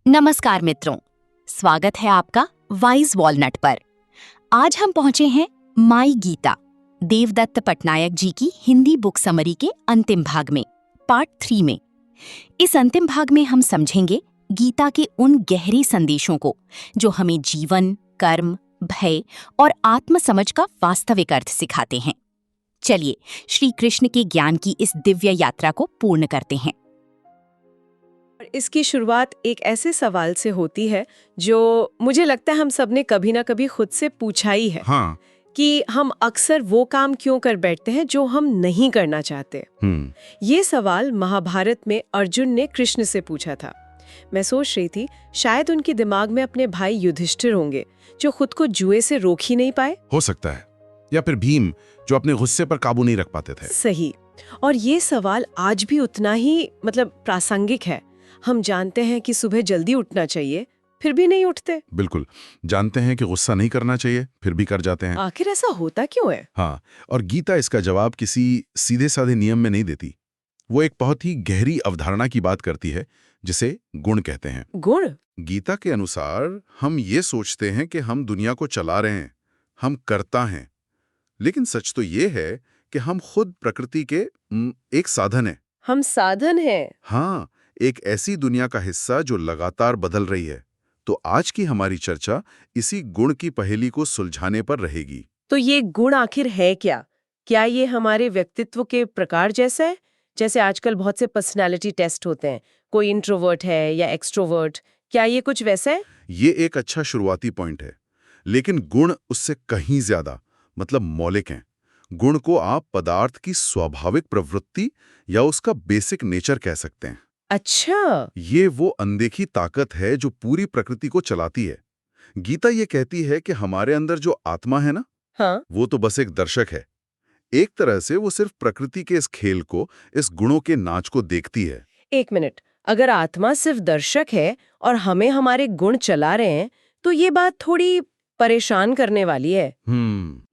नमस्कार मित्रों, स्वागत है आपका वाइज वॉलनट पर। आज हम पहुंचे हैं माई गीता, देवदत्त पटनायक जी की हिंदी बुक समरी के अंतिम भाग में, पार्ट 3 में। इस अंतिम भाग में हम समझेंगे गीता के उन गहरे संदेशों को जो हमें जीवन, कर्म, भय और आत्मसमझ का वास्तविक अर्थ सिखाते हैं। चलिए श्री कृष्ण के ज्ञान की इस दिव्य यात्रा को पूर्ण करते हैं। इसकी शुरुआत एक ऐसे सवाल से होती है जो मुझे लगता है हम सब ने कभी ना कभी खुद से पूछा ही है। हाँ। कि हम अक्सर वो काम क्यों कर बैठते हैं जो हम नहीं करना चाहते। ये सवाल महाभारत में अर्जुन ने कृष्ण से पूछा था। मैं सोच रही थी शायद उनके दिमाग में अपने भाई युधिष्ठिर होंगे जो खुद को जुए से रोक ही नहीं पाए। हो सकता है, या फिर भीम जो अपने गुस्से पर काबू नहीं रख पाते थे। सही। और ये सवाल आज भी उतना ही प्रासंगिक है। हम जानते हैं कि सुबह जल्दी उठना चाहिए, फिर भी नहीं उठते। बिल्कुल, जानते हैं कि गुस्सा नहीं करना चाहिए, फिर भी कर जाते हैं। आखिर ऐसा होता क्यों है? हाँ, और गीता इसका जवाब किसी सीधे साधे नियम में नहीं देती। वो एक बहुत ही गहरी अवधारणा की बात करती है जिसे गुण कहते हैं। गुण? गीता के अनुसार हम ये सोचते हैं कि हम दुनिया को चला रहे हैं, हम कर्ता हैं, लेकिन सच तो ये है कि हम खुद प्रकृति के एक साधन हैं। हम साधन हैं? हाँ, एक ऐसी दुनिया का हिस्सा जो लगातार बदल रही है। तो आज की हमारी चर्चा इसी गुण की पहेली को सुलझाने पर रहेगी। तो ये गुण आखिर है क्या? क्या ये हमारे व्यक्तित्व के प्रकार जैसा है? जैसे आजकल बहुत से पर्सनालिटी टेस्ट होते हैं, कोई इंट्रोवर्ट है या एक्सट्रोवर्ट, क्या ये कुछ वैसा है? ये एक अच्छा शुरुआती पॉइंट है, लेकिन गुण उससे कहीं ज्यादा मौलिक हैं। गुण को आप पदार्थ की स्वाभाविक प्रवृत्ति या उसका बेसिक नेचर कह सकते हैं। अच्छा। ये वो अनदेखी ताकत है जो पूरी प्रकृति को चलाती है। गीता ये कहती है कि हमारे अंदर जो आत्मा है ना, हाँ। वो तो बस एक दर्शक है। एक तरह से वो सिर्फ प्रकृति के इस खेल को, इस गुणों के नाच को देखती है। एक मिनट, अगर आत्मा सिर्फ दर्शक है और हमें हमारे गुण चला रहे हैं, तो ये बात थोड़ी परेशान करने वाली है।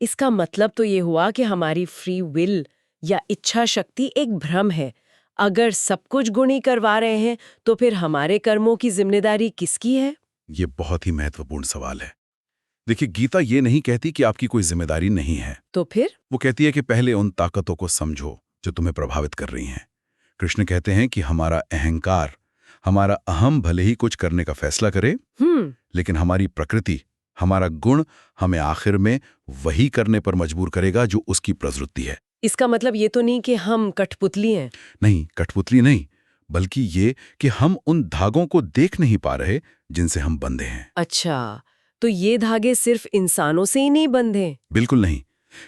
इसका मतलब तो ये हुआ कि हमारी फ्री विल या इच्छा शक्ति एक भ्रम है। अगर सब कुछ गुण ही करवा रहे हैं, तो फिर हमारे कर्मों की जिम्मेदारी किसकी है? ये बहुत ही महत्वपूर्ण सवाल है। देखिए, गीता ये नहीं कहती कि आपकी कोई जिम्मेदारी नहीं है। तो फिर? वो कहती है कि पहले उन ताकतों को समझो जो तुम्हें प्रभावित कर रही हैं। कृष्ण कहते हैं कि हमारा अहंकार, हमारा अहम भले ही कुछ करने का फैसला करे, लेकिन हमारी प्रकृति, हमारा गुण हमें आखिर में वही करने पर मजबूर करेगा जो उसकी प्रवृत्ति है। इसका मतलब ये तो नहीं कि हम कठपुतली हैं? नहीं, कठपुतली नहीं, बल्कि ये कि हम उन धागों को देख नहीं पा रहे जिनसे हम बंधे हैं। अच्छा, तो ये धागे सिर्फ इंसानों से ही नहीं बंधे? बिल्कुल नहीं।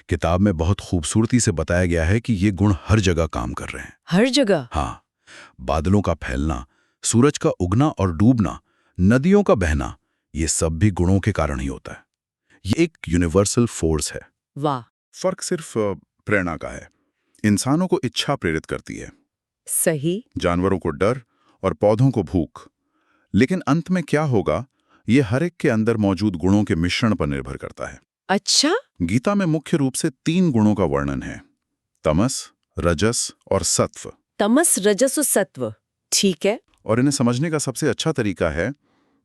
किताब में बहुत खूबसूरती से बताया गया है कि ये गुण हर जगह काम कर रहे हैं। हर जगह? हाँ, बादलों का फैलना, सूरज का उगना और डूबना, नदियों का बहना, ये सब भी गुणों के कारण ही होता है। ये एक यूनिवर्सल फोर्स है। वाह। फर्क सिर्फ प्रेरणा का है। इंसानों को इच्छा प्रेरित करती है, सही। जानवरों को डर और पौधों को भूख। लेकिन अंत में क्या होगा, ये हर एक के अंदर मौजूद गुणों के मिश्रण पर निर्भर करता है। अच्छा। गीता में मुख्य रूप से 3 गुणों का वर्णन है: तमस, रजस और सत्व। तमस, रजस और सत्व, ठीक है। और इन्हें समझने का सबसे अच्छा तरीका है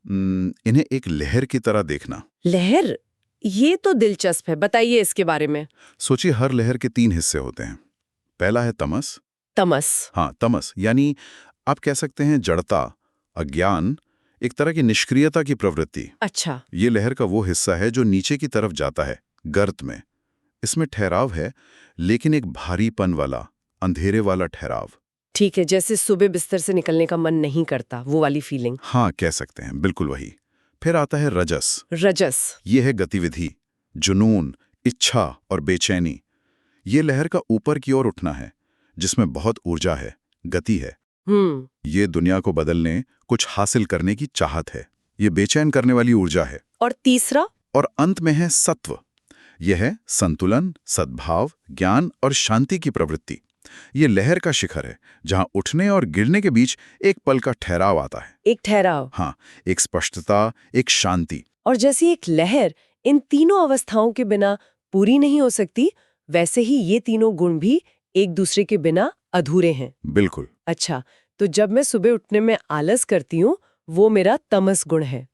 इन्हें एक लहर की तरह देखना। लहर? ये तो दिलचस्प है, बताइए इसके बारे में। सोचिए, हर लहर के 3 हिस्से होते हैं। पहला है तमस। तमस? हाँ, तमस यानी आप कह सकते हैं जड़ता, अज्ञान, एक तरह की निष्क्रियता की प्रवृत्ति। अच्छा। ये लहर का वो हिस्सा है जो नीचे की तरफ जाता है, गर्त में। इसमें ठहराव है, लेकिन एक भारीपन वाला, अंधेरे वाला ठहराव। ठीक है, जैसे सुबह बिस्तर से निकलने का मन नहीं करता, वो वाली फीलिंग। हाँ, कह सकते हैं, बिल्कुल वही। फिर आता है रजस। रजस? ये है गतिविधि, जुनून, इच्छा और बेचैनी। ये लहर का ऊपर की ओर उठना है, जिसमें बहुत ऊर्जा है, गति है। ये दुनिया को बदलने, कुछ हासिल करने की चाहत है। ये बेचैन करने वाली ऊर्जा है। और तीसरा? और अंत में है सत्व। यह है संतुलन, सद्भाव, ज्ञान और शांति की प्रवृत्ति। ये लहर का शिखर है, जहां उठने और गिरने के बीच एक पल का ठहराव आता है। एक ठहराव? हाँ, एक स्पष्टता, एक शांति। और जैसी एक लहर इन तीनों अवस्थाओं के बिना पूरी नहीं हो सकती, वैसे ही ये तीनों गुण भी एक दूसरे के बिना अधूरे हैं। बिल्कुल। अच्छा, तो जब मैं सुबह उठने में आलस करती हूँ, वो मेरा तमस गुण है।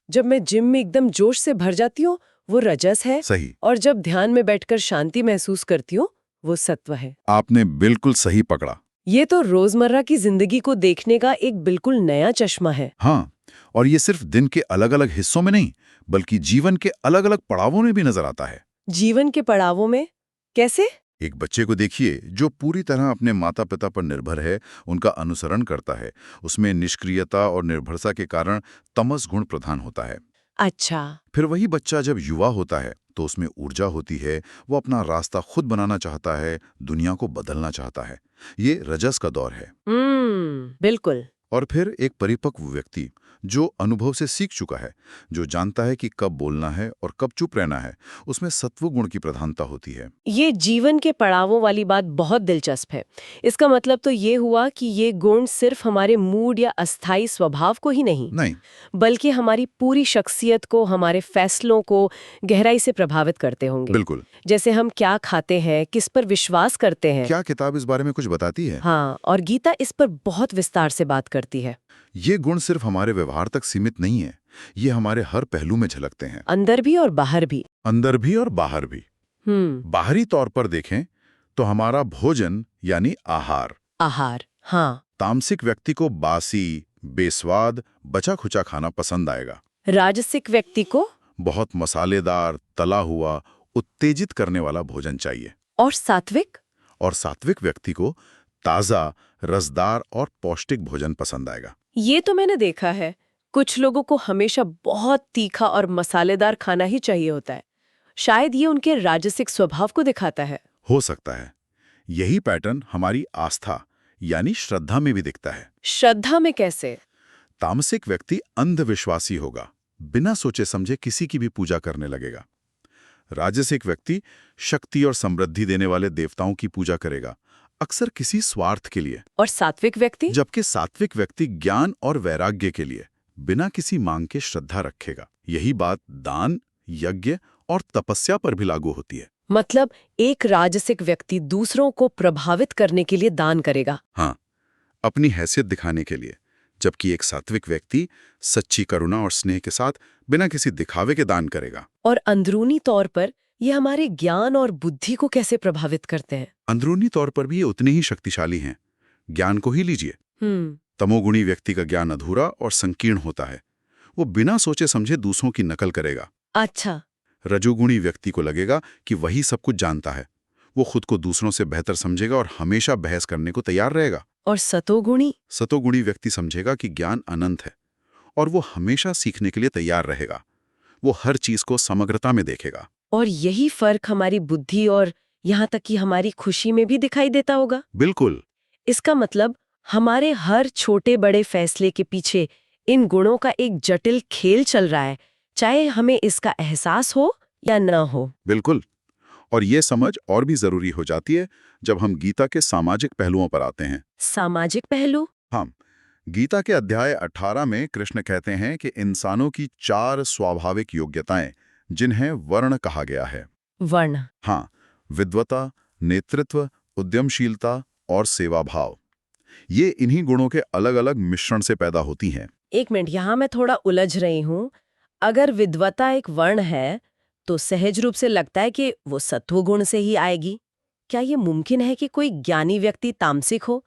जब मैं जिम में एकदम जोश से भर जाती हूँ वो रजस है। सही। और जब ध्यान में बैठकर शांति महसूस करती हूँ वो सत्व है। आपने बिल्कुल सही पकड़ा। ये तो रोजमर्रा की जिंदगी को देखने का एक बिल्कुल नया चश्मा है। हाँ, और ये सिर्फ दिन के अलग अलग हिस्सों में नहीं बल्कि जीवन के अलग अलग पड़ावों में भी नजर आता है। जीवन के पड़ावों में कैसे? एक बच्चे को देखिए जो पूरी तरह अपने माता पिता पर निर्भर है, उनका अनुसरण करता है। उसमें निष्क्रियता और निर्भरता के कारण तमस गुण प्रधान होता है। अच्छा। फिर वही बच्चा जब युवा होता है तो उसमें ऊर्जा होती है, वो अपना रास्ता खुद बनाना चाहता है, दुनिया को बदलना चाहता है। ये रजस का दौर है। बिल्कुल। और फिर एक परिपक्व व्यक्ति जो अनुभव से सीख चुका है, जो जानता है कि कब बोलना है और कब चुप रहना है, उसमें सत्व गुण की प्रधानता होती है। ये जीवन के पड़ावों वाली बात बहुत दिलचस्प है। इसका मतलब तो ये हुआ कि ये गुण सिर्फ हमारे मूड या अस्थायी स्वभाव को ही नहीं, बल्कि हमारी पूरी शख्सियत को, हमारे फैसलों को गहराई से प्रभावित करते होंगे। बिल्कुल। जैसे हम क्या खाते हैं, किस पर विश्वास करते हैं। क्या किताब इस बारे में कुछ बताती है? हाँ, और गीता इस पर बहुत विस्तार से बात करती है। ये गुण सिर्फ हमारे व्यवहार तक सीमित नहीं है, ये हमारे हर पहलू में झलकते हैं। अंदर भी और बाहर भी। अंदर भी और बाहर भी। बाहरी तौर पर देखें तो हमारा भोजन यानी आहार। हाँ। तामसिक व्यक्ति को बासी, बेस्वाद, बचा खुचा खाना पसंद आएगा। राजसिक व्यक्ति को बहुत मसालेदार, तला हुआ, उत्तेजित करने वाला भोजन चाहिए। और सात्विक? और सात्विक व्यक्ति को ताजा, रसदार और पौष्टिक भोजन पसंद आएगा। ये तो मैंने देखा है, कुछ लोगों को हमेशा बहुत तीखा और मसालेदार खाना ही चाहिए होता है। शायद ये उनके राजसिक स्वभाव को दिखाता है। हो सकता है। यही पैटर्न हमारी आस्था यानी श्रद्धा में भी दिखता है। श्रद्धा में कैसे? तामसिक व्यक्ति अंधविश्वासी होगा, बिना सोचे समझे किसी की भी पूजा करने लगेगा। राजसिक व्यक्ति शक्ति और समृद्धि देने वाले देवताओं की पूजा करेगा, अक्सर किसी स्वार्थ के लिए। और सात्विक व्यक्ति? जबकि सात्विक व्यक्ति ज्ञान और वैराग्य के लिए बिना किसी मांग के श्रद्धा रखेगा। यही बात दान, यज्ञ और तपस्या पर भी लागू होती है। मतलब एक राजसिक व्यक्ति दूसरों को प्रभावित करने के लिए दान करेगा। हाँ, अपनी हैसियत दिखाने के लिए। जबकि एक सात्विक व्यक्ति सच्ची करुणा और स्नेह के साथ बिना किसी दिखावे के दान करेगा। और अंदरूनी तौर पर ये हमारे ज्ञान और बुद्धि को कैसे प्रभावित करते हैं? अंदरूनी तौर पर भी ये उतने ही शक्तिशाली हैं। ज्ञान को ही लीजिए। तमोगुणी व्यक्ति का ज्ञान अधूरा और संकीर्ण होता है, वो बिना सोचे समझे दूसरों की नकल करेगा। अच्छा। रजोगुणी व्यक्ति को लगेगा कि वही सब कुछ जानता है, वो खुद को दूसरों से बेहतर समझेगा और हमेशा बहस करने को तैयार रहेगा। और सतोगुणी? सतोगुणी व्यक्ति समझेगा कि ज्ञान अनंत है और वो हमेशा सीखने के लिए तैयार रहेगा। वो हर चीज को समग्रता में देखेगा। और यही फर्क हमारी बुद्धि और यहाँ तक कि हमारी खुशी में भी दिखाई देता होगा। बिल्कुल। इसका मतलब हमारे हर छोटे बड़े फैसले के पीछे इन गुणों का एक जटिल खेल चल रहा है, चाहे हमें इसका एहसास हो या न हो। बिल्कुल। और ये समझ और भी जरूरी हो जाती है जब हम गीता के सामाजिक पहलुओं पर आते हैं। सामाजिक पहलू? हाँ, गीता के अध्याय 18 में कृष्ण कहते हैं कि इंसानों की 4 स्वाभाविक योग्यताएं, जिन्हें वर्ण कहा गया है। वर्ण? हाँ, विद्वता, नेतृत्व, उद्यमशीलता और सेवा भाव। ये इन्हीं गुणों के अलग अलग मिश्रण से पैदा होती हैं। एक मिनट, यहाँ मैं थोड़ा उलझ रही हूँ। अगर विद्वता एक वर्ण है तो सहज रूप से लगता है कि वो सत्व गुण से ही आएगी। क्या ये मुमकिन है कि कोई ज्ञानी व्यक्ति तामसिक हो?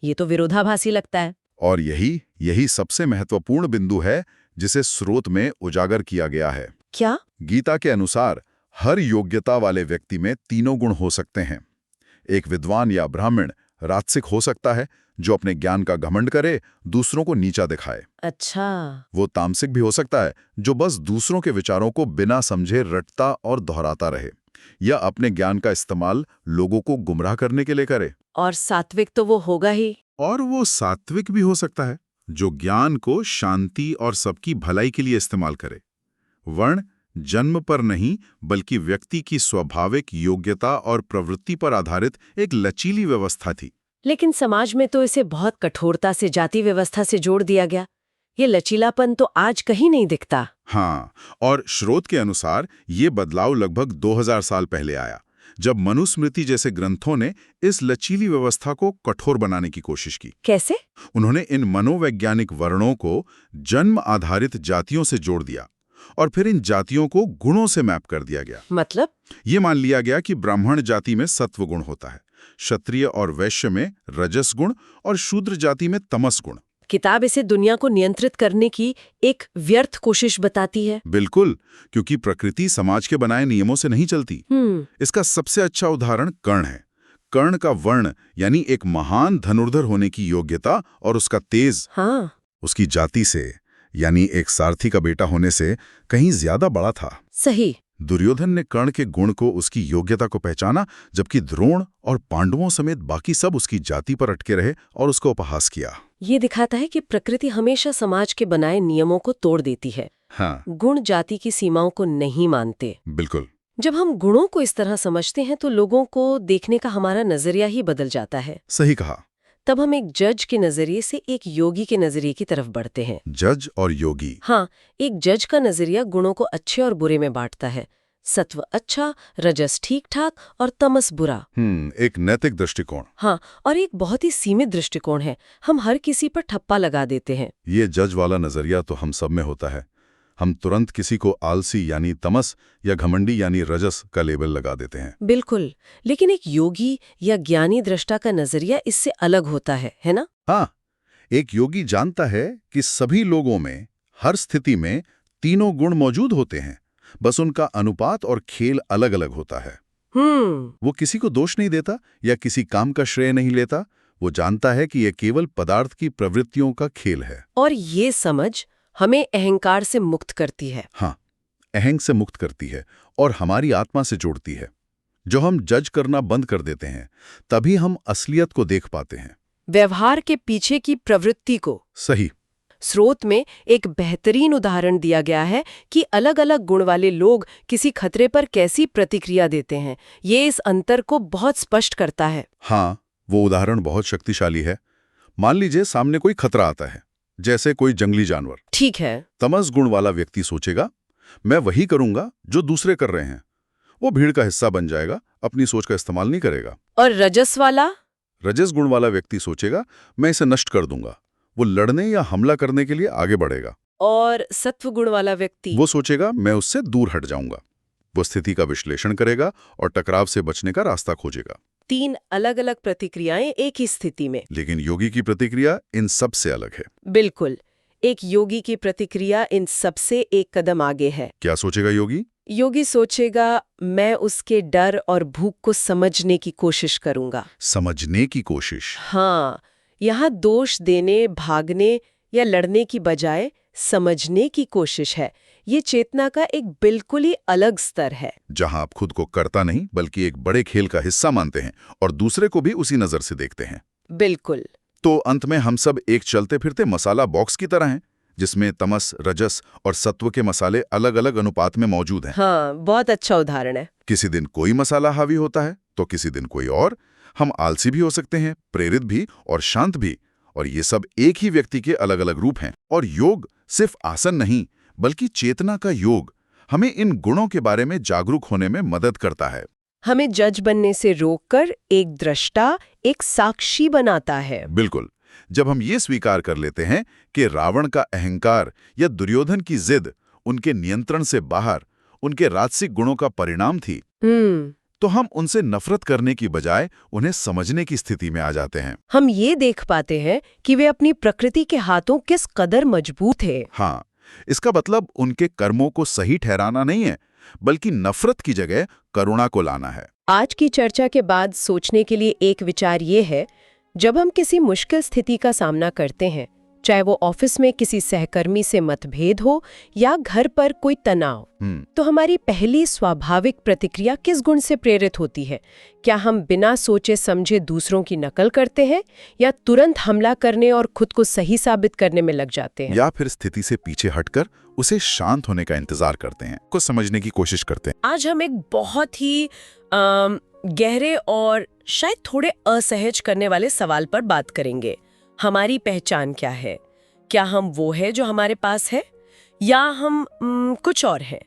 ये तो विरोधाभासी लगता है। और यही सबसे महत्वपूर्ण बिंदु है जिसे स्रोत में उजागर किया गया है। क्या? गीता के अनुसार हर योग्यता वाले व्यक्ति में तीनों गुण हो सकते हैं। एक विद्वान या ब्राह्मण राजसिक हो सकता है, जो अपने ज्ञान का घमंड करे, दूसरों को नीचा दिखाए। अच्छा। वो तामसिक भी हो सकता है, जो बस दूसरों के विचारों को बिना समझे रटता और दोहराता रहे, या अपने ज्ञान का इस्तेमाल लोगों को गुमराह करने के लिए करे। और सात्विक तो वो होगा ही। और वो सात्विक भी हो सकता है, जो ज्ञान को शांति और सबकी भलाई के लिए इस्तेमाल करे। वर्ण जन्म पर नहीं, बल्कि व्यक्ति की स्वाभाविक योग्यता और प्रवृत्ति पर आधारित एक लचीली व्यवस्था थी। लेकिन समाज में तो इसे बहुत कठोरता से जाति व्यवस्था से जोड़ दिया गया। ये लचीलापन तो आज कहीं नहीं दिखता। हाँ, और स्रोत के अनुसार ये बदलाव लगभग 2000 साल पहले आया, जब मनुस्मृति जैसे ग्रंथों ने इस लचीली व्यवस्था को कठोर बनाने की कोशिश की। कैसे? उन्होंने इन मनोवैज्ञानिक वर्णों को जन्म आधारित जातियों से जोड़ दिया और फिर इन जातियों को गुणों से मैप कर दिया गया। मतलब? ये मान लिया गया कि ब्राह्मण जाति में सत्व गुण होता है, क्षत्रिय और वैश्य में रजस गुण और शूद्र जाति में तमस गुण। किताब इसे दुनिया को नियंत्रित करने की एक व्यर्थ कोशिश बताती है। बिल्कुल, क्योंकि प्रकृति समाज के बनाए नियमों से नहीं चलती। इसका सबसे अच्छा उदाहरण कर्ण है। कर्ण का वर्ण यानी एक महान धनुर्धर होने की योग्यता और उसका तेज उसकी जाति से यानी एक सारथी का बेटा होने से कहीं ज्यादा बड़ा था। सही। दुर्योधन ने कर्ण के गुण को, उसकी योग्यता को पहचाना, जबकि द्रोण और पांडवों समेत बाकी सब उसकी जाति पर अटके रहे और उसका उपहास किया। ये दिखाता है कि प्रकृति हमेशा समाज के बनाए नियमों को तोड़ देती है। हाँ, गुण जाति की सीमाओं को नहीं मानते। बिल्कुल। जब हम गुणों को इस तरह समझते हैं तो लोगों को देखने का हमारा नजरिया ही बदल जाता है। सही कहा। तब हम एक जज के नजरिए से एक योगी के नजरिए की तरफ बढ़ते हैं। जज और योगी। हाँ, एक जज का नजरिया गुणों को अच्छे और बुरे में बांटता है। सत्व अच्छा, रजस ठीक ठाक और तमस बुरा। एक नैतिक दृष्टिकोण। हाँ, और एक बहुत ही सीमित दृष्टिकोण है। हम हर किसी पर ठप्पा लगा देते हैं। ये जज वाला नजरिया तो हम सब में होता है। हम तुरंत किसी को आलसी यानी तमस या घमंडी यानी रजस का लेबल लगा देते हैं। बिल्कुल, लेकिन एक योगी या ज्ञानी दृष्टा का नजरिया इससे अलग होता है ना? हाँ, एक योगी जानता है कि सभी लोगों में हर स्थिति में तीनों गुण मौजूद होते हैं, बस उनका अनुपात और खेल अलग अलग होता है। वो किसी को दोष नहीं देता या किसी काम का श्रेय नहीं लेता। वो जानता है कि यह केवल पदार्थ की प्रवृत्तियों का खेल है। और ये समझ हमें अहंकार से मुक्त करती है। हाँ, अहंग से मुक्त करती है और हमारी आत्मा से जोड़ती है। जो हम जज करना बंद कर देते हैं, तभी हम असलियत को देख पाते हैं, व्यवहार के पीछे की प्रवृत्ति को। सही। स्रोत में एक बेहतरीन उदाहरण दिया गया है कि अलग अलग गुण वाले लोग किसी खतरे पर कैसी प्रतिक्रिया देते हैं। ये इस अंतर को बहुत स्पष्ट करता है। हाँ, वो उदाहरण बहुत शक्तिशाली है। मान लीजिए सामने कोई खतरा आता है, जैसे कोई जंगली जानवर। ठीक है। तमस गुण वाला व्यक्ति सोचेगा, मैं वही करूंगा जो दूसरे कर रहे हैं। वो भीड़ का हिस्सा बन जाएगा, अपनी सोच का इस्तेमाल नहीं करेगा। और रजस वाला? रजस गुण वाला व्यक्ति सोचेगा, मैं इसे नष्ट कर दूंगा। वो लड़ने या हमला करने के लिए आगे बढ़ेगा। और सत्व गुण वाला व्यक्ति? वो सोचेगा, मैं उससे दूर हट जाऊंगा। वो स्थिति का विश्लेषण करेगा और टकराव से बचने का रास्ता खोजेगा। 3 अलग-अलग प्रतिक्रियाएं एक ही स्थिति में। लेकिन योगी की प्रतिक्रिया इन सब से अलग है। बिल्कुल, एक योगी की प्रतिक्रिया इन सबसे एक कदम आगे है। क्या सोचेगा योगी? योगी सोचेगा, मैं उसके डर और भूख को समझने की कोशिश करूंगा। समझने की कोशिश? हाँ, यहाँ दोष देने, भागने या लड़ने की बजाय समझने की कोशिश है। ये चेतना का एक बिल्कुल ही अलग स्तर है, जहां आप खुद को कर्ता नहीं बल्कि एक बड़े खेल का हिस्सा मानते हैं और दूसरे को भी उसी नजर से देखते हैं। बिल्कुल। तो अंत में हम सब एक चलते फिरते मसाला बॉक्स की तरह हैं, जिसमें तमस, रजस और सत्व के मसाले अलग अलग अनुपात में मौजूद हैं। हाँ, बहुत अच्छा उदाहरण है। किसी दिन कोई मसाला हावी होता है तो किसी दिन कोई और। हम आलसी भी हो सकते हैं, प्रेरित भी और शांत भी, और ये सब एक ही व्यक्ति के अलग अलग रूप हैं। और योग सिर्फ आसन नहीं बल्कि चेतना का योग हमें इन गुणों के बारे में जागरूक होने में मदद करता है। हमें जज बनने से रोककर एक दृष्टा, एक साक्षी बनाता है। बिल्कुल। जब हम ये स्वीकार कर लेते हैं कि रावण का अहंकार या दुर्योधन की जिद उनके नियंत्रण से बाहर उनके राजसिक गुणों का परिणाम थी, तो हम उनसे नफरत करने की बजाय उन्हें समझने की स्थिति में आ जाते हैं। हम ये देख पाते हैं कि वे अपनी प्रकृति के हाथों किस कदर मजबूत थे। हाँ, इसका मतलब उनके कर्मों को सही ठहराना नहीं है, बल्कि नफरत की जगह करुणा को लाना है। आज की चर्चा के बाद सोचने के लिए एक विचार ये है, जब हम किसी मुश्किल स्थिति का सामना करते हैं, चाहे वो ऑफिस में किसी सहकर्मी से मतभेद हो या घर पर कोई तनाव, तो हमारी पहली स्वाभाविक प्रतिक्रिया किस गुण से प्रेरित होती है? क्या हम बिना सोचे समझे दूसरों की नकल करते हैं या तुरंत हमला करने और खुद को सही साबित करने में लग जाते हैं? या फिर स्थिति से पीछे हटकर उसे शांत होने का इंतजार करते हैं, कुछ समझने की कोशिश करते हैं। आज हम एक बहुत ही गहरे और शायद थोड़े असहज करने वाले सवाल पर बात करेंगे। हमारी पहचान क्या है? क्या हम वो है जो हमारे पास है या हम कुछ और है?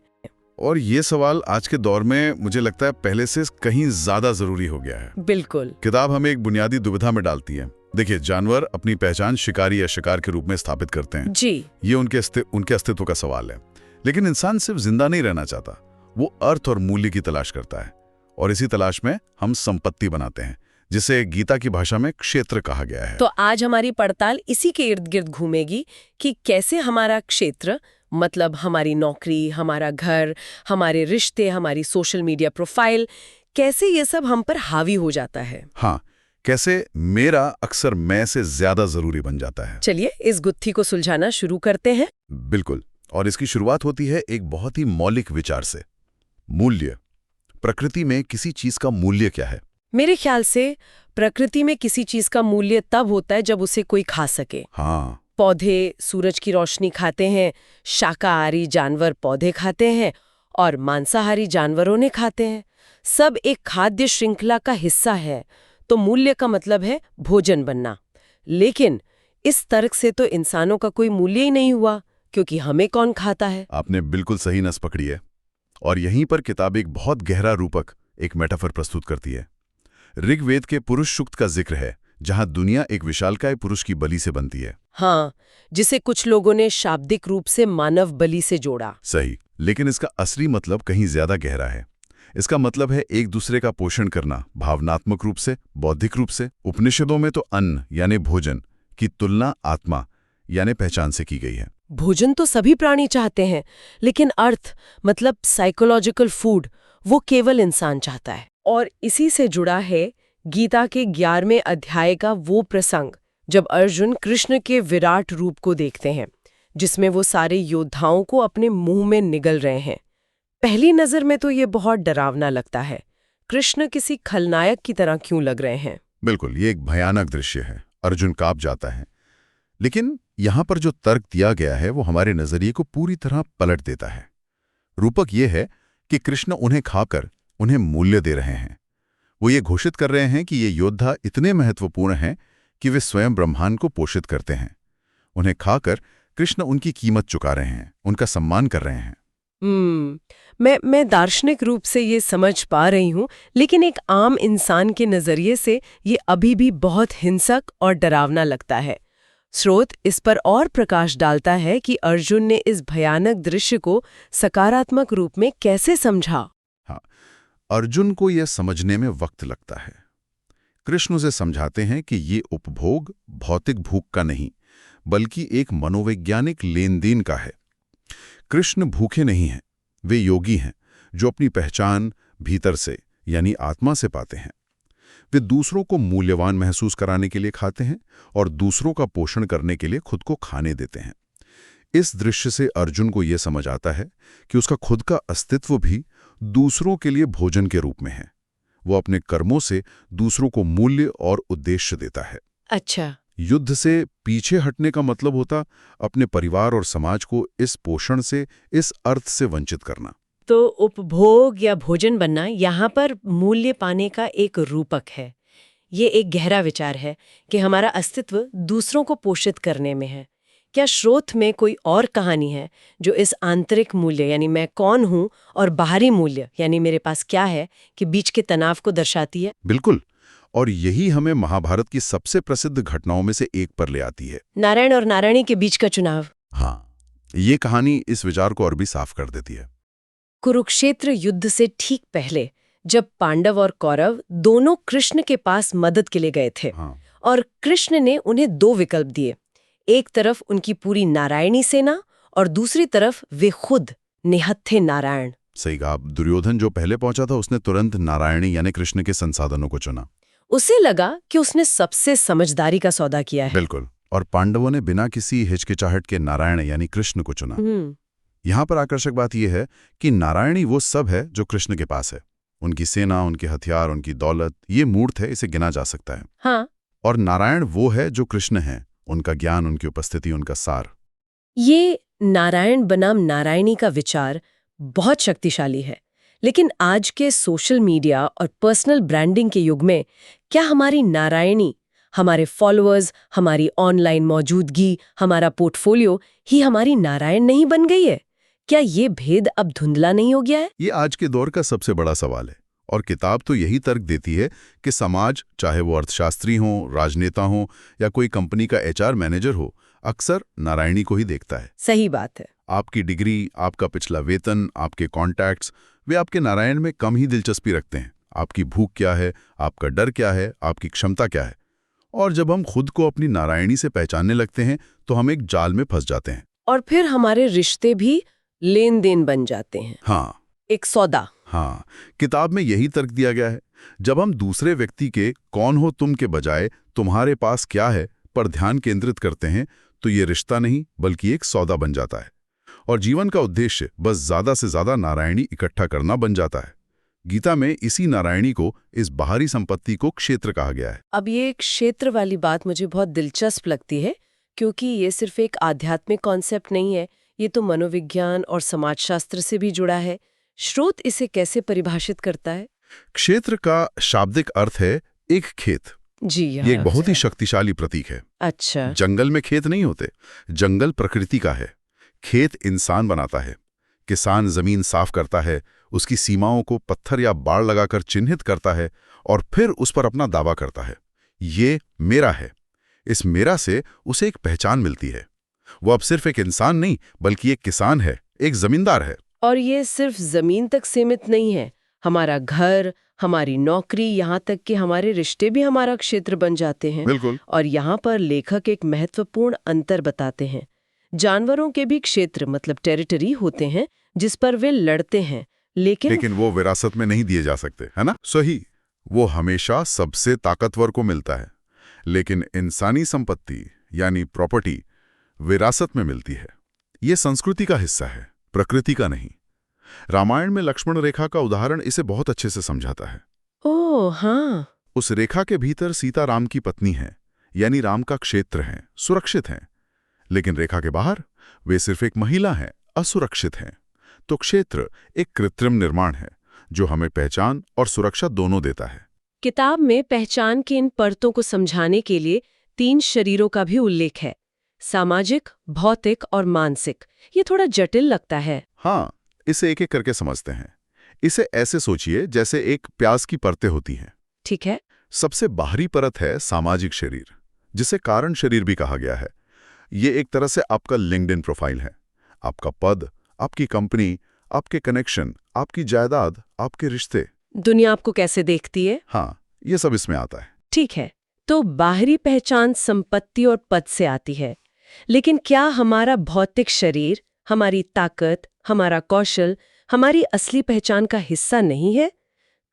और ये सवाल आज के दौर में मुझे लगता है पहले से कहीं ज्यादा जरूरी हो गया है। बिल्कुल। किताब हमें एक बुनियादी दुविधा में डालती है। देखिए, जानवर अपनी पहचान शिकारी या शिकार के रूप में स्थापित करते हैं जी। ये उनके अस्तित्व का सवाल है। लेकिन इंसान सिर्फ जिंदा नहीं रहना चाहता, वो अर्थ और मूल्य की तलाश करता है, और इसी तलाश में हम संपत्ति बनाते हैं, जिसे गीता की भाषा में क्षेत्र कहा गया है। तो आज हमारी पड़ताल इसी के इर्द गिर्द घूमेगी कि कैसे हमारा क्षेत्र, मतलब हमारी नौकरी, हमारा घर, हमारे रिश्ते, हमारी सोशल मीडिया प्रोफाइल, कैसे ये सब हम पर हावी हो जाता है। हाँ, कैसे मेरा अक्सर मैं से ज्यादा जरूरी बन जाता है। चलिए इस गुत्थी को सुलझाना शुरू करते हैं। बिल्कुल, और इसकी शुरुआत होती है एक बहुत ही मौलिक विचार से, मूल्य। प्रकृति में किसी चीज का मूल्य क्या है? मेरे ख्याल से प्रकृति में किसी चीज का मूल्य तब होता है जब उसे कोई खा सके। हाँ, पौधे सूरज की रोशनी खाते हैं, शाकाहारी जानवर पौधे खाते हैं और मांसाहारी जानवरों ने खाते हैं। सब एक खाद्य श्रृंखला का हिस्सा है, तो मूल्य का मतलब है भोजन बनना। लेकिन इस तर्क से तो इंसानों का कोई मूल्य ही नहीं हुआ, क्योंकि हमें कौन खाता है। आपने बिल्कुल सही नस पकड़ी है। और यहीं पर किताब एक बहुत गहरा रूपक, एक मेटाफर प्रस्तुत करती है। ऋग्वेद के पुरुष सूक्त का जिक्र है, जहां दुनिया एक विशालकाय पुरुष की बलि से बनती है। हाँ, जिसे कुछ लोगों ने शाब्दिक रूप से मानव बलि से जोड़ा। सही, लेकिन इसका असली मतलब कहीं ज्यादा गहरा है। इसका मतलब है एक दूसरे का पोषण करना, भावनात्मक रूप से, बौद्धिक रूप से। उपनिषदों में तो अन्न यानी भोजन की तुलना आत्मा यानी पहचान से की गई है। भोजन तो सभी प्राणी चाहते हैं, लेकिन अर्थ, मतलब साइकोलॉजिकल फूड, वो केवल इंसान चाहता है। और इसी से जुड़ा है गीता के 11वें अध्याय का वो प्रसंग, जब अर्जुन कृष्ण के विराट रूप को देखते हैं, जिसमें वो सारे योद्धाओं को अपने मुंह में निगल रहे हैं। पहली नजर में तो ये बहुत डरावना लगता है। कृष्ण किसी खलनायक की तरह क्यों लग रहे हैं? बिल्कुल, ये एक भयानक दृश्य है। अर्जुन कांप जाता है। लेकिन यहां पर जो तर्क दिया गया है वो हमारे नजरिए को पूरी तरह पलट देता है। रूपक ये है कि कृष्ण उन्हें खाकर उन्हें मूल्य दे रहे हैं। वो ये घोषित कर रहे हैं कि ये योद्धा इतने महत्वपूर्ण हैं कि वे स्वयं ब्रह्मांड को पोषित करते हैं। उन्हें खाकर कृष्ण उनकी कीमत चुका रहे हैं, उनका सम्मान कर रहे हैं। मैं दार्शनिक रूप से ये समझ पा रही हूँ, लेकिन एक आम इंसान के नजरिए से ये अभी भी बहुत हिंसक और डरावना लगता है। स्रोत इस पर और प्रकाश डालता है कि अर्जुन ने इस भयानक दृश्य को सकारात्मक रूप में कैसे समझा। हाँ, अर्जुन को यह समझने में वक्त लगता है। कृष्ण उसे समझाते हैं कि ये उपभोग भौतिक भूख का नहीं, बल्कि एक मनोवैज्ञानिक लेन देन का है। कृष्ण भूखे नहीं हैं, वे योगी हैं जो अपनी पहचान भीतर से यानी आत्मा से पाते हैं। वे दूसरों को मूल्यवान महसूस कराने के लिए खाते हैं और दूसरों का पोषण करने के लिए खुद को खाने देते हैं। इस दृश्य से अर्जुन को यह समझ आता है कि उसका खुद का अस्तित्व भी दूसरों के लिए भोजन के रूप में है। वो अपने कर्मों से दूसरों को मूल्य और उद्देश्य देता है। अच्छा, युद्ध से पीछे हटने का मतलब होता अपने परिवार और समाज को इस पोषण से, इस अर्थ से वंचित करना। तो उपभोग या भोजन बनना यहाँ पर मूल्य पाने का एक रूपक है। ये एक गहरा विचार है कि हमारा अस्तित्व दूसरों को पोषित करने में है। क्या स्रोत में कोई और कहानी है जो इस आंतरिक मूल्य यानी मैं कौन हूँ और बाहरी मूल्य यानी मेरे पास क्या है के बीच के तनाव को दर्शाती है? बिल्कुल, और यही हमें महाभारत की सबसे प्रसिद्ध घटनाओं में से एक पर ले आती है, नारायण और नारायणी के बीच का चुनाव। हाँ, ये कहानी इस विचार को और भी साफ कर देती है। कुरुक्षेत्र युद्ध से ठीक पहले जब पांडव और कौरव दोनों कृष्ण के पास मदद के लिए गए थे, हाँ। और कृष्ण ने उन्हें 2 विकल्प दिए। एक तरफ उनकी पूरी नारायणी सेना और दूसरी तरफ वे खुद निहत्थे नारायण। सही कहा। दुर्योधन जो पहले पहुंचा था उसने तुरंत नारायणी यानी कृष्ण के संसाधनों को चुना। उसे लगा कि उसने सबसे समझदारी का सौदा किया है। बिल्कुल, और पांडवों ने बिना किसी हिचकिचाहट के नारायण यानी कृष्ण को चुना। यहाँ पर आकर्षक बात यह है कि नारायणी वो सब है जो कृष्ण के पास है। उनकी सेना, उनके हथियार, उनकी दौलत, ये मूर्त है, इसे गिना जा सकता है। हाँ। और नारायण वो है जो कृष्ण है, उनका ज्ञान, उनकी उपस्थिति, उनका सार। ये नारायण बनाम नारायणी का विचार बहुत शक्तिशाली है। लेकिन आज के सोशल मीडिया और पर्सनल ब्रांडिंग के युग में क्या हमारी नारायणी, हमारे फॉलोअर्स, हमारी ऑनलाइन मौजूदगी, हमारा पोर्टफोलियो ही हमारी नारायण नहीं बन गई है? क्या ये भेद अब धुंधला नहीं हो गया है? ये आज के दौर का सबसे बड़ा सवाल है और किताब तो यही तर्क देती है कि समाज, चाहे वो अर्थशास्त्री हो, राजनेता हो या कोई कंपनी का HR मैनेजर हो, अक्सर नारायणी को ही देखता है। सही बात है। आपकी डिग्री, आपका पिछला वेतन, आपके कॉन्टैक्ट्स, वे आपके नारायण में कम ही दिलचस्पी रखते हैं। आपकी भूख क्या है, आपका डर क्या है, आपकी क्षमता क्या है। और जब हम खुद को अपनी नारायणी से पहचानने लगते हैं तो हम एक जाल में फंस जाते हैं। और फिर हमारे रिश्ते भी लेन देन बन जाते हैं। हाँ, एक सौदा। हाँ, किताब में यही तर्क दिया गया है। जब हम दूसरे व्यक्ति के कौन हो तुम के बजाय तुम्हारे पास क्या है पर ध्यान केंद्रित करते हैं तो ये रिश्ता नहीं बल्कि एक सौदा बन जाता है और जीवन का उद्देश्य बस ज्यादा से ज्यादा नारायणी इकट्ठा करना बन जाता है। गीता में इसी नारायणी को, इस बाहरी संपत्ति को क्षेत्र कहा गया है। अब ये क्षेत्र वाली बात मुझे बहुत दिलचस्प लगती है, क्योंकि ये सिर्फ एक आध्यात्मिक कॉन्सेप्ट नहीं है, ये तो मनोविज्ञान और समाजशास्त्र से भी जुड़ा है। स्रोत इसे कैसे परिभाषित करता है? क्षेत्र का शाब्दिक अर्थ है एक खेत। जी, ये एक बहुत ही शक्तिशाली प्रतीक है। अच्छा। जंगल में खेत नहीं होते, जंगल प्रकृति का है। खेत इंसान बनाता है। किसान जमीन साफ करता है, उसकी सीमाओं को पत्थर या बाड़ लगाकर चिन्हित करता है और फिर उस पर अपना दावा करता है, ये मेरा है। इस मेरा से उसे एक पहचान मिलती है। वो अब सिर्फ एक इंसान नहीं बल्कि एक किसान है, एक जमींदार है। और ये सिर्फ जमीन तक सीमित नहीं है। हमारा घर, हमारी नौकरी, यहाँ तक कि हमारे रिश्ते भी हमारा क्षेत्र बन जाते हैं। बिल्कुल। और यहाँ पर लेखक एक महत्वपूर्ण अंतर बताते हैं। जानवरों के भी क्षेत्र मतलब टेरिटरी होते हैं जिस पर वे लड़ते हैं, लेकिन वो विरासत में नहीं दिए जा सकते, है ना? सही, वो हमेशा सबसे ताकतवर को मिलता है। लेकिन इंसानी संपत्ति यानी प्रॉपर्टी विरासत में मिलती है। ये संस्कृति का हिस्सा है, प्रकृति का नहीं। रामायण में लक्ष्मण रेखा का उदाहरण इसे बहुत अच्छे से समझाता है। ओह हाँ। उस रेखा के भीतर सीता राम की पत्नी है, यानी राम का क्षेत्र है, सुरक्षित हैं। लेकिन रेखा के बाहर वे सिर्फ एक महिला हैं, असुरक्षित हैं। तो क्षेत्र एक कृत्रिम निर्माण है जो हमें पहचान और सुरक्षा दोनों देता है। किताब में पहचान की इन परतों को समझाने के लिए 3 शरीरों का भी उल्लेख है, सामाजिक, भौतिक और मानसिक। ये थोड़ा जटिल लगता है। हाँ, इसे एक एक करके समझते हैं। इसे ऐसे सोचिए जैसे एक प्याज की परतें होती हैं। ठीक है। सबसे बाहरी परत है सामाजिक शरीर, जिसे कारण शरीर भी कहा गया है। ये एक तरह से आपका लिंक्डइन प्रोफाइल है। आपका पद, आपकी कंपनी, आपके कनेक्शन, आपकी जायदाद, आपके रिश्ते। दुनिया आपको कैसे देखती है? हाँ, ये सब इसमें आता है। ठीक है। तो बाहरी पहचान संपत्ति और पद से आती है, लेकिन क्या हमारा भौतिक शरीर, हमारी ताकत, हमारा कौशल हमारी असली पहचान का हिस्सा नहीं है?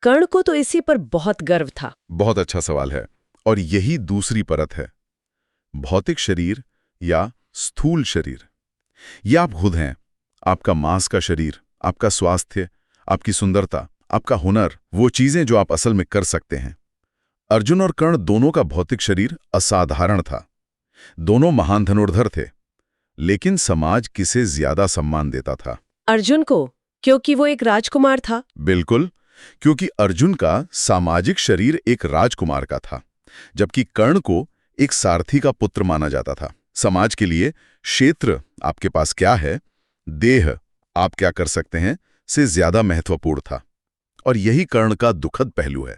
कर्ण को तो इसी पर बहुत गर्व था। बहुत अच्छा सवाल है और यही दूसरी परत है, भौतिक शरीर या स्थूल शरीर। ये आप खुद हैं, आपका मांस का शरीर, आपका स्वास्थ्य, आपकी सुंदरता, आपका हुनर, वो चीजें जो आप असल में कर सकते हैं। अर्जुन और कर्ण दोनों का भौतिक शरीर असाधारण था। दोनों महान धनुर्धर थे, लेकिन समाज किसे ज्यादा सम्मान देता था? अर्जुन को, क्योंकि वो एक राजकुमार था। बिल्कुल, क्योंकि अर्जुन का सामाजिक शरीर एक राजकुमार का था, जबकि कर्ण को एक सारथी का पुत्र माना जाता था। समाज के लिए क्षेत्र, आपके पास क्या है, देह, आप क्या कर सकते हैं, से ज्यादा महत्वपूर्ण था। और यही कर्ण का दुखद पहलू है।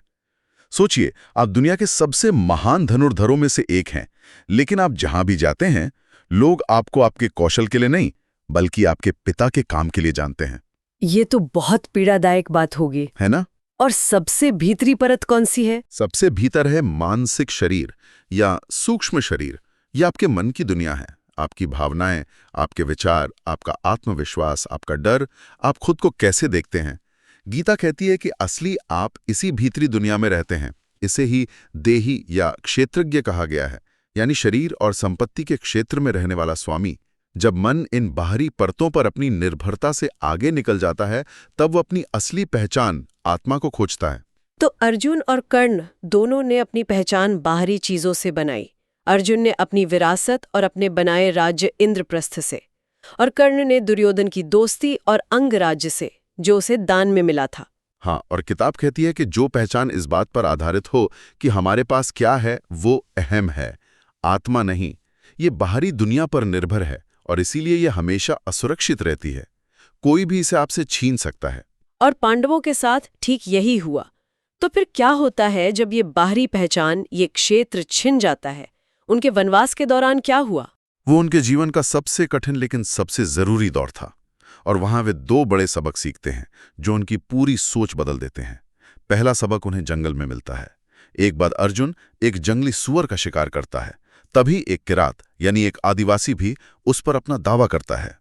सोचिए, आप दुनिया के सबसे महान धनुर्धरों में से एक हैं, लेकिन आप जहां भी जाते हैं, लोग आपको आपके कौशल के लिए नहीं, बल्कि आपके पिता के काम के लिए जानते हैं। ये तो बहुत पीड़ादायक बात होगी, है ना? और सबसे भीतरी परत कौन सी है? सबसे भीतर है मानसिक शरीर या सूक्ष्म शरीर। यह आपके मन की दुनिया है, आपकी भावनाएं, आपके विचार, आपका आत्मविश्वास, आपका डर, आप खुद को कैसे देखते हैं। गीता कहती है कि असली आप इसी भीतरी दुनिया में रहते हैं। इसे ही देही या क्षेत्रज्ञ कहा गया है, यानी शरीर और संपत्ति के क्षेत्र में रहने वाला स्वामी। जब मन इन बाहरी परतों पर अपनी निर्भरता से आगे निकल जाता है, तब वो अपनी असली पहचान, आत्मा को खोजता है। तो अर्जुन और कर्ण दोनों ने अपनी पहचान बाहरी चीजों से बनाई। अर्जुन ने अपनी विरासत और अपने बनाए राज्य इंद्रप्रस्थ से, और कर्ण ने दुर्योधन की दोस्ती और अंग राज्य से, जो उसे दान में मिला था। हाँ, और किताब कहती है कि जो पहचान इस बात पर आधारित हो कि हमारे पास क्या है, वो अहम है, आत्मा नहीं। ये बाहरी दुनिया पर निर्भर है और इसीलिए ये हमेशा असुरक्षित रहती है। कोई भी इसे आपसे छीन सकता है। और पांडवों के साथ ठीक यही हुआ। तो फिर क्या होता है जब ये बाहरी पहचान, ये क्षेत्र छिन जाता है? उनके वनवास के दौरान क्या हुआ? वो उनके जीवन का सबसे कठिन लेकिन सबसे जरूरी दौर था। और वहां वे 2 बड़े सबक सीखते हैं जो उनकी पूरी सोच बदल देते हैं। पहला सबक उन्हें जंगल में मिलता है। एक बार अर्जुन एक जंगली सूअर का शिकार करता है, तभी एक किरात यानी एक आदिवासी भी उस पर अपना दावा करता है।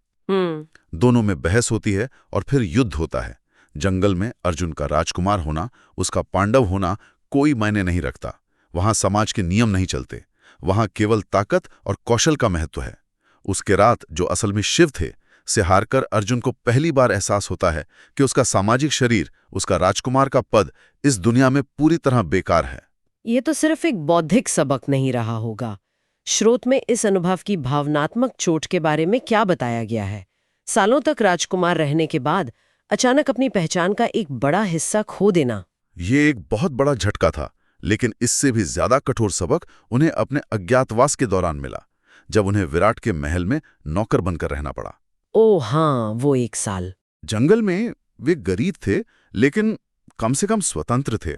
दोनों में बहस होती है और फिर युद्ध होता है। जंगल में अर्जुन का राजकुमार होना, उसका पांडव होना कोई मायने नहीं रखता। वहां समाज के नियम नहीं चलते, वहां केवल ताकत और कौशल का महत्व है। उस किरात, जो असल में शिव थे, से हारकर अर्जुन को पहली बार एहसास होता है कि उसका सामाजिक शरीर, उसका राजकुमार का पद इस दुनिया में पूरी तरह बेकार है। ये तो सिर्फ एक बौद्धिक सबक नहीं रहा होगा। श्रोत में इस अनुभव की भावनात्मक चोट के बारे में क्या बताया गया है? सालों तक राजकुमार रहने के बाद अचानक अपनी पहचान का एक बड़ा हिस्सा खो देना। ये एक बहुत बड़ा झटका था, लेकिन इससे भी ज्यादा कठोर सबक उन्हें अपने अज्ञातवास के दौरान मिला, जब उन्हें विराट के महल में नौकर बनकर रहना पड़ा। ओह हाँ, वो 1 साल। जंगल में वे गरीब थे, लेकिन कम से कम स्वतंत्र थे।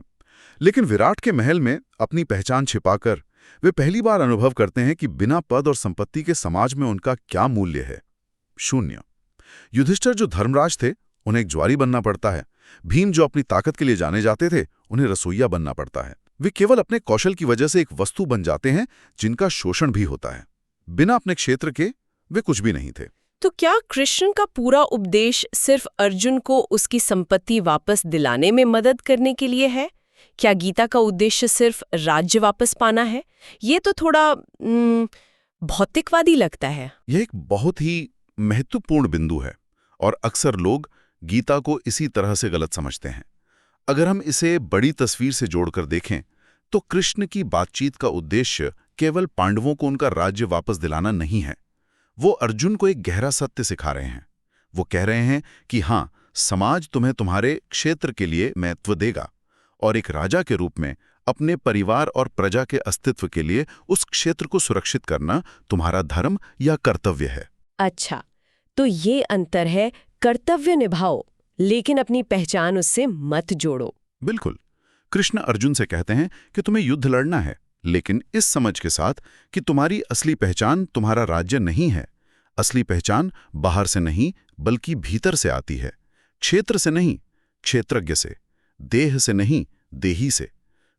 लेकिन विराट के महल में अपनी पहचान छिपाकर वे पहली बार अनुभव करते हैं कि बिना पद और संपत्ति के समाज में उनका क्या मूल्य है। शून्य। युधिष्ठिर जो धर्मराज थे, उन्हें एक ज्वारी बनना पड़ता है। भीम जो अपनी ताकत के लिए जाने जाते थे, उन्हें रसोइया बनना पड़ता है। वे केवल अपने कौशल की वजह से एक वस्तु बन जाते हैं जिनका शोषण भी होता है। बिना अपने क्षेत्र के वे कुछ भी नहीं थे। तो क्या कृष्ण का पूरा उपदेश सिर्फ अर्जुन को उसकी संपत्ति वापस दिलाने में मदद करने के लिए है? क्या गीता का उद्देश्य सिर्फ राज्य वापस पाना है? ये तो थोड़ा भौतिकवादी लगता है। यह एक बहुत ही महत्वपूर्ण बिंदु है और अक्सर लोग गीता को इसी तरह से गलत समझते हैं। अगर हम इसे बड़ी तस्वीर से जोड़कर देखें तो कृष्ण की बातचीत का उद्देश्य केवल पांडवों को उनका राज्य वापस दिलाना नहीं है। वो अर्जुन को एक गहरा सत्य सिखा रहे हैं। वो कह रहे हैं कि हाँ, समाज तुम्हें तुम्हारे क्षेत्र के लिए महत्व देगा और एक राजा के रूप में अपने परिवार और प्रजा के अस्तित्व के लिए उस क्षेत्र को सुरक्षित करना तुम्हारा धर्म या कर्तव्य है। अच्छा, तो ये अंतर है, कर्तव्य निभाओ लेकिन अपनी पहचान उससे मत जोड़ो। बिल्कुल। कृष्ण अर्जुन से कहते हैं कि तुम्हें युद्ध लड़ना है, लेकिन इस समझ के साथ कि तुम्हारी असली पहचान तुम्हारा राज्य नहीं है। असली पहचान बाहर से नहीं बल्कि भीतर से आती है। क्षेत्र से नहीं, क्षेत्रज्ञ से। देह से नहीं, देही से।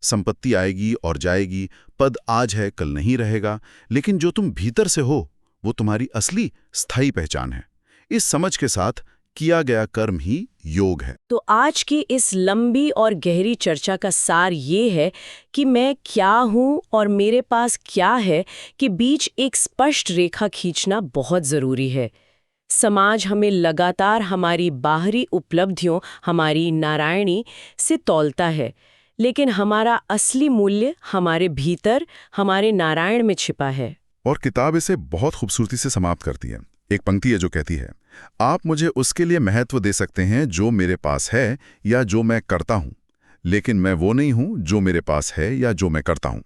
संपत्ति आएगी और जाएगी, पद आज है कल नहीं रहेगा, लेकिन जो तुम भीतर से हो वो तुम्हारी असली स्थायी पहचान है। इस समझ के साथ किया गया कर्म ही योग है। तो आज की इस लंबी और गहरी चर्चा का सार ये है कि मैं क्या हूँ और मेरे पास क्या है के बीच एक स्पष्ट रेखा खींचना बहुत जरूरी है। समाज हमें लगातार हमारी बाहरी उपलब्धियों, हमारी नारायणी से तौलता है, लेकिन हमारा असली मूल्य हमारे भीतर, हमारे नारायण में छिपा है। और किताब इसे बहुत खूबसूरती से समाप्त करती है। एक पंक्ति है जो कहती है, आप मुझे उसके लिए महत्व दे सकते हैं जो मेरे पास है या जो मैं करता हूं, लेकिन मैं वो नहीं हूं जो मेरे पास है या जो मैं करता हूं।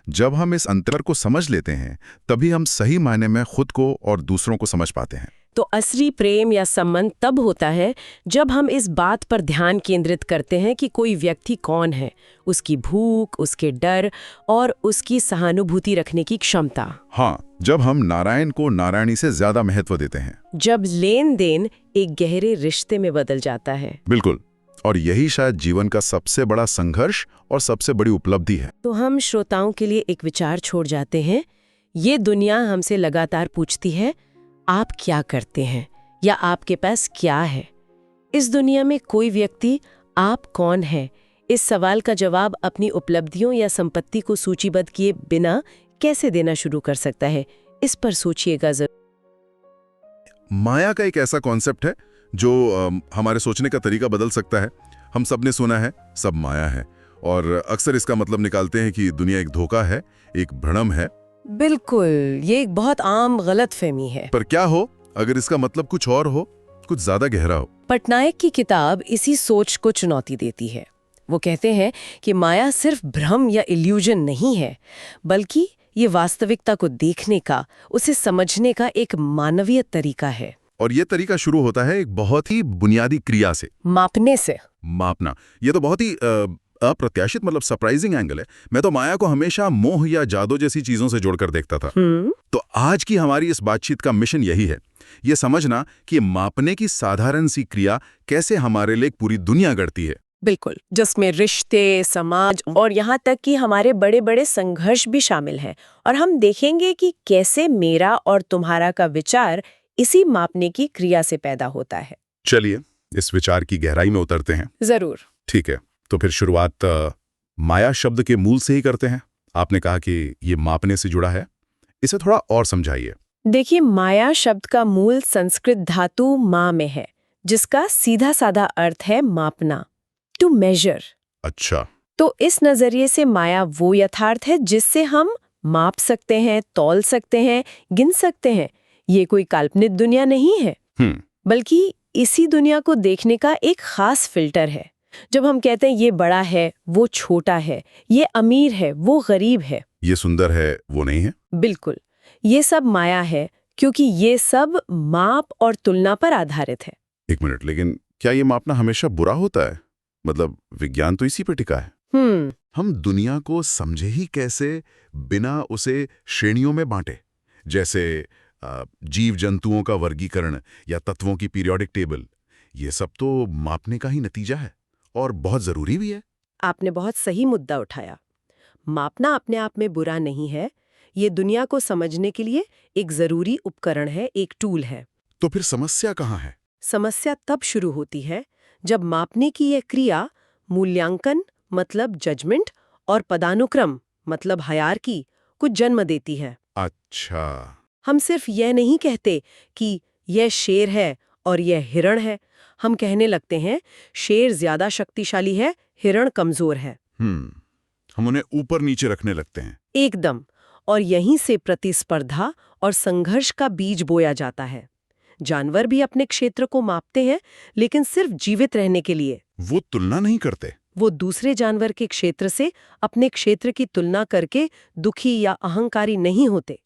जब हम इस अंतर को समझ लेते हैं, तभी हम सही मायने में खुद को और दूसरों को समझ पाते हैं। तो असली प्रेम या संबंध तब होता है जब हम इस बात पर ध्यान केंद्रित करते हैं कि कोई व्यक्ति कौन है, उसकी भूख, उसके डर और उसकी सहानुभूति रखने की क्षमता। हाँ, जब हम नारायण को नारायणी से ज्यादा महत्व देते हैं, जब लेन देन एक गहरे रिश्ते में बदल जाता है। बिल्कुल। और यही शायद जीवन का सबसे बड़ा संघर्ष और सबसे बड़ी उपलब्धि है। तो हम श्रोताओं के लिए एक विचार छोड़ जाते हैं। ये दुनिया हमसे लगातार पूछती है, आप क्या करते हैं या आपके पास क्या है? इस दुनिया में कोई व्यक्ति आप कौन है, इस सवाल का जवाब अपनी उपलब्धियों या संपत्ति को सूचीबद्ध किए बिना कैसे देना शुरू कर सकता है? इस पर सोचिएगा जरूर। माया का एक ऐसा कॉन्सेप्ट है जो हमारे सोचने का तरीका बदल सकता है। हम सब ने सुना है, सब माया है, और अक्सर इसका मतलब निकालते हैं कि दुनिया एक धोखा है, एक भ्रम है। बिल्कुल, ये एक बहुत आम गलतफहमी है। पर क्या हो अगर इसका मतलब कुछ और हो, कुछ ज्यादा गहरा हो? पटनायक की किताब इसी सोच को चुनौती देती है। वो कहते हैं कि माया सिर्फ भ्रम या इल्यूजन नहीं है, बल्कि ये वास्तविकता को देखने का, उसे समझने का एक मानवीय तरीका है। और ये तरीका शुरू होता है एक बहुत ही बुनियादी क्रिया से, मापने से। मापना। ये तो बहुत ही अप्रत्याशित मतलब सरप्राइजिंग एंगल है। मैं तो माया को हमेशा मोह या जादू जैसी चीजों से जोड़कर देखता था। तो आज की हमारी इस बातचीत का मिशन यही है, ये समझना कि मापने की साधारण सी क्रिया कैसे हमारे लिए पूरी दुनिया गढ़ती है। बिल्कुल, जिसमें रिश्ते, समाज और यहाँ तक कि हमारे बड़े बड़े संघर्ष भी शामिल हैं। और हम देखेंगे कि कैसे मेरा और तुम्हारा का विचार इसी मापने की क्रिया से पैदा होता है। चलिए इस विचार की गहराई में उतरते हैं। जरूर। ठीक है, तो फिर शुरुआत माया शब्द के मूल से ही करते हैं। आपने कहा कि ये मापने से जुड़ा है, इसे थोड़ा और समझाइए। देखिए, माया शब्द का मूल संस्कृत धातु मा में है, जिसका सीधा साधा अर्थ है मापना, टू मेजर। अच्छा। तो इस नजरिए से माया वो यथार्थ है जिससे हम माप सकते हैं, तौल सकते हैं, गिन सकते हैं। ये कोई काल्पनिक दुनिया नहीं है, बल्कि इसी दुनिया को देखने का एक खास फिल्टर है। जब हम कहते हैं ये बड़ा है, वो छोटा है, ये अमीर है, वो गरीब है, ये सुंदर है, वो नहीं है, बिल्कुल, ये सब माया है, क्योंकि ये सब माप और तुलना पर आधारित है। एक मिनट, लेकिन क्या ये मापना हमेशा बुरा होता है? मतलब विज्ञान तो इसी पर टिका है। हम दुनिया को समझे ही कैसे बिना उसे श्रेणियों में बांटे, जैसे जीव जंतुओं का वर्गीकरण या तत्वों की पीरियोडिक टेबल। ये सब तो मापने का ही नतीजा है और बहुत जरूरी भी है। आपने बहुत सही मुद्दा उठाया। मापना अपने आप में बुरा नहीं है, ये दुनिया को समझने के लिए एक जरूरी उपकरण है, एक टूल है। तो फिर समस्या कहाँ है? समस्या तब शुरू होती है जब मापने की यह क्रिया मूल्यांकन मतलब जजमेंट और पदानुक्रम मतलब हायरार्की को जन्म देती है। अच्छा। हम सिर्फ यह नहीं कहते कि यह शेर है और यह हिरण है। हम कहने लगते हैं शेर ज्यादा शक्तिशाली है, हिरण कमजोर है। हम उन्हें ऊपर नीचे रखने लगते हैं। एकदम। और यहीं से प्रतिस्पर्धा और संघर्ष का बीज बोया जाता है। जानवर भी अपने क्षेत्र को मापते हैं, लेकिन सिर्फ जीवित रहने के लिए। वो तुलना नहीं करते। वो दूसरे जानवर के क्षेत्र से अपने क्षेत्र की तुलना करके दुखी या अहंकारी नहीं होते।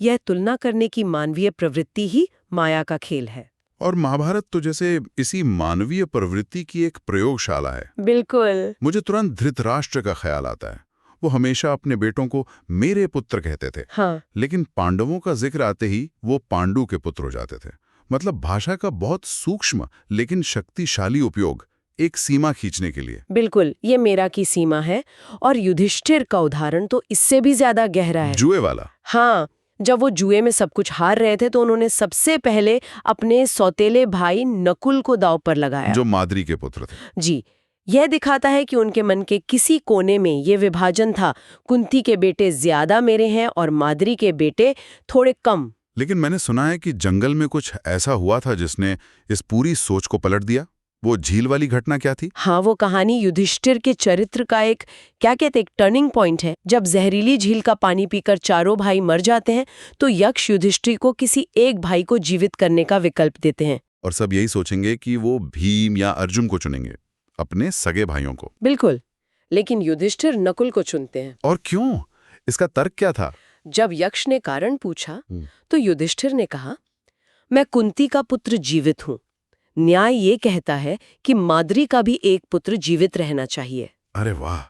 यह तुलना करने की मानवीय प्रवृत्ति ही माया का खेल है। और महाभारत तो जैसे इसी मानवीय प्रवृत्ति की एक प्रयोगशाला है। बिल्कुल। मुझे तुरंत धृतराष्ट्र का ख्याल आता है। वो हमेशा अपने बेटों को मेरे पुत्र कहते थे। हाँ। लेकिन पांडवों का जिक्र आते ही वो पांडु के पुत्र हो जाते थे। मतलब भाषा का बहुत सूक्ष्म लेकिन शक्तिशाली उपयोग एक सीमा खींचने के लिए। बिल्कुल, ये मेरा की सीमा है। और युधिष्ठिर का उदाहरण तो इससे भी ज्यादा गहरा है। जुए वाला। हाँ, जब वो जुए में सब कुछ हार रहे थे तो उन्होंने सबसे पहले अपने सौतेले भाई नकुल को दांव पर लगाया, जो माद्री के पुत्र थे। जी। यह दिखाता है कि उनके मन के किसी कोने में ये विभाजन था, कुंती के बेटे ज्यादा मेरे हैं और माद्री के बेटे थोड़े कम। लेकिन मैंने सुना है कि जंगल में कुछ ऐसा हुआ था जिसने इस पूरी सोच को पलट दिया। वो झील वाली घटना क्या थी? हाँ, वो कहानी युधिष्ठिर के चरित्र का एक एक टर्निंग पॉइंट है। जब जहरीली झील का पानी पीकर चारों भाई मर जाते हैं तो यक्ष युधिष्ठिर को किसी एक भाई को जीवित करने का विकल्प देते हैं। और सब यही सोचेंगे कि वो भीम या अर्जुन को चुनेंगे, अपने सगे भाइयों को। बिल्कुल, लेकिन युधिष्ठिर नकुल को चुनते हैं। और क्यों? इसका तर्क क्या था? जब यक्ष ने कारण पूछा तो युधिष्ठिर ने कहा, मैं कुंती का पुत्र जीवित हूँ। न्याय ये कहता है कि माद्री का भी एक पुत्र जीवित रहना चाहिए। अरे वाह!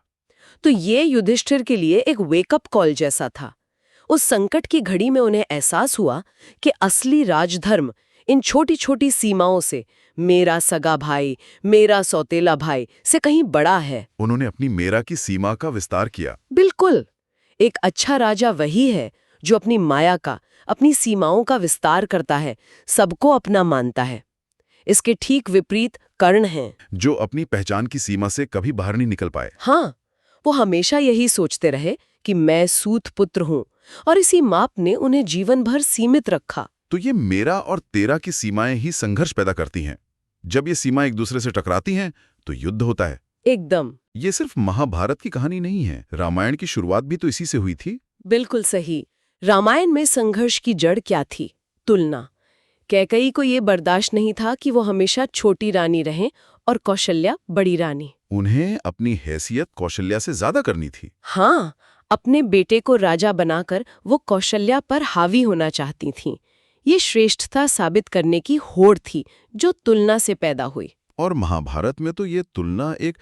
तो ये युधिष्ठिर के लिए एक वेकअप कॉल जैसा था। उस संकट की घड़ी में उन्हें एहसास हुआ कि असली राजधर्म इन छोटी छोटी सीमाओं से, मेरा सगा भाई, मेरा सौतेला भाई, से कहीं बड़ा है। उन्होंने अपनी मेरा की सीमा का विस्तार किया। बिल्कुल। एक अच्छा राजा वही है जो अपनी माया का, अपनी सीमाओं का विस्तार करता है, सबको अपना मानता है। इसके ठीक विपरीत कर्ण हैं, जो अपनी पहचान की सीमा से कभी बाहर नहीं निकल पाए। हाँ, वो हमेशा यही सोचते रहे कि मैं सूत पुत्र हूँ, और इसी माप ने उन्हें जीवन भर सीमित रखा। तो ये मेरा और तेरा की सीमाएं ही संघर्ष पैदा करती हैं। जब ये सीमाएं एक दूसरे से टकराती हैं तो युद्ध होता है। एकदम। ये सिर्फ महाभारत की कहानी नहीं है, रामायण की शुरुआत भी तो इसी से हुई थी। बिल्कुल सही। रामायण में संघर्ष की जड़ क्या थी? तुलना। कैकेयी को ये बर्दाश्त नहीं था कि वो हमेशा छोटी रानी रहें और कौशल्या बड़ी रानी। उन्हें अपनी हैसियत कौशल्या से ज्यादा करनी थी। हाँ, अपने बेटे को राजा बनाकर वो कौशल्या पर हावी होना चाहती थीं। ये श्रेष्ठता साबित करने की होड़ थी जो तुलना से पैदा हुई। और महाभारत में तो ये तुलना एक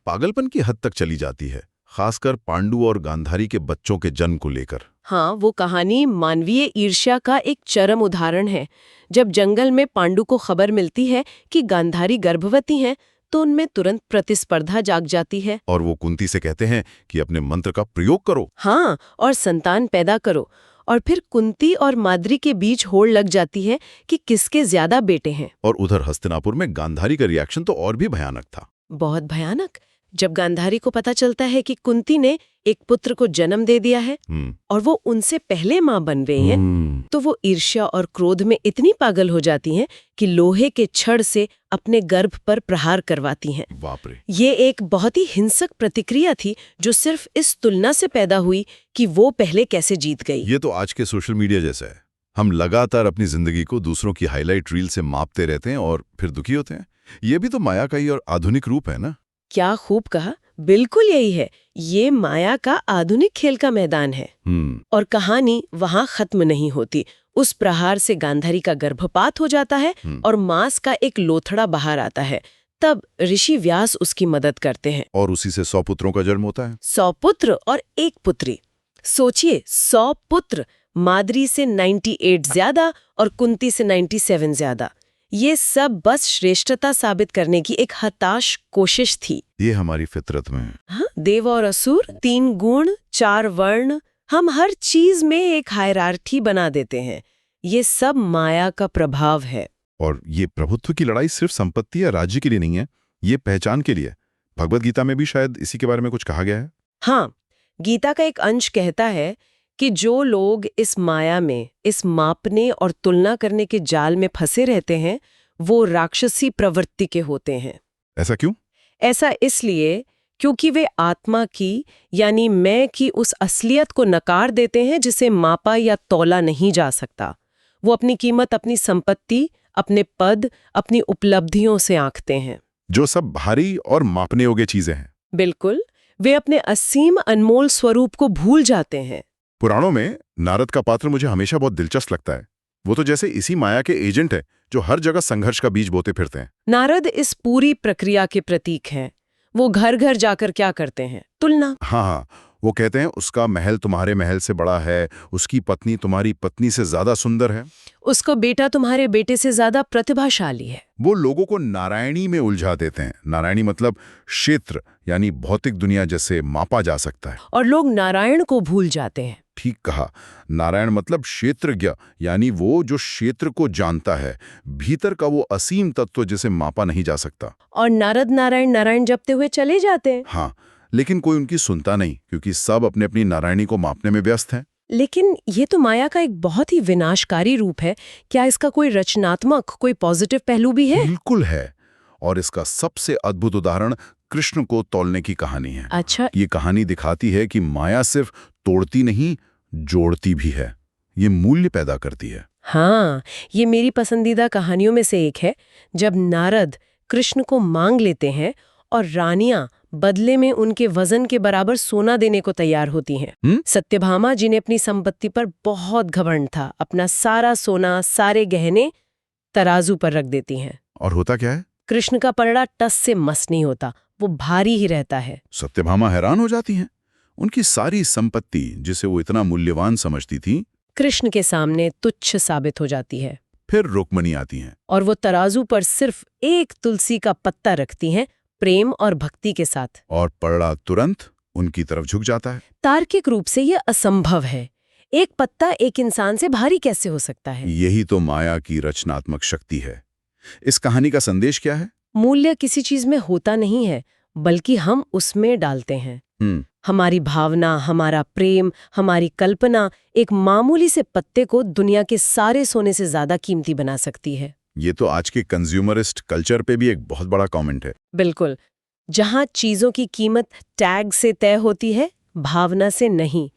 पागलपन की हद तक चली जाती है, खासकर पांडु और गांधारी के बच्चों के जन्म को लेकर। हाँ, वो कहानी मानवीय ईर्ष्या का एक चरम उदाहरण है। जब जंगल में पांडु को खबर मिलती है कि गांधारी गर्भवती हैं, तो उनमें तुरंत प्रतिस्पर्धा जाग जाती है। और वो कुंती से कहते हैं कि अपने मंत्र का प्रयोग करो। हाँ, और संतान पैदा करो। और फिर कुंती और माद्री के बीच होड़ लग जाती है कि किसके ज्यादा बेटे हैं। और उधर हस्तिनापुर में गांधारी का रिएक्शन तो और भी भयानक था। बहुत भयानक। जब गांधारी को पता चलता है कि कुंती ने एक पुत्र को जन्म दे दिया है और वो उनसे पहले मां बन गई हैं, तो वो ईर्ष्या और क्रोध में इतनी पागल हो जाती हैं कि लोहे के छड़ से अपने गर्भ पर प्रहार करवाती हैं। बाप रे। ये एक बहुत ही हिंसक प्रतिक्रिया थी जो सिर्फ इस तुलना से पैदा हुई कि वो पहले कैसे जीत गई। ये तो आज के सोशल मीडिया जैसा है। हम लगातार अपनी जिंदगी को दूसरों की हाईलाइट रील से मापते रहते हैं और फिर दुखी होते हैं। ये भी तो माया का ही और आधुनिक रूप है ना। क्या खूब कहा, बिल्कुल यही है। ये माया का आधुनिक खेल का मैदान है। और कहानी वहां खत्म नहीं होती। उस प्रहार से गांधारी का गर्भपात हो जाता है और मांस का एक लोथड़ा बाहर आता है। तब ऋषि व्यास उसकी मदद करते हैं और उसी से 100 पुत्रों का जन्म होता है। 100 पुत्र और 1 पुत्री। सोचिए, 100 पुत्र, माद्री से 98 ज्यादा और कुंती से 97 ज्यादा। ये सब बस श्रेष्ठता साबित करने की एक हताश कोशिश थी। ये हमारी फितरत में है। हाँ, देव और असुर, 3 गुण, 4 वर्ण, हम हर चीज में एक हायरार्की बना देते हैं। ये सब माया का प्रभाव है। और ये प्रभुत्व की लड़ाई सिर्फ संपत्ति या राज्य के लिए नहीं है, ये पहचान के लिए। भगवत गीता में भी शायद इसी के बारे में कुछ कहा गया है। हाँ, गीता का एक अंश कहता है कि जो लोग इस माया में, इस मापने और तुलना करने के जाल में फंसे रहते हैं, वो राक्षसी प्रवृत्ति के होते हैं। ऐसा क्यों? ऐसा इसलिए क्योंकि वे आत्मा की, यानी मैं की उस असलियत को नकार देते हैं जिसे मापा या तौला नहीं जा सकता। वो अपनी कीमत अपनी संपत्ति, अपने पद, अपनी उपलब्धियों से आंकते हैं, जो सब भारी और मापने योग्य चीजें हैं। बिल्कुल, वे अपने असीम अनमोल स्वरूप को भूल जाते हैं। पुराणों में नारद का पात्र मुझे हमेशा बहुत दिलचस्प लगता है। वो तो जैसे इसी माया के एजेंट है जो हर जगह संघर्ष का बीज बोते फिरते हैं। नारद इस पूरी प्रक्रिया के प्रतीक हैं। वो घर घर जाकर क्या करते हैं? तुलना। हाँ, वो कहते हैं उसका महल तुम्हारे महल से बड़ा है, उसकी पत्नी तुम्हारी पत्नी से ज्यादा सुंदर है, उसका बेटा तुम्हारे बेटे से ज्यादा प्रतिभाशाली है। वो लोगों को नारायणी में उलझा देते हैं। नारायणी मतलब क्षेत्र, यानी भौतिक दुनिया जैसे मापा जा सकता है। और लोग नारायण को भूल जाते हैं। ठीक कहा, नारायण मतलब क्षेत्रज्ञ, यानी वो जो क्षेत्र को जानता है, भीतर का वो असीम तत्व जिसे मापा नहीं जा सकता। और नारद नारायण नारायण जपते हुए चले जाते हैं। हाँ, लेकिन कोई उनकी सुनता नहीं, क्योंकि सब अपने अपनी नारायणी को मापने में व्यस्त हैं। लेकिन ये तो माया का एक बहुत ही विनाशकारी रूप है। क्या इसका कोई रचनात्मक, कोई पॉजिटिव पहलू भी है? बिल्कुल है, और इसका सबसे अद्भुत उदाहरण कृष्ण को तौलने की कहानी है। अच्छा, ये कहानी दिखाती है कि माया सिर्फ तोड़ती नहीं, जोड़ती भी है। ये मूल्य पैदा करती है। हाँ, ये मेरी पसंदीदा कहानियों में से एक है। जब नारद कृष्ण को मांग लेते हैं और रानियां बदले में उनके वजन के बराबर सोना देने को तैयार होती हैं। सत्यभामा, जिन्हें अपनी संपत्ति पर बहुत घमंड था, अपना सारा सोना, सारे गहने तराजू पर रख देती हैं। और होता क्या है? कृष्ण का पलड़ा टस से मस नहीं होता, वो भारी ही रहता है। सत्यभामा हैरान हो जाती हैं। उनकी सारी संपत्ति, जिसे वो इतना मूल्यवान समझती थी, कृष्ण के सामने तुच्छ साबित हो जाती है। फिर रुक्मणी आती हैं और वो तराजू पर सिर्फ एक तुलसी का पत्ता रखती हैं, प्रेम और भक्ति के साथ। और पलड़ा तुरंत उनकी तरफ झुक जाता है। तार्किक रूप से यह असंभव है। एक पत्ता एक इंसान से भारी कैसे हो सकता है? यही तो माया की रचनात्मक शक्ति है। इस कहानी का संदेश क्या है? मूल्य किसी चीज में होता नहीं है, बल्कि हम उसमें डालते हैं। हमारी भावना, हमारा प्रेम, हमारी कल्पना एक मामूली से पत्ते को दुनिया के सारे सोने से ज्यादा कीमती बना सकती है। ये तो आज के कंज्यूमरिस्ट कल्चर पे भी एक बहुत बड़ा कमेंट है। बिल्कुल, जहां चीजों की कीमत टैग से तय होती है, भावना से नहीं।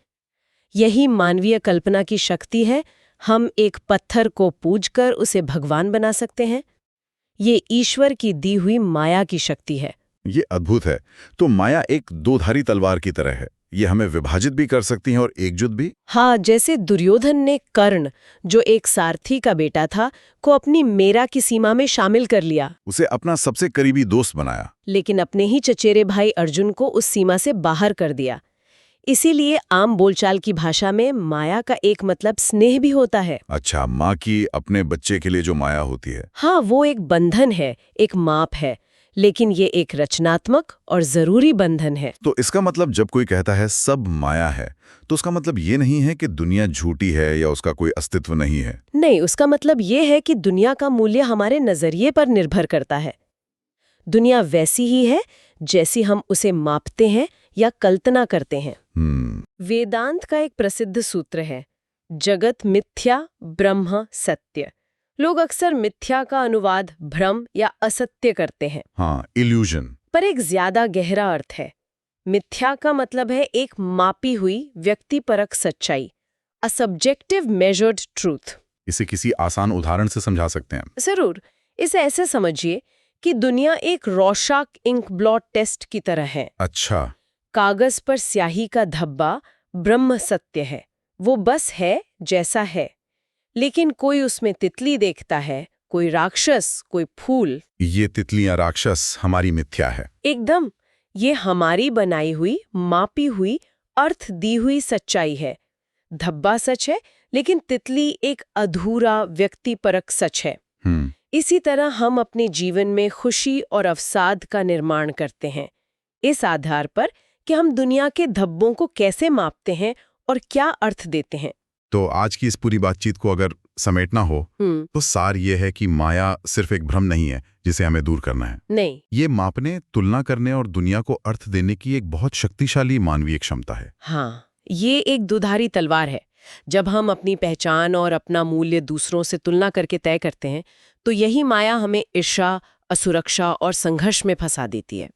यही मानवीय कल्पना की शक्ति है। हम एक पत्थर को पूजकर उसे भगवान बना सकते हैं। ये ईश्वर की दी हुई माया की शक्ति है। ये अद्भुत है। तो माया एक दोधारी तलवार की तरह है। ये हमें विभाजित भी कर सकती हैं और एकजुट भी। हाँ, जैसे दुर्योधन ने कर्ण, जो एक सारथी का बेटा था, को अपनी मेरा की सीमा में शामिल कर लिया, उसे अपना सबसे करीबी दोस्त बनाया। लेकिन अपने ही चचेरे भाई अर्जुन को उस सीमा से बाहर कर दिया। इसीलिए आम बोलचाल की भाषा में माया का एक मतलब स्नेह भी होता है। अच्छा, माँ की अपने बच्चे के लिए जो माया होती है। हाँ, वो एक बंधन है, एक माप है, लेकिन ये एक रचनात्मक और जरूरी बंधन है। तो इसका मतलब जब कोई कहता है सब माया है, तो उसका मतलब ये नहीं है कि दुनिया झूठी है या उसका कोई अस्तित्व नहीं है। नहीं, उसका मतलब ये है कि दुनिया का मूल्य हमारे नजरिए पर निर्भर करता है। दुनिया वैसी ही है जैसी हम उसे मापते हैं या कल्पना करते हैं। वेदांत का एक प्रसिद्ध सूत्र है, जगत मिथ्या ब्रह्म सत्य। लोग अक्सर मिथ्या का अनुवाद भ्रम या असत्य करते हैं। हाँ, इल्यूजन। पर एक ज्यादा गहरा अर्थ है। मिथ्या का मतलब है एक मापी हुई व्यक्तिपरक सच्चाई, अ सब्जेक्टिव मेजर्ड ट्रूथ। इसे किसी आसान उदाहरण से समझा सकते हैं। जरूर। इसे ऐसे समझिए कि दुनिया एक रोशाक इंक ब्लॉट टेस्ट की तरह है। अच्छा। कागज पर स्याही का धब्बा ब्रह्म सत्य है, वो बस है जैसा है। लेकिन कोई उसमें तितली देखता है, कोई राक्षस, कोई फूल। ये तितलियां राक्षस हमारी मिथ्या है। एकदम, ये हमारी बनाई हुई, मापी हुई, अर्थ दी हुई सच्चाई है। धब्बा सच है, लेकिन तितली एक अधूरा व्यक्तिपरक सच है। इसी तरह हम अपने जीवन में खुशी और अवसाद का निर्माण करते हैं, इस आधार पर कि हम दुनिया के धब्बों को कैसे मापते हैं और क्या अर्थ देते हैं। तो आज की इस पूरी बातचीत को अगर समेटना हो तो सार ये है कि माया सिर्फ एक भ्रम नहीं है जिसे हमें दूर करना है। नहीं, ये मापने, तुलना करने और दुनिया को अर्थ देने की एक बहुत शक्तिशाली मानवीय क्षमता है। हाँ, ये एक दुधारी तलवार है। जब हम अपनी पहचान और अपना मूल्य दूसरों से तुलना करके तय करते हैं, तो यही माया हमें ईर्ष्या, असुरक्षा और संघर्ष में फंसा देती है।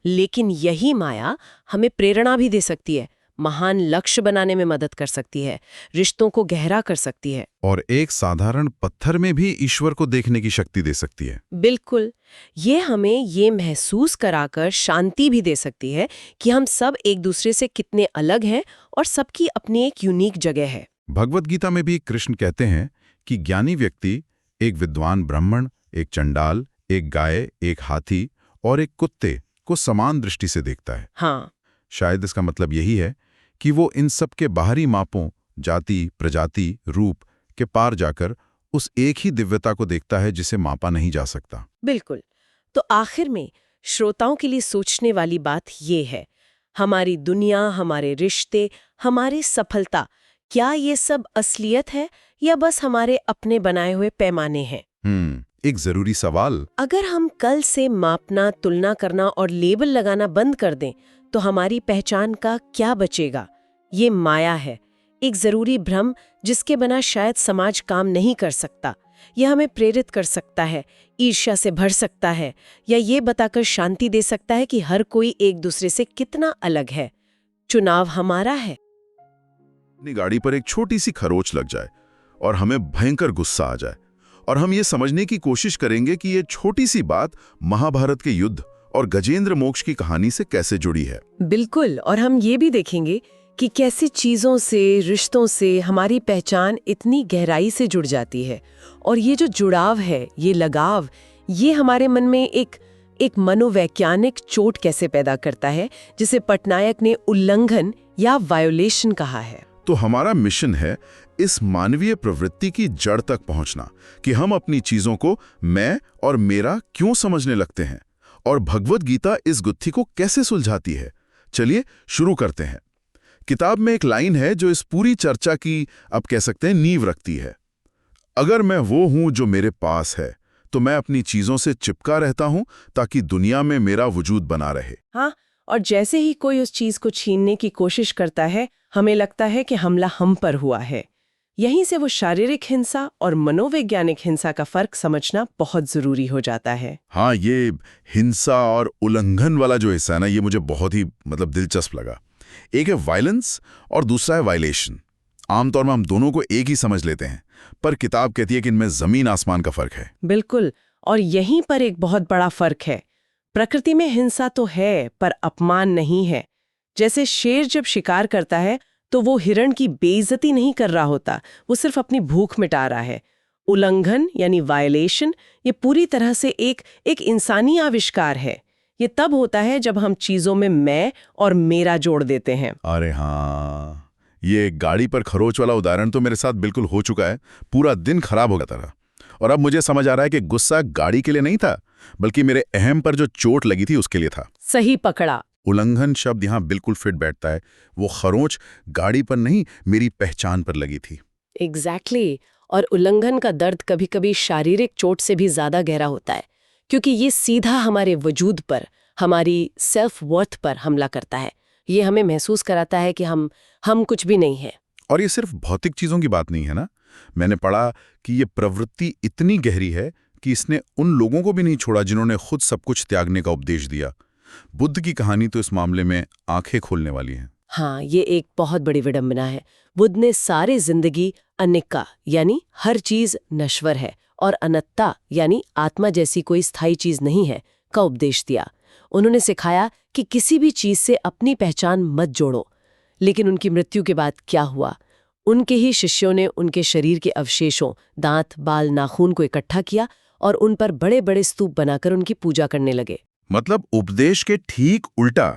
लेकिन यही माया हमें प्रेरणा भी दे सकती है, महान लक्ष्य बनाने में मदद कर सकती है, रिश्तों को गहरा कर सकती है, और एक साधारण पत्थर में भी ईश्वर को देखने की शक्ति दे सकती है। बिल्कुल। ये हमें ये महसूस कराकर शांति भी दे सकती है कि हम सब एक दूसरे से कितने अलग हैं और सबकी अपनी एक यूनिक जगह है। भगवत गीता में भी कृष्ण कहते हैं कि ज्ञानी व्यक्ति एक विद्वान ब्राह्मण, एक चंडाल, एक गाय, एक हाथी और एक कुत्ते को समान दृष्टि से देखता है। हाँ, शायद इसका मतलब यही है कि वो इन सब के बाहरी मापों, जाति, प्रजाति, रूप के पार जाकर उस एक ही दिव्यता को देखता है जिसे मापा नहीं जा सकता। बिल्कुल। तो आखिर में श्रोताओं के लिए सोचने वाली बात ये है, हमारी दुनिया, हमारे रिश्ते, हमारी सफलता, क्या ये सब असलियत है या बस हमारे अपने बनाए हुए पैमाने हैं? एक जरूरी सवाल। अगर हम कल से मापना, तुलना करना और लेबल लगाना बंद कर दें, तो हमारी पहचान का क्या बचेगा? ये माया है, एक जरूरी भ्रम जिसके बिना शायद समाज काम नहीं कर सकता। यह हमें प्रेरित कर सकता है, ईर्ष्या से भर सकता है, या ये बताकर शांति दे सकता है कि हर कोई एक दूसरे से कितना अलग है। चुनाव हमारा है। अपनी गाड़ी पर एक छोटी सी खरोच लग जाए और हमें भयंकर गुस्सा आ जाए, और हम ये समझने की कोशिश करेंगे कि ये छोटी सी बात महाभारत के युद्ध और गजेंद्र मोक्ष की कहानी से कैसे जुड़ी है। बिल्कुल। और हम ये भी देखेंगे कि कैसी चीजों से, रिश्तों से हमारी पहचान इतनी गहराई से जुड़ जाती है, और ये जो जुड़ाव है, ये लगाव, ये हमारे मन में एक मनोवैज्ञानिक चोट कैसे पैदा करता है, जिसे पटनायक ने उल्लंघन या वायोलेशन कहा है। तो हमारा मिशन है इस मानवीय प्रवृत्ति की जड़ तक पहुंचना, कि हम अपनी चीजों को मैं और मेरा क्यों समझने लगते हैं, और भगवत गीता इस गुत्थी को कैसे सुलझाती है। चलिए शुरू करते हैं। किताब में एक लाइन है जो इस पूरी चर्चा की, अब कह सकते हैं, नींव रखती है। अगर मैं वो हूं जो मेरे पास है, तो मैं अपनी चीजों से चिपका रहता हूं ताकि दुनिया में मेरा वजूद बना रहे। हाँ, और जैसे ही कोई उस चीज को छीनने की कोशिश करता है, हमें लगता है कि हमला हम पर हुआ है। यहीं से वो शारीरिक हिंसा और मनोवैज्ञानिक हिंसा का फर्क समझना बहुत जरूरी हो जाता है। हाँ, ये हिंसा और उल्लंघन वाला जो हिस्सा है ना, ये मुझे बहुत ही दिलचस्प लगा। एक है वायलेंस और दूसरा है वायलेशन। आमतौर में हम दोनों को एक ही समझ लेते हैं, पर किताब कहती है कि इनमें जमीन आसमान का फर्क है। बिल्कुल, और यहीं पर एक बहुत बड़ा फर्क है। प्रकृति में हिंसा तो है, पर अपमान नहीं है। जैसे शेर जब शिकार करता है तो वो हिरण की बेइज्जती नहीं कर रहा होता, वो सिर्फ अपनी भूख मिटा रहा है। उल्लंघन यानी वायलेशन ये पूरी तरह से एक इंसानी आविष्कार है। ये तब होता है जब हम चीजों में मैं और मेरा जोड़ देते हैं। अरे हाँ, ये गाड़ी पर खरोच वाला उदाहरण तो मेरे साथ बिल्कुल हो चुका है। पूरा दिन खराब हो गया था और अब मुझे समझ आ रहा है कि गुस्सा गाड़ी के लिए नहीं था, बल्कि मेरे अहम पर जो चोट लगी थी उसके लिए था। सही पकड़ा। उल्लंघन शब्द यहाँ बिल्कुल फिट बैठता है। वो खरोंच गाड़ी पर नहीं, मेरी पहचान पर लगी थी। एग्जैक्टली। और उल्लंघन का दर्द कभी कभी शारीरिक चोट से भी ज्यादा गहरा होता है, क्योंकि ये सीधा हमारे वजूद पर, हमारी सेल्फ वर्थ पर हमला करता है। ये हमें महसूस कराता है कि हम कुछ भी नहीं है। और ये सिर्फ भौतिक चीजों की बात नहीं है ना। मैंने पढ़ा कि ये प्रवृत्ति इतनी गहरी है कि इसने उन लोगों को भी नहीं छोड़ा जिन्होंने खुद सब कुछ त्यागने का उपदेश दिया। बुद्ध की कहानी तो इस मामले में आंखें खोलने वाली है। हाँ, ये एक बहुत बड़ी विडंबना है। बुद्ध ने सारी जिंदगी अनिक्का यानी हर चीज नश्वर है और अनत्ता यानी आत्मा जैसी कोई स्थायी चीज नहीं है का उपदेश दिया। उन्होंने सिखाया कि किसी भी चीज से अपनी पहचान मत जोड़ो। लेकिन उनकी मृत्यु के बाद क्या हुआ? उनके ही शिष्यों ने उनके शरीर के अवशेषों, दांत, बाल, नाखून को इकट्ठा किया और उन पर बड़े बड़े स्तूप बनाकर उनकी पूजा करने लगे। मतलब उपदेश के ठीक उल्टा।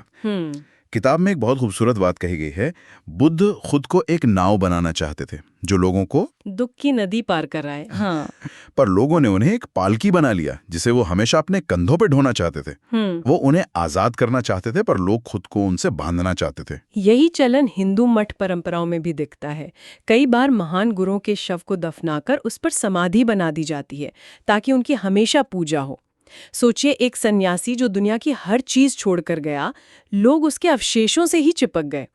किताब में एक बहुत खूबसूरत बात कही गई है। बुद्ध खुद को एक नाव बनाना चाहते थे जो लोगों को दुख की नदी पार कराए। हाँ। पर लोगों ने उन्हें एक पालकी बना लिया जिसे वो हमेशा अपने कंधों पे ढोना चाहते थे। वो उन्हें आजाद करना चाहते थे, पर लोग खुद को उनसे बांधना चाहते थे। यही चलन हिंदू मठ परंपराओं में भी दिखता है। कई बार महान गुरुओं के शव को दफनाकर उस पर समाधि बना दी जाती है ताकि उनकी हमेशा पूजा हो। सोचिए, एक सन्यासी जो दुनिया की हर चीज छोड़कर गया, लोग उसके अवशेषों से ही चिपक गए।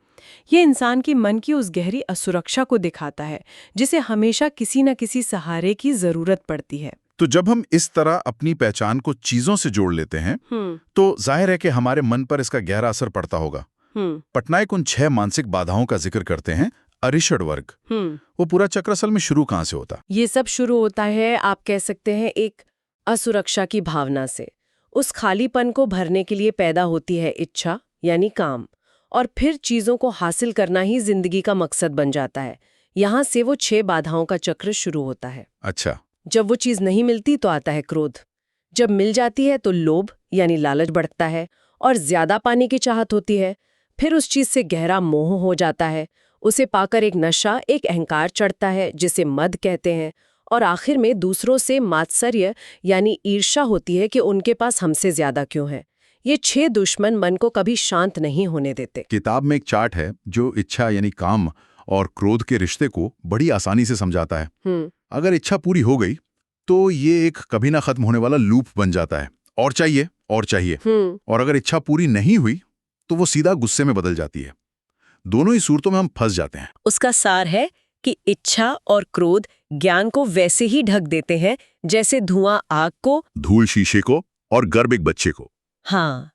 ये इंसान की मन की उस गहरी असुरक्षा को दिखाता है जिसे हमेशा किसी न किसी सहारे की जरूरत पड़ती है। तो जब हम इस तरह अपनी पहचान को चीजों से जोड़ लेते हैं तो जाहिर है कि हमारे मन पर इसका गहरा असर पड़ता होगा। पटनायक उन 6 मानसिक बाधाओं का जिक्र करते हैं। अरिषद वर्ग, वो पूरा चक्र असल में शुरू कहां से होता? ये सब शुरू होता है, आप कह सकते हैं, एक असुरक्षा की भावना से। उस खालीपन को भरने के लिए पैदा होती है इच्छा यानी काम, और फिर चीजों को हासिल करना ही जिंदगी का मकसद बन जाता है। यहाँ से वो 6 बाधाओं का चक्र शुरू होता है। अच्छा। जब वो चीज नहीं मिलती तो आता है क्रोध। जब मिल जाती है तो लोभ यानी लालच बढ़ता है और ज्यादा पाने की चाहत होती है। फिर उस चीज से गहरा मोह हो जाता है। उसे पाकर एक नशा, एक अहंकार चढ़ता है जिसे मद कहते हैं। और आखिर में दूसरों से मात्सर्य यानी ईर्ष्या होती है कि उनके पास हमसे ज्यादा क्यों है। ये 6 दुश्मन मन को कभी शांत नहीं होने देते। किताब में एक चार्ट है जो इच्छा यानी काम और क्रोध के रिश्ते को बड़ी आसानी से समझाता है। अगर इच्छा पूरी हो गई तो ये एक कभी ना खत्म होने वाला लूप बन जाता है, और चाहिए और चाहिए। और अगर इच्छा पूरी नहीं हुई तो वो सीधा गुस्से में बदल जाती है। दोनों ही सूरतों में हम फंस जाते हैं। उसका सार है कि इच्छा और क्रोध ज्ञान को वैसे ही ढक देते हैं जैसे धुआं आग को, धूल शीशे को और गर्भ एक बच्चे को। हाँ,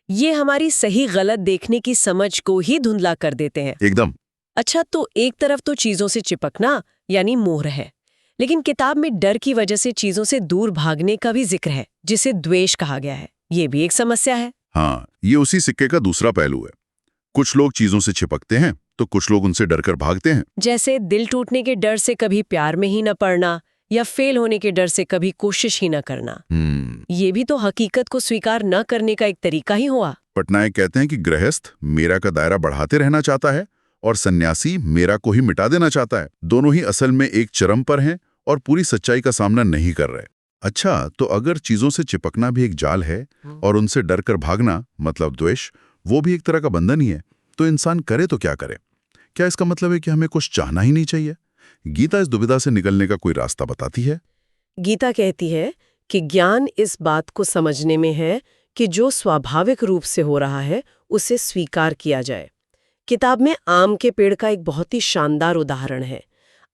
ये हमारी सही गलत देखने की समझ को ही धुंधला कर देते हैं। एकदम। अच्छा, तो एक तरफ तो चीजों से चिपकना यानी मोह है, लेकिन किताब में डर की वजह से चीजों से दूर भागने का भी जिक्र है जिसे द्वेष कहा गया है। ये भी एक समस्या है। हाँ, ये उसी सिक्के का दूसरा पहलू है। कुछ लोग चीजों से चिपकते हैं तो कुछ लोग उनसे डरकर भागते हैं। जैसे दिल टूटने के डर से कभी प्यार में ही न पड़ना, या फेल होने के डर से कभी कोशिश ही न करना। ये भी तो हकीकत को स्वीकार न करने का एक तरीका ही हुआ। पटनायक कहते हैं कि गृहस्थ मेरा का दायरा बढ़ाते रहना चाहता है और सन्यासी मेरा को ही मिटा देना चाहता है। दोनों ही असल में एक चरम पर हैं और पूरी सच्चाई का सामना नहीं कर रहे। अच्छा, तो अगर चीजों से चिपकना भी एक जाल है और उनसे डर कर भागना मतलब द्वेष, वो भी एक तरह का बंधन ही है, तो इंसान करे तो क्या करे? क्या इसका मतलब है कि हमें कुछ चाहना ही नहीं चाहिए? गीता इस दुविधा से निकलने का कोई रास्ता बताती है? गीता कहती है कि ज्ञान इस बात को समझने में है कि जो स्वाभाविक रूप से हो रहा है उसे स्वीकार किया जाए। किताब में आम के पेड़ का एक बहुत ही शानदार उदाहरण है।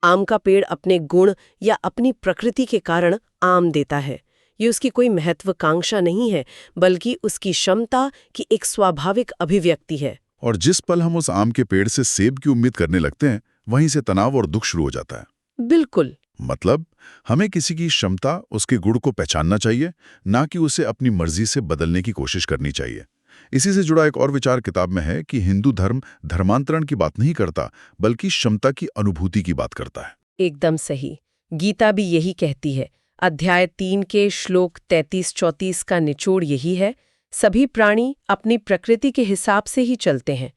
आम का पेड़ अपने गुण या अपनी प्रकृति के कारण आम देता है। ये उसकी कोई महत्वाकांक्षा नहीं है, बल्कि उसकी क्षमता की एक स्वाभाविक अभिव्यक्ति है। और जिस पल हम उस आम के पेड़ से सेब की उम्मीद करने लगते हैं, वहीं से तनाव और दुख शुरू हो जाता है। बिल्कुल। मतलब हमें किसी की क्षमता, उसके गुण को पहचानना चाहिए, ना कि उसे अपनी मर्जी से बदलने की कोशिश करनी चाहिए। इसी से जुड़ा एक और विचार किताब में है कि हिंदू धर्म धर्मांतरण की बात नहीं करता, बल्कि क्षमता की अनुभूति की बात करता है। एकदम सही। गीता भी यही कहती है। अध्याय 3 के श्लोक 33-34 का निचोड़ यही है, सभी प्राणी अपनी प्रकृति के हिसाब से ही चलते हैं।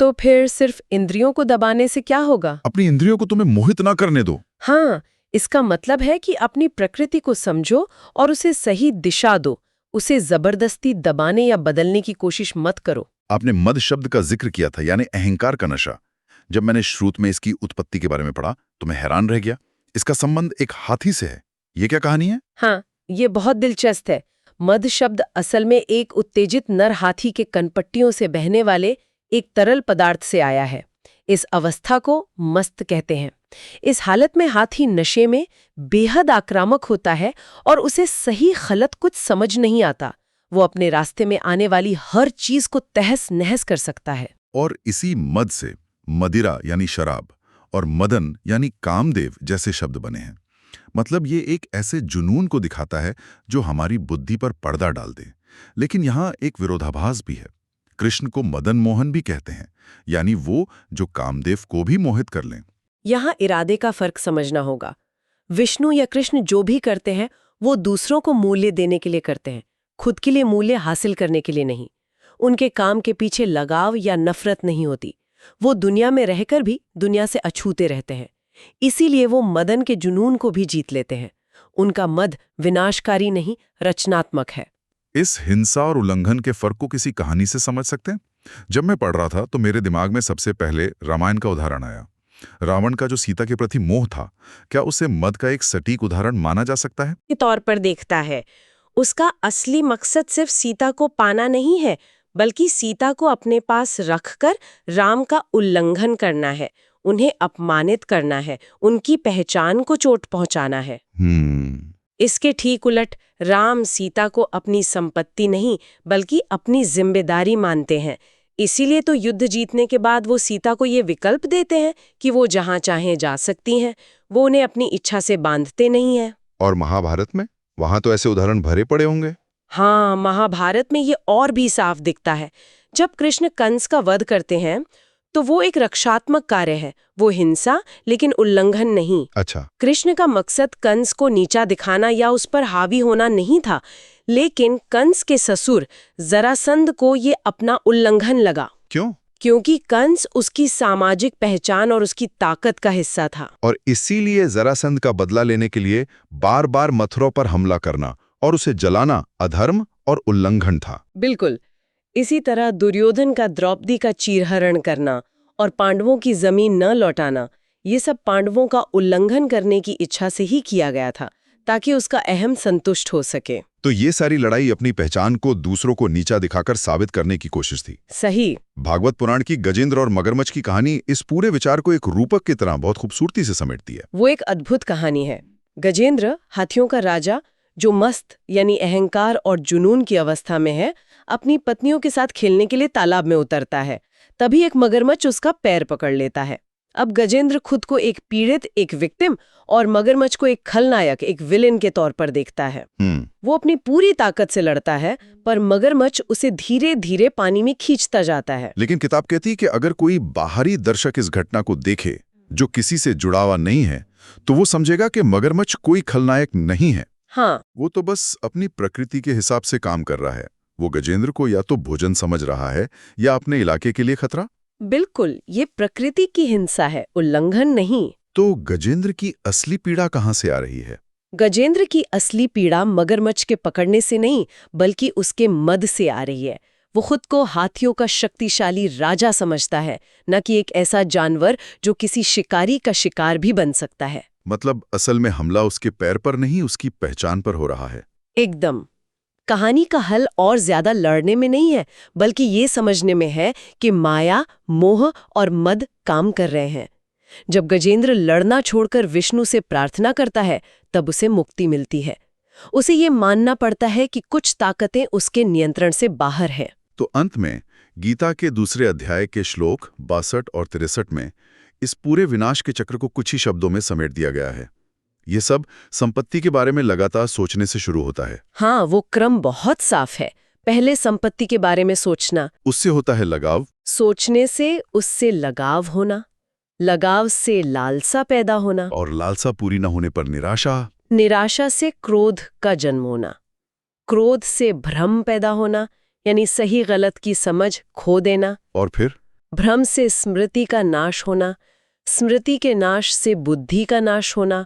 तो फिर सिर्फ इंद्रियों को दबाने से क्या होगा? अपनी इंद्रियों को तुम्हें मोहित ना करने दो। हाँ, इसका मतलब है कि अपनी प्रकृति को समझो और उसे सही दिशा दो। उसे जबरदस्ती दबाने या बदलने की कोशिश मत करो। आपने मद शब्द का जिक्र किया था, यानी अहंकार का नशा। जब मैंने श्रुत में इसकी उत्पत्ति के बारे में पढ़ा तो मैं हैरान रह गया। इसका संबंध एक हाथी से है। ये क्या कहानी है? हाँ, ये बहुत दिलचस्प है। मद शब्द असल में एक उत्तेजित नर हाथी के कनपट्टियों से बहने वाले एक तरल पदार्थ से आया है। इस अवस्था को मस्त कहते हैं। इस हालत में हाथी नशे में बेहद आक्रामक होता है और उसे सही गलत कुछ समझ नहीं आता। वो अपने रास्ते में आने वाली हर चीज को तहस नहस कर सकता है। और इसी मद से मदिरा यानी शराब और मदन यानी कामदेव जैसे शब्द बने हैं। मतलब ये एक ऐसे जुनून को दिखाता है जो हमारी बुद्धि पर पर्दा डाल दे। लेकिन यहाँ एक विरोधाभास भी है। कृष्ण को मदन मोहन भी कहते हैं, यानी वो जो कामदेव को भी मोहित कर लें। यहाँ इरादे का फर्क समझना होगा। विष्णु या कृष्ण जो भी करते हैं वो दूसरों को मूल्य देने के लिए करते हैं, खुद के लिए मूल्य हासिल करने के लिए नहीं। उनके काम के पीछे लगाव या नफरत नहीं होती। वो दुनिया में रहकर भी दुनिया से अछूते रहते हैं। इसीलिए वो मदन के जुनून को भी जीत लेते हैं। उनका मद विनाशकारी नहीं, रचनात्मक है। इस हिंसा और उल्लंघन के फर्क को किसी कहानी से समझ सकते हैं? जब मैं पढ़ रहा था तो मेरे दिमाग में सबसे पहले रामायण का उदाहरण आया। रावण का जो सीता के प्रति मोह था, क्या उसे मद का एक सटीक उदाहरण माना जा सकता है? के तौर पर देखता है। उसका असली मकसद सिर्फ सीता को पाना नहीं है, बल्कि सीता को अपने पास रखकर राम का उल्लंघन करना है, उन्हें अपमानित करना है, उनकी पहचान को चोट पहुंचाना है। इसके ठीक उलट राम सीता को अपनी संपत्ति नहीं बल्कि अपनी जिम्मेदारी मानते हैं। इसीलिए तो युद्ध जीतने के बाद वो सीता को ये विकल्प देते हैं कि वो जहां चाहें जा सकती हैं। वो उन्हें अपनी इच्छा से बांधते नहीं हैं। और महाभारत में? वहां तो ऐसे उदाहरण भरे पड़े होंगे। हाँ, महाभारत में ये और भी साफ दिखता है। जब कृष्ण कंस का वध करते हैं तो वो एक रक्षात्मक कार्य है, वो हिंसा लेकिन उल्लंघन नहीं। अच्छा। कृष्ण का मकसद कंस को नीचा दिखाना या उस पर हावी होना नहीं था, लेकिन कंस के ससुर जरासंध को ये अपना उल्लंघन लगा। क्यों? क्योंकि कंस उसकी सामाजिक पहचान और उसकी ताकत का हिस्सा था। और इसीलिए जरासंध का बदला लेने के लिए बार बार मथुरा पर हमला करना और उसे जलाना अधर्म और उल्लंघन था। बिल्कुल। इसी तरह दुर्योधन का द्रौपदी का चीरहरण करना और पांडवों की जमीन न लौटाना, ये सब पांडवों का उल्लंघन करने की इच्छा से ही किया गया था, ताकि उसका अहम संतुष्ट हो सके। तो ये सारी लड़ाई अपनी पहचान को दूसरों को नीचा दिखाकर साबित करने की कोशिश थी। सही। भागवत पुराण की गजेंद्र और मगरमच्छ की कहानी इस पूरे विचार को एक रूपक की तरह बहुत खूबसूरती से समेटती है। वो एक अद्भुत कहानी है। गजेंद्र हाथियों का राजा, जो मस्त यानी अहंकार और जुनून की अवस्था में है, अपनी पत्नियों के साथ खेलने के लिए तालाब में उतरता है। तभी एक मगरमच्छ उसका पैर पकड़ लेता है। अब गजेंद्र खुद को एक पीड़ित, एक विक्टिम, और मगरमच्छ को एक खलनायक, एक विलेन के तौर पर देखता है। वो अपनी पूरी ताकत से लड़ता है, पर मगरमच्छ उसे धीरे धीरे पानी में खींचता जाता है। लेकिन किताब कहती है कि अगर कोई बाहरी दर्शक इस घटना को देखे जो किसी से जुड़ा हुआ नहीं है, तो वो समझेगा कि मगरमच्छ कोई खलनायक नहीं है। हाँ, वो तो बस अपनी प्रकृति के हिसाब से काम कर रहा है। वो गजेंद्र को या तो भोजन समझ रहा है या अपने इलाके के लिए खतरा। बिल्कुल, ये प्रकृति की हिंसा है, उल्लंघन नहीं। तो गजेंद्र की असली पीड़ा कहाँ से आ रही है? गजेंद्र की असली पीड़ा मगरमच्छ के पकड़ने से नहीं, बल्कि उसके मद से आ रही है। वो खुद को हाथियों का शक्तिशाली राजा समझता है, न कि एक ऐसा जानवर जो किसी शिकारी का शिकार भी बन सकता है। मतलब असल में हमला उसके पैर पर नहीं, उसकी पहचान पर हो रहा है। एकदम। कहानी का हल और ज्यादा लड़ने में नहीं है, बल्कि ये समझने में है कि माया, मोह और मद काम कर रहे हैं। जब गजेंद्र लड़ना छोड़कर विष्णु से प्रार्थना करता है, तब उसे मुक्ति मिलती है। उसे ये मानना पड़ता है कि कुछ ताकतें उसके नियंत्रण से बाहर हैं। तो अंत में गीता के दूसरे अध्याय के श्लोक 62 और 63 में इस पूरे विनाश के चक्र को कुछ ही शब्दों में समेट दिया गया है। ये सब संपत्ति के बारे में लगातार सोचने से शुरू होता है। हाँ, वो क्रम बहुत साफ है। पहले संपत्ति के बारे में सोचना, उससे होता है लगाव, सोचने से उससे लगाव होना, लगाव से लालसा पैदा होना, और लालसा पूरी न होने पर निराशा, निराशा से क्रोध का जन्म होना, क्रोध से भ्रम पैदा होना, यानी सही गलत की समझ खो देना, और फिर भ्रम से स्मृति का नाश होना, स्मृति के नाश से बुद्धि का नाश होना,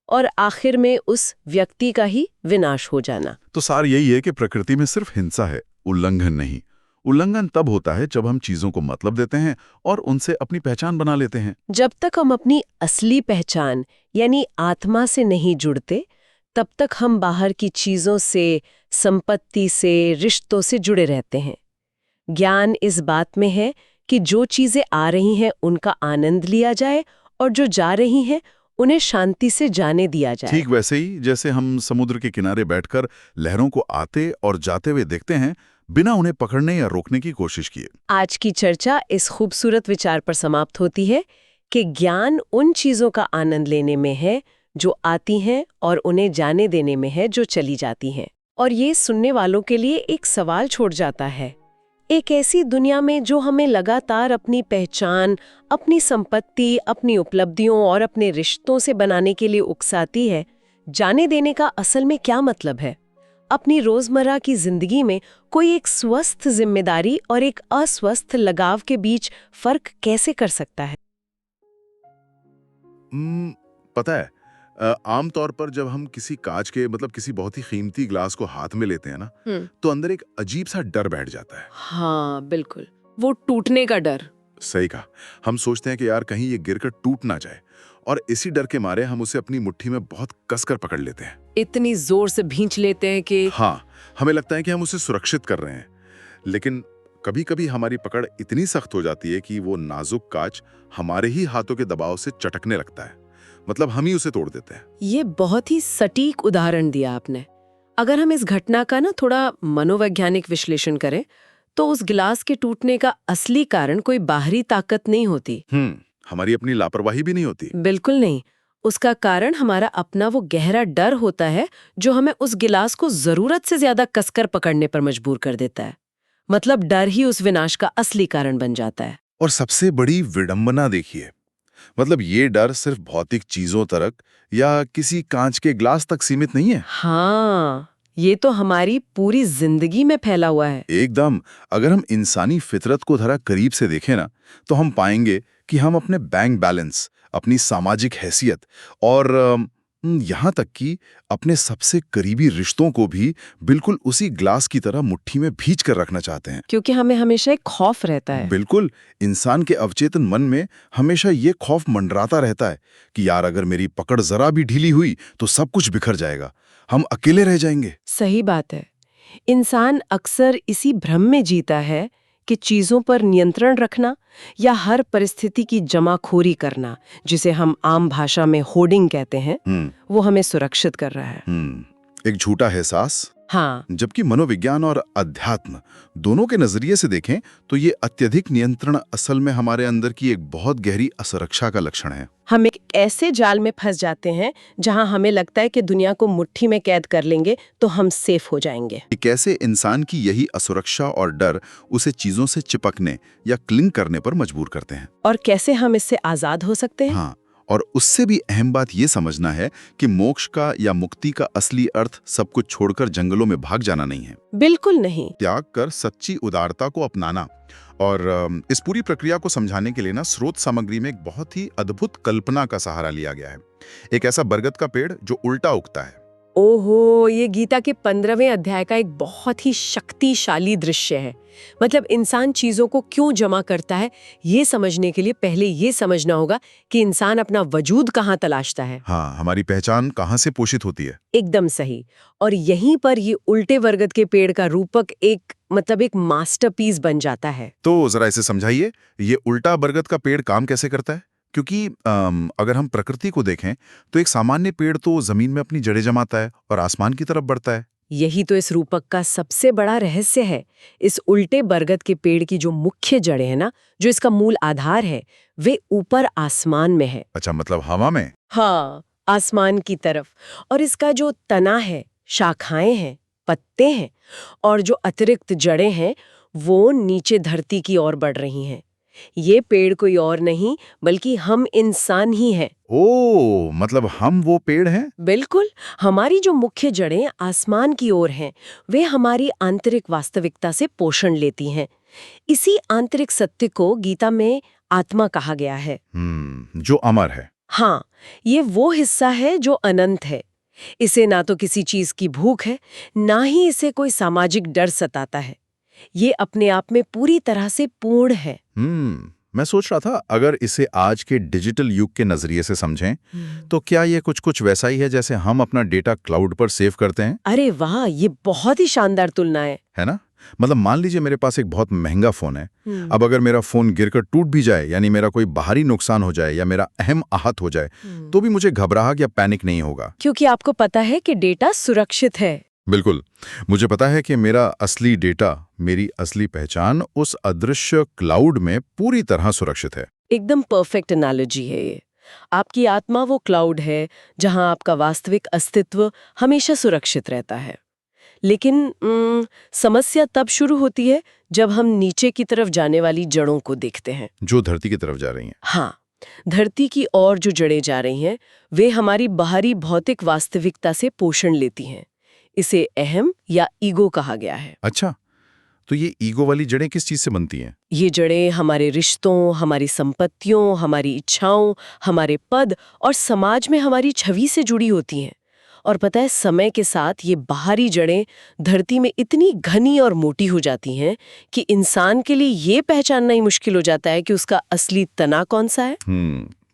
और आखिर में उस व्यक्ति का ही विनाश हो जाना। तो सार यही है कि प्रकृति में सिर्फ हिंसा है, उल्लंघन नहीं। उल्लंघन तब होता है जब हम चीजों को मतलब देते हैं और उनसे अपनी पहचान बना लेते हैं। जब तक हम अपनी असली पहचान यानी आत्मा से नहीं जुड़ते, तब तक हम बाहर की चीजों से, संपत्ति से, रिश्तों से जुड़े रहते हैं। ज्ञान इस बात में है कि जो चीजें आ रही हैं उनका आनंद लिया जाए और जो जा रही हैं उन्हें शांति से जाने दिया जाए। ठीक वैसे ही जैसे हम समुद्र के किनारे बैठकर लहरों को आते और जाते हुए देखते हैं, बिना उन्हें पकड़ने या रोकने की कोशिश किए। आज की चर्चा इस खूबसूरत विचार पर समाप्त होती है कि ज्ञान उन चीजों का आनंद लेने में है जो आती हैं और उन्हें जाने देने में है जो चली जाती हैं। और ये सुनने वालों के लिए एक सवाल छोड़ जाता है, एक ऐसी दुनिया में जो हमें लगातार अपनी पहचान, अपनी संपत्ति, अपनी उपलब्धियों और अपने रिश्तों से बनाने के लिए उकसाती है, जाने देने का असल में क्या मतलब है? अपनी रोजमर्रा की जिंदगी में कोई एक स्वस्थ जिम्मेदारी और एक अस्वस्थ लगाव के बीच फर्क कैसे कर सकता है? पता है, आमतौर पर जब हम किसी कांच के किसी बहुत ही कीमती ग्लास को हाथ में लेते हैं ना, तो अंदर एक अजीब सा डर बैठ जाता है। हाँ बिल्कुल, वो टूटने का डर। सही कहा। हम सोचते हैं कि यार कहीं ये गिरकर टूट ना जाए, और इसी डर के मारे हम उसे अपनी मुट्ठी में बहुत कसकर पकड़ लेते हैं, इतनी जोर से भींच लेते हैं कि हाँ, हमें लगता है कि हम उसे सुरक्षित कर रहे हैं। लेकिन कभी कभी हमारी पकड़ इतनी सख्त हो जाती है कि वो नाजुक कांच हमारे ही हाथों के दबाव से चटकने लगता है, हम ही उसे तोड़ देते हैं। ये बहुत ही सटीक उदाहरण दिया आपने। अगर हम इस घटना का थोड़ा मनोवैज्ञानिक विश्लेषण करें, तो उस गिलास के टूटने का असली कारण कोई बाहरी ताकत नहीं होती। हमारी अपनी लापरवाही भी नहीं होती। बिल्कुल नहीं। उसका कारण हमारा अपना वो गहरा डर होता है जो हमें उस गिलास को जरूरत से ज्यादा कसकर पकड़ने पर मजबूर कर देता है। डर ही उस विनाश का असली कारण बन जाता है। और सबसे बड़ी विडंबना देखिए, ये डर सिर्फ भौतिक चीजों तक या किसी कांच के ग्लास तक सीमित नहीं है। हाँ, ये तो हमारी पूरी जिंदगी में फैला हुआ है। एकदम। अगर हम इंसानी फितरत को जरा करीब से देखें ना, तो हम पाएंगे कि हम अपने बैंक बैलेंस, अपनी सामाजिक हैसियत और यहाँ तक कि अपने सबसे करीबी रिश्तों को भी बिल्कुल उसी ग्लास की तरह मुट्ठी में भींच कर रखना चाहते हैं। क्योंकि हमें हमेशा एक खौफ रहता है। बिल्कुल। इंसान के अवचेतन मन में हमेशा ये खौफ मंडराता रहता है कि यार अगर मेरी पकड़ जरा भी ढीली हुई तो सब कुछ बिखर जाएगा, हम अकेले रह जाएंगे। सही बात है। इंसान अक्सर इसी भ्रम में जीता है कि चीजों पर नियंत्रण रखना या हर परिस्थिति की जमाखोरी करना, जिसे हम आम भाषा में होर्डिंग कहते हैं, वो हमें सुरक्षित कर रहा है। एक झूठा एहसास। हाँ। जबकि मनोविज्ञान और अध्यात्म दोनों के नजरिए से देखें तो ये अत्यधिक नियंत्रण असल में हमारे अंदर की एक बहुत गहरी असुरक्षा का लक्षण है। हम एक ऐसे जाल में फंस जाते हैं जहां हमें लगता है कि दुनिया को मुट्ठी में कैद कर लेंगे तो हम सेफ हो जाएंगे। कैसे इंसान की यही असुरक्षा और डर उसे चीजों से चिपकने या क्लिंग करने पर मजबूर करते हैं, और कैसे हम इससे आजाद हो सकते हैं। हाँ, और उससे भी अहम बात ये समझना है कि मोक्ष का या मुक्ति का असली अर्थ सब कुछ छोड़कर जंगलों में भाग जाना नहीं है। बिल्कुल नहीं। त्याग कर सच्ची उदारता को अपनाना। और इस पूरी प्रक्रिया को समझाने के लिए स्रोत सामग्री में एक बहुत ही अद्भुत कल्पना का सहारा लिया गया है। एक ऐसा बरगद का पेड़ जो उल्टा उगता है। ओहो, ये गीता के 15वें अध्याय का एक बहुत ही शक्तिशाली दृश्य है। इंसान चीजों को क्यों जमा करता है, ये समझने के लिए पहले ये समझना होगा कि इंसान अपना वजूद कहाँ तलाशता है। हाँ, हमारी पहचान कहाँ से पोषित होती है। एकदम सही। और यहीं पर ये उल्टे बरगद के पेड़ का रूपक एक मास्टरपीस बन जाता है। तो जरा इसे समझाइए, ये उल्टा बरगद का पेड़ काम कैसे करता है? क्योंकि अगर हम प्रकृति को देखें तो एक सामान्य पेड़ तो जमीन में अपनी जड़ें जमाता है और आसमान की तरफ बढ़ता है। यही तो इस रूपक का सबसे बड़ा रहस्य है। इस उल्टे बरगद के पेड़ की जो मुख्य जड़ें हैं ना, जो इसका मूल आधार है, वे ऊपर आसमान में है। अच्छा, हवा में? हाँ, आसमान की तरफ। और इसका जो तना है, शाखाएं हैं, पत्ते हैं, और जो अतिरिक्त जड़ें हैं वो नीचे धरती की ओर बढ़ रही हैं। ये पेड़ कोई और नहीं बल्कि हम इंसान ही हैं। ओ, मतलब हम वो पेड़ हैं? बिल्कुल, हमारी जो मुख्य जड़ें आसमान की ओर हैं, वे हमारी आंतरिक वास्तविकता से पोषण लेती हैं। इसी आंतरिक सत्य को गीता में आत्मा कहा गया है। जो अमर है। हाँ, ये वो हिस्सा है जो अनंत है। इसे ना तो किसी चीज की भूख है, ना ही इसे कोई सामाजिक डर सताता है। ये अपने आप में पूरी तरह से पूर्ण है। मैं सोच रहा था, अगर इसे आज के डिजिटल युग के नजरिए से समझें, तो क्या ये कुछ वैसा ही है जैसे हम अपना डेटा क्लाउड पर सेव करते हैं? अरे वाह, ये बहुत ही शानदार तुलना है ना? मतलब मान लीजिए मेरे पास एक बहुत महंगा फोन है। अब अगर मेरा फोन गिरकर टूट भी जाए, यानी मेरा कोई बाहरी नुकसान हो जाए या मेरा अहम आहत हो जाए, तो भी मुझे घबराहट या पैनिक नहीं होगा। क्योंकि आपको पता है कि डेटा सुरक्षित है। बिल्कुल, मुझे पता है कि मेरा असली डेटा, मेरी असली पहचान उस अदृश्य क्लाउड में पूरी तरह सुरक्षित है। एकदम परफेक्ट एनालॉजी है ये। आपकी आत्मा वो क्लाउड है जहां आपका वास्तविक अस्तित्व हमेशा सुरक्षित रहता है। लेकिन समस्या तब शुरू होती है जब हम नीचे की तरफ जाने वाली जड़ों को देखते हैं, जो धरती की तरफ जा रही हैं। हाँ, धरती की ओर जो जड़ें जा रही हैं, वे हमारी बाहरी भौतिक वास्तविकता से पोषण लेती हैं। इसे अहम या ईगो कहा गया है। अच्छा, तो ये ईगो वाली जड़ें किस चीज से बनती हैं? ये जड़ें हमारे रिश्तों, हमारी संपत्तियों, हमारी इच्छाओं, हमारे पद और समाज में हमारी छवि से जुड़ी होती हैं। और पता है, समय के साथ ये बाहरी जड़ें धरती में इतनी घनी और मोटी हो जाती हैं कि इंसान के लिए ये पहचानना ही मुश्किल हो जाता है कि उसका असली तना कौन सा है।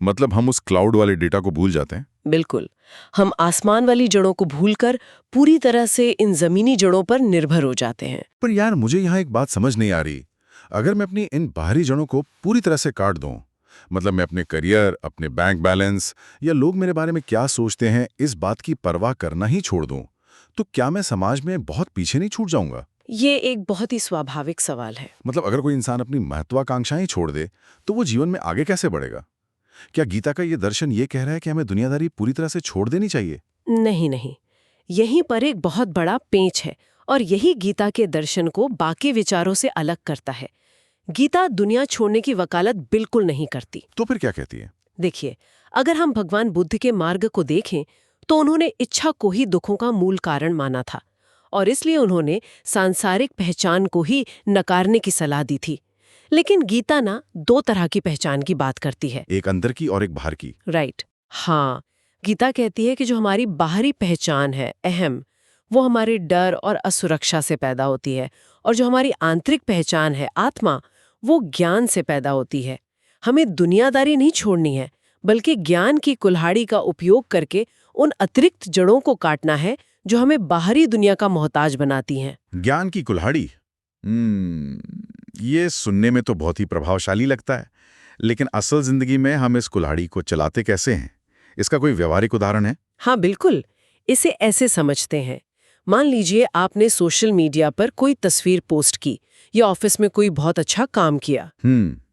मतलब हम उस क्लाउड वाले डेटा को भूल जाते हैं। बिल्कुल, हम आसमान वाली जड़ों को भूलकर पूरी तरह से इन जमीनी जड़ों पर निर्भर हो जाते हैं। पर यार, मुझे यहाँ एक बात समझ नहीं आ रही। अगर मैं अपनी इन बाहरी जड़ों को पूरी तरह से काट दूं, मतलब मैं अपने करियर, अपने बैंक बैलेंस या लोग मेरे बारे में क्या सोचते हैं, इस बात की परवाह करना ही छोड़ दूं, तो क्या मैं समाज में बहुत पीछे नहीं छूट जाऊंगा? ये एक बहुत ही स्वाभाविक सवाल है। मतलब अगर कोई इंसान अपनी महत्वाकांक्षाएं छोड़ दे, तो वो जीवन में आगे कैसे बढ़ेगा? क्या गीता का ये दर्शन ये कह रहा है कि हमें दुनियादारी पूरी तरह से छोड़ देनी चाहिए? नहीं, यहीं पर एक बहुत बड़ा पेंच है, और यही गीता के दर्शन को बाकी विचारों से अलग करता है। गीता दुनिया छोड़ने की वकालत बिल्कुल नहीं करती। तो फिर क्या कहती है? देखिए, अगर हम भगवान बुद्ध के मार्ग को देखें, तो उन्होंने इच्छा को ही दुखों का मूल कारण माना था, और इसलिए उन्होंने सांसारिक पहचान को ही नकारने की सलाह दी थी। लेकिन गीता ना दो तरह की पहचान की बात करती है, एक अंदर की और एक बाहर की। राइट। हाँ, गीता कहती है कि जो हमारी बाहरी पहचान है, अहम, वो हमारे डर और असुरक्षा से पैदा होती है, और जो हमारी आंतरिक पहचान है, आत्मा, वो ज्ञान से पैदा होती है। हमें दुनियादारी नहीं छोड़नी है, बल्कि ज्ञान की कुल्हाड़ी का उपयोग करके उन अतिरिक्त जड़ों को काटना है जो हमें बाहरी दुनिया का मोहताज बनाती हैं। ज्ञान की कुल्हाड़ी, ये सुनने में तो बहुत ही प्रभावशाली लगता है, लेकिन असल जिंदगी में हम इस कुल्हाड़ी को चलाते कैसे हैं? इसका कोई व्यवहारिक उदाहरण है? हाँ बिल्कुल, इसे ऐसे समझते हैं। मान लीजिए आपने सोशल मीडिया पर कोई तस्वीर पोस्ट की या ऑफिस में कोई बहुत अच्छा काम किया,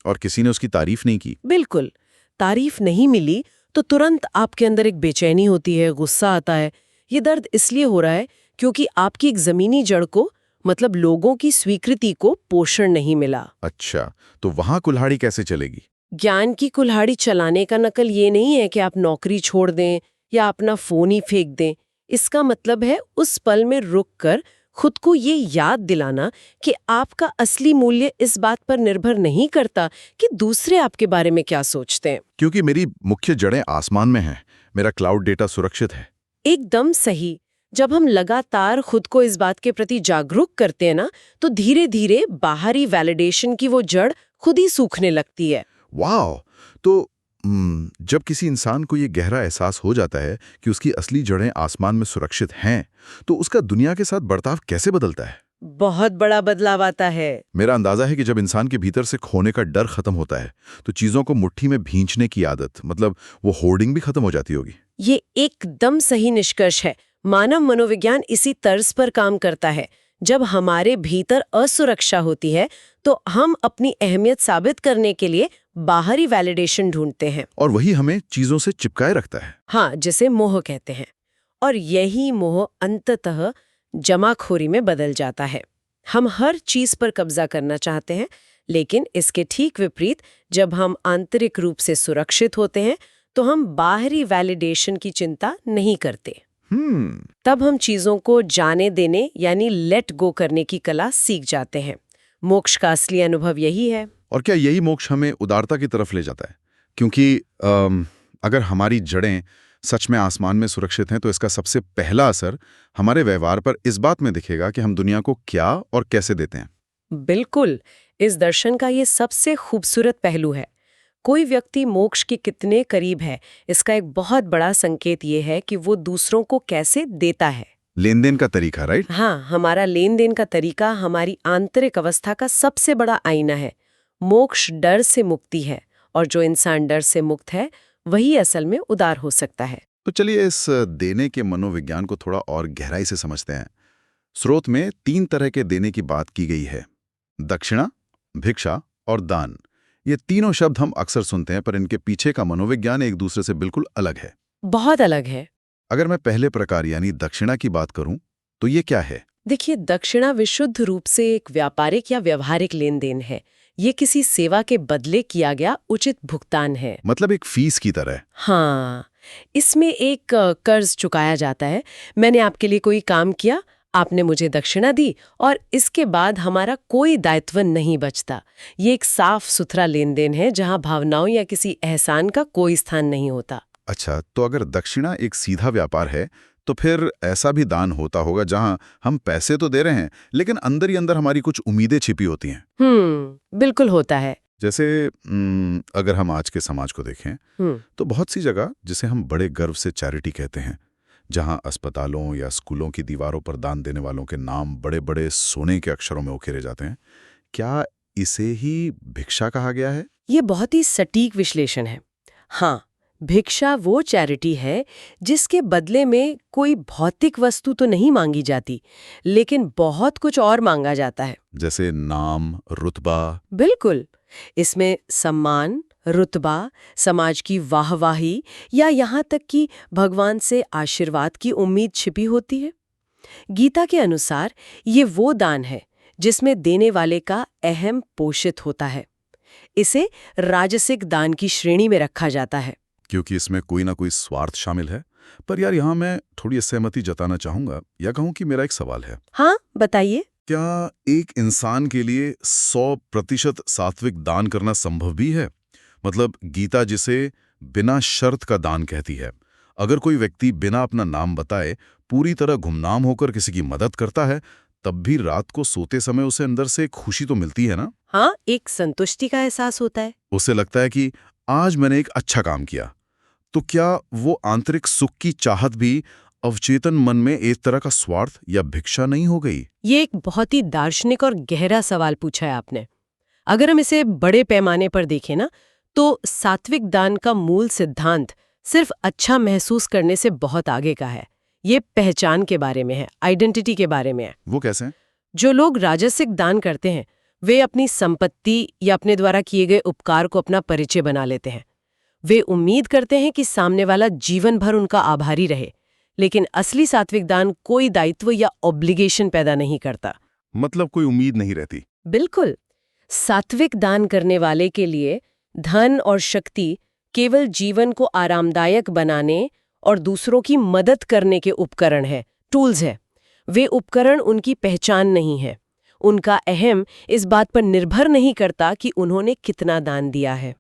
और किसी ने उसकी तारीफ नहीं की। बिल्कुल, तारीफ नहीं मिली तो तुरंत आपके अंदर एक बेचैनी होती है, गुस्सा आता है। ये दर्द इसलिए हो रहा है क्योंकि आपकी एक जमीनी जड़ को, मतलब लोगों की स्वीकृति को, पोषण नहीं मिला। अच्छा, तो वहां कुल्हाड़ी कैसे चलेगी? ज्ञान की कुल्हाड़ी चलाने का नकल ये नहीं है कि आप नौकरी छोड़ दें या अपना फोन ही फेंक दें। इसका मतलब है उस पल में रुककर खुद को ये याद दिलाना कि आपका असली मूल्य इस बात पर निर्भर नहीं करता कि दूसरे आपके बारे में क्या सोचते हैं। क्योंकि मेरी मुख्य जड़ें आसमान में हैं, मेरा क्लाउड डेटा सुरक्षित है। एकदम सही। जब हम लगातार खुद को इस बात के प्रति जागरूक करते हैं ना, तो धीरे धीरे बाहरी वैलिडेशन की वो जड़ खुद ही सूखने लगती है। वाह! तो जब किसी इंसान को ये गहरा एहसास हो जाता है कि उसकी असली जड़ें आसमान में सुरक्षित हैं, तो उसका दुनिया के साथ बर्ताव कैसे बदलता है? बहुत बड़ा बदलाव आता है। मेरा अंदाजा है कि जब इंसान के भीतर से खोने का डर खत्म होता है, तो चीजों को मुट्ठी में भींचने की आदत, मतलब वो होर्डिंग भी खत्म हो जाती होगी। ये एकदम सही निष्कर्ष है। मानव मनोविज्ञान इसी तर्ज पर काम करता है। जब हमारे भीतर असुरक्षा होती है, तो हम अपनी अहमियत साबित करने के लिए बाहरी वैलिडेशन ढूंढते हैं, और वही हमें चीजों से चिपकाए रखता है। हाँ, जिसे मोह कहते हैं। और यही मोह अंततः जमाखोरी में बदल जाता है। हम हर चीज पर कब्जा करना चाहते हैं, लेकिन इसके ठीक विपरीत जब हम आंतरिक रूप से सुरक्षित होते हैं तो हम बाहरी वैलिडेशन की चिंता नहीं करते। तब हम चीजों को जाने देने यानी लेट गो करने की कला सीख जाते हैं। मोक्ष का असली अनुभव यही है। और क्या यही मोक्ष हमें उदारता की तरफ ले जाता है? क्योंकि अगर हमारी जड़ें सच में आसमान में सुरक्षित हैं तो इसका सबसे पहला असर हमारे व्यवहार पर इस बात में दिखेगा कि हम दुनिया को क्या और कैसे देते हैं। बिल्कुल, इस दर्शन का ये सबसे खूबसूरत पहलू है। कोई व्यक्ति मोक्ष के कितने करीब है, इसका एक बहुत बड़ा संकेत ये है कि वो दूसरों को कैसे देता है। लेन देन का तरीका, राइट? हाँ, हमारा लेन देन का तरीका हमारी आंतरिक अवस्था का सबसे बड़ा आईना है। मोक्ष डर से मुक्ति है, और जो इंसान डर से मुक्त है वही असल में उदार हो सकता है। तो चलिए इस देने के मनोविज्ञान को थोड़ा और गहराई से समझते हैं। स्रोत में 3 तरह के देने की बात की गई है: दक्षिणा, भिक्षा और दान। ये तीनों शब्द हम अक्सर सुनते हैं, पर इनके पीछे का मनोविज्ञान एक दूसरे से बिल्कुल अलग है। बहुत अलग है। अगर मैं पहले प्रकार यानी दक्षिणा की बात करूं तो ये क्या है? देखिए, दक्षिणा विशुद्ध रूप से एक व्यापारिक या व्यवहारिक लेन देन है। ये किसी सेवा के बदले किया गया उचित भुगतान है। मतलब एक फीस की तरह। हाँ, इसमें एक कर्ज चुकाया जाता है। मैंने आपके लिए कोई काम किया, आपने मुझे दक्षिणा दी, और इसके बाद हमारा कोई दायित्व नहीं बचता। ये एक साफ सुथरा लेन देन है जहाँ भावनाओं या किसी एहसान का कोई स्थान नहीं होता। अच्छा, तो अगर दक्षिणा एक सीधा व्यापार है तो फिर ऐसा भी दान होता होगा जहां हम पैसे तो दे रहे हैं लेकिन अंदर ही अंदर हमारी कुछ उम्मीदें छिपी होती हैं। बिल्कुल होता है। जैसे अगर हम आज के समाज को देखें तो बहुत सी जगह जिसे हम बड़े गर्व से चैरिटी कहते हैं, जहां अस्पतालों या स्कूलों की दीवारों पर दान देने वालों के नाम बड़े बड़े सोने के अक्षरों में उकेरे जाते हैं, क्या इसे ही भिक्षा कहा गया है? ये बहुत ही सटीक विश्लेषण है। हाँ, भिक्षा वो चैरिटी है जिसके बदले में कोई भौतिक वस्तु तो नहीं मांगी जाती, लेकिन बहुत कुछ और मांगा जाता है। जैसे नाम, रुतबा। बिल्कुल, इसमें सम्मान, रुतबा, समाज की वाहवाही या यहाँ तक कि भगवान से आशीर्वाद की उम्मीद छिपी होती है। गीता के अनुसार ये वो दान है जिसमें देने वाले का अहम पोषित होता है। इसे राजसिक दान की श्रेणी में रखा जाता है, क्योंकि इसमें कोई ना कोई स्वार्थ शामिल है। पर यार, यहाँ मैं थोड़ी असहमति जताना चाहूंगा, या कहूँ कि मेरा एक सवाल है। हाँ, बताइए। क्या एक इंसान के लिए 100% सात्विक दान करना संभव भी है? मतलब गीता जिसे बिना शर्त का दान कहती है, अगर कोई व्यक्ति बिना अपना नाम बताए पूरी तरह गुमनाम होकर किसी की मदद करता है, तब भी रात को सोते समय उसे अंदर से एक खुशी तो मिलती है ना? हाँ, एक संतुष्टि का एहसास होता है। उसे लगता है कि आज मैंने एक अच्छा काम किया। तो क्या वो आंतरिक सुख की चाहत भी अवचेतन मन में एक तरह का स्वार्थ या भिक्षा नहीं हो गई? ये एक बहुत ही दार्शनिक और गहरा सवाल पूछा है आपने। अगर हम इसे बड़े पैमाने पर देखें ना, तो सात्विक दान का मूल सिद्धांत सिर्फ अच्छा महसूस करने से बहुत आगे का है। ये पहचान के बारे में है, आइडेंटिटी के बारे में है। वो कैसे? जो लोग राजसिक दान करते हैं वे अपनी संपत्ति या अपने द्वारा किए गए उपकार को अपना परिचय बना लेते हैं। वे उम्मीद करते हैं कि सामने वाला जीवन भर उनका आभारी रहे, लेकिन असली सात्विक दान कोई दायित्व या ऑब्लिगेशन पैदा नहीं करता। मतलब कोई उम्मीद नहीं रहती। बिल्कुल, सात्विक दान करने वाले के लिए धन और शक्ति केवल जीवन को आरामदायक बनाने और दूसरों की मदद करने के उपकरण है, टूल्स है। वे उपकरण उनकी पहचान नहीं है। उनका अहम इस बात पर निर्भर नहीं करता कि उन्होंने कितना दान दिया है।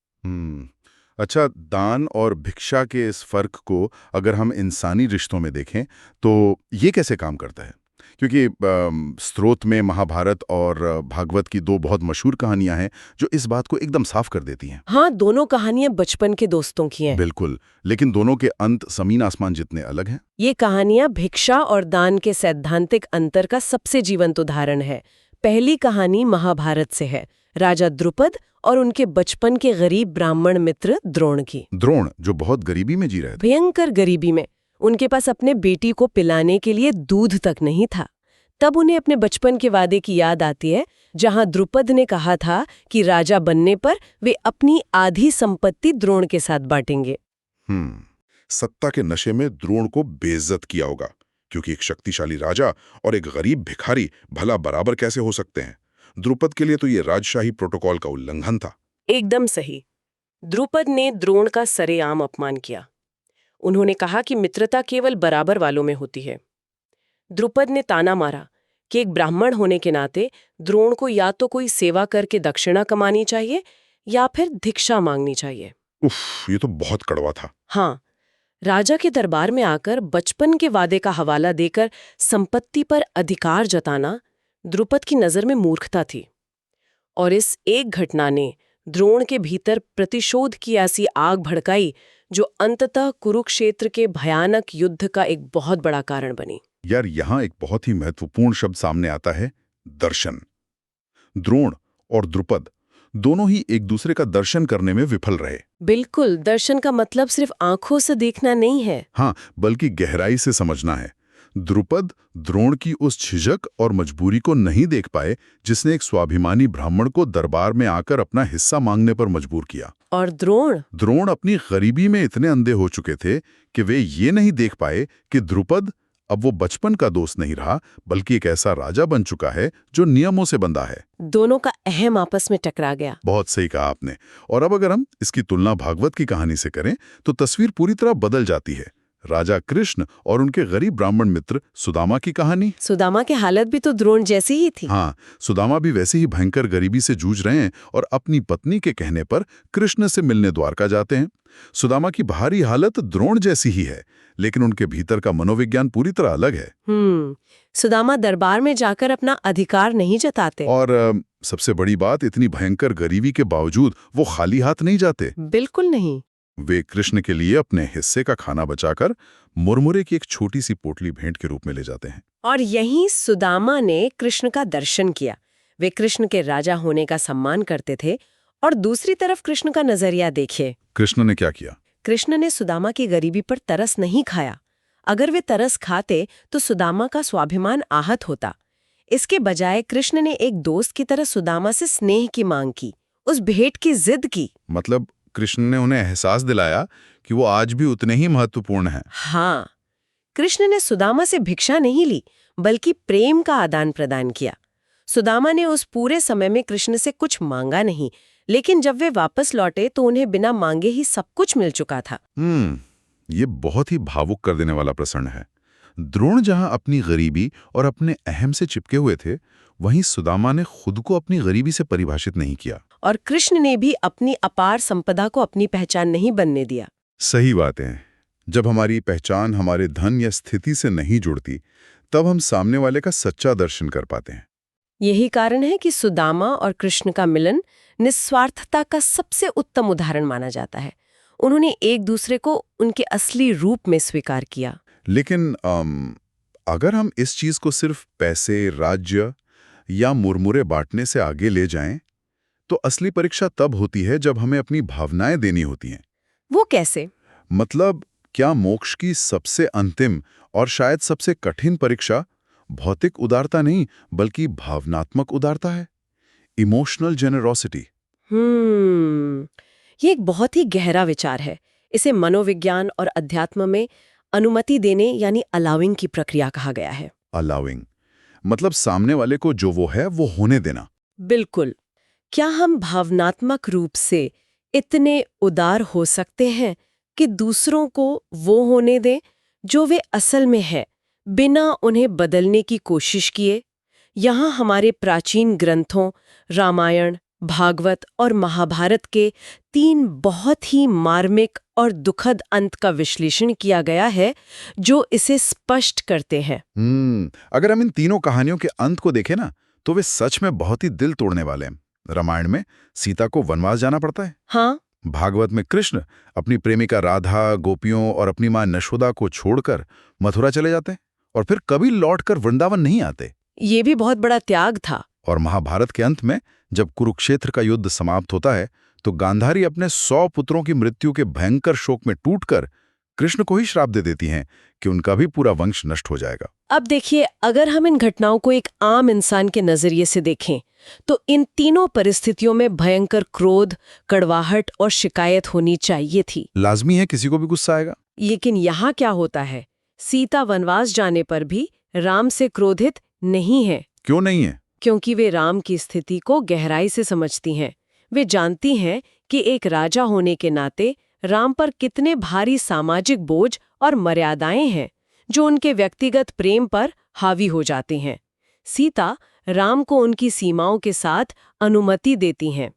अच्छा, दान और भिक्षा के इस फर्क को अगर हम इंसानी रिश्तों में देखें तो ये कैसे काम करता है? क्योंकि स्रोत में महाभारत और भागवत की 2 बहुत मशहूर कहानियां हैं जो इस बात को एकदम साफ कर देती हैं। हाँ, दोनों कहानियां बचपन के दोस्तों की हैं। बिल्कुल, लेकिन दोनों के अंत जमीन आसमान जितने अलग हैं। ये कहानियां भिक्षा और दान के सैद्धांतिक अंतर का सबसे जीवंत उदाहरण है। पहली कहानी महाभारत से है, राजा द्रुपद और उनके बचपन के गरीब ब्राह्मण मित्र द्रोण की। द्रोण, जो बहुत गरीबी में जी रहे थे। भयंकर गरीबी में। उनके पास अपने बेटी को पिलाने के लिए दूध तक नहीं था। तब उन्हें अपने बचपन के वादे की याद आती है, जहां द्रुपद ने कहा था कि राजा बनने पर वे अपनी आधी संपत्ति द्रोण के साथ बांटेंगे। सत्ता के नशे में द्रोण को बेइज्जत किया होगा, क्योंकि एक शक्तिशाली राजा और एक गरीब भिखारी भला बराबर कैसे हो सकते हैं? द्रुपद के लिए तो ये राजशाही प्रोटोकॉल का उल्लंघन था। एकदम सही। द्रुपद ने द्रोण का सरेआम अपमान किया। उन्होंने कहा कि मित्रता केवल बराबर वालों में होती है। द्रुपद ने ताना मारा कि एक ब्राह्मण होने के नाते द्रोण को या तो कोई सेवा करके दक्षिणा कमानी चाहिए या फिर भिक्षा मांगनी चाहिए। उफ, ये तो बहुत कड़वा था। हाँ, राजा के दरबार में आकर बचपन के वादे का हवाला देकर संपत्ति पर अधिकार जताना द्रुपद की नजर में मूर्खता थी। और इस एक घटना ने द्रोण के भीतर प्रतिशोध की ऐसी आग भड़काई जो अंततः कुरुक्षेत्र के भयानक युद्ध का एक बहुत बड़ा कारण बनी। यार, यहाँ एक बहुत ही महत्वपूर्ण शब्द सामने आता है, दर्शन। द्रोण और द्रुपद दोनों ही एक दूसरे का दर्शन करने में विफल रहे। बिल्कुल, दर्शन का मतलब सिर्फ आंखों से देखना नहीं है। हाँ, बल्कि गहराई से समझना है। द्रुपद द्रोण की उस झिझक और मजबूरी को नहीं देख पाए जिसने एक स्वाभिमानी ब्राह्मण को दरबार में आकर अपना हिस्सा मांगने पर मजबूर किया। और द्रोण अपनी गरीबी में इतने अंधे हो चुके थे कि वे ये नहीं देख पाए कि द्रुपद अब वो बचपन का दोस्त नहीं रहा, बल्कि एक ऐसा राजा बन चुका है जो नियमों से बंधा है। दोनों का अहम आपस में टकरा गया। बहुत सही कहा आपने। और अब अगर हम इसकी तुलना भागवत की कहानी से करें तो तस्वीर पूरी तरह बदल जाती है। राजा कृष्ण और उनके गरीब ब्राह्मण मित्र सुदामा की कहानी। सुदामा की हालत भी तो द्रोण जैसी ही थी। हाँ, सुदामा भी वैसे ही भयंकर गरीबी से जूझ रहे हैं और अपनी पत्नी के कहने पर कृष्ण से मिलने द्वारका जाते हैं। सुदामा की बाहरी हालत द्रोण जैसी ही है, लेकिन उनके भीतर का मनोविज्ञान पूरी तरह अलग है। सुदामा दरबार में जाकर अपना अधिकार नहीं जताते। और सबसे बड़ी बात, इतनी भयंकर गरीबी के बावजूद वो खाली हाथ नहीं जाते। बिल्कुल नहीं। वे कृष्ण के लिए अपने हिस्से का खाना बचाकर मुरमुरे की एक छोटी सी पोटली भेंट के रूप में ले जाते हैं। और यहीं सुदामा ने कृष्ण का दर्शन किया। वे कृष्ण के राजा होने का सम्मान करते थे। और दूसरी तरफ कृष्ण का नजरिया देखिए। कृष्ण ने क्या किया? कृष्ण ने सुदामा की गरीबी पर तरस नहीं खाया। अगर वे तरस खाते तो सुदामा का स्वाभिमान आहत होता। इसके बजाय कृष्ण ने एक दोस्त की तरह सुदामा से स्नेह की मांग की, उस भेंट की जिद की। मतलब कृष्ण ने उन्हें एहसास दिलाया कि वो आज भी उतने ही महत्वपूर्ण हैं। हाँ, कृष्ण ने सुदामा से भिक्षा नहीं ली, बल्कि प्रेम का आदान प्रदान किया। सुदामा ने उस पूरे समय में कृष्ण से कुछ मांगा नहीं, लेकिन जब वे वापस लौटे तो उन्हें बिना मांगे ही सब कुछ मिल चुका था। ये बहुत ही भावुक कर देने वाला प्रसंग है। द्रोण जहां अपनी गरीबी और अपने अहम से चिपके हुए थे, वहीं सुदामा ने खुद को अपनी गरीबी से परिभाषित नहीं किया। और कृष्ण ने भी अपनी अपार संपदा को अपनी पहचान नहीं बनने दिया। सही बात है। जब हमारी पहचान हमारे धन या स्थिति से नहीं जुड़ती, तब हम सामने वाले का सच्चा दर्शन कर पाते हैं। यही कारण है कि सुदामा और कृष्ण का मिलन निस्वार्थता का सबसे उत्तम उदाहरण माना जाता है। उन्होंने एक दूसरे को उनके असली रूप में स्वीकार किया। लेकिन अगर हम इस चीज को सिर्फ पैसे, राज्य या मुरमुरे बांटने से आगे ले जाएं, तो असली परीक्षा तब होती है जब हमें अपनी भावनाएं देनी होती हैं। वो कैसे? मतलब, क्या मोक्ष की सबसे अंतिम और शायद सबसे कठिन परीक्षा भौतिक उदारता नहीं, बल्कि भावनात्मक उदारता है? Emotional generosity. ये एक बहुत ही गहरा विचार है। इसे मनोविज्ञान और अध्यात्म में अनुमति देने यानी अलाउइंग की प्रक्रिया कहा गया है। अलाउइंग मतलब सामने वाले को जो वो है वो होने देना। बिल्कुल। क्या हम भावनात्मक रूप से इतने उदार हो सकते हैं कि दूसरों को वो होने दें जो वे असल में है, बिना उन्हें बदलने की कोशिश किए? यहाँ हमारे प्राचीन ग्रंथों रामायण, भागवत और महाभारत के 3 बहुत ही मार्मिक और दुखद अंत का विश्लेषण किया गया है जो इसे स्पष्ट करते हैं। अगर हम इन तीनों कहानियों के अंत को देखें ना, तो वे सच में बहुत ही दिल तोड़ने वाले हैं। रामायण में सीता को वनवास जाना पड़ता है। हाँ। भागवत में कृष्ण अपनी प्रेमिका राधा, गोपियों और अपनी मां यशोदा को छोड़कर मथुरा चले जाते हैं और फिर कभी लौटकर वृंदावन नहीं आते। ये भी बहुत बड़ा त्याग था। और महाभारत के अंत में जब कुरुक्षेत्र का युद्ध समाप्त होता है, तो गांधारी अपने 100 पुत्रों की मृत्यु के भयंकर शोक में टूटकर कृष्ण को ही श्राप दे देती हैं कि उनका भी पूरा वंश नष्ट हो जाएगा। अब देखिए, अगर हम इन घटनाओं को एक आम इंसान के नजरिए से देखें, तो इन तीनों परिस्थितियों में भयंकर क्रोध, कड़वाहट और शिकायत होनी चाहिए थी। लाजमी है, किसी को भी गुस्सा आएगा। लेकिन यहाँ क्या होता है? सीता वनवास जाने पर भी राम से क्रोधित नहीं है। क्यों नहीं है? क्योंकि वे राम की स्थिति को गहराई से समझती हैं। वे जानती हैं कि एक राजा होने के नाते राम पर कितने भारी सामाजिक बोझ और मर्यादाएं हैं जो उनके व्यक्तिगत प्रेम पर हावी हो जाते हैं। सीता राम को उनकी सीमाओं के साथ अनुमति देती हैं।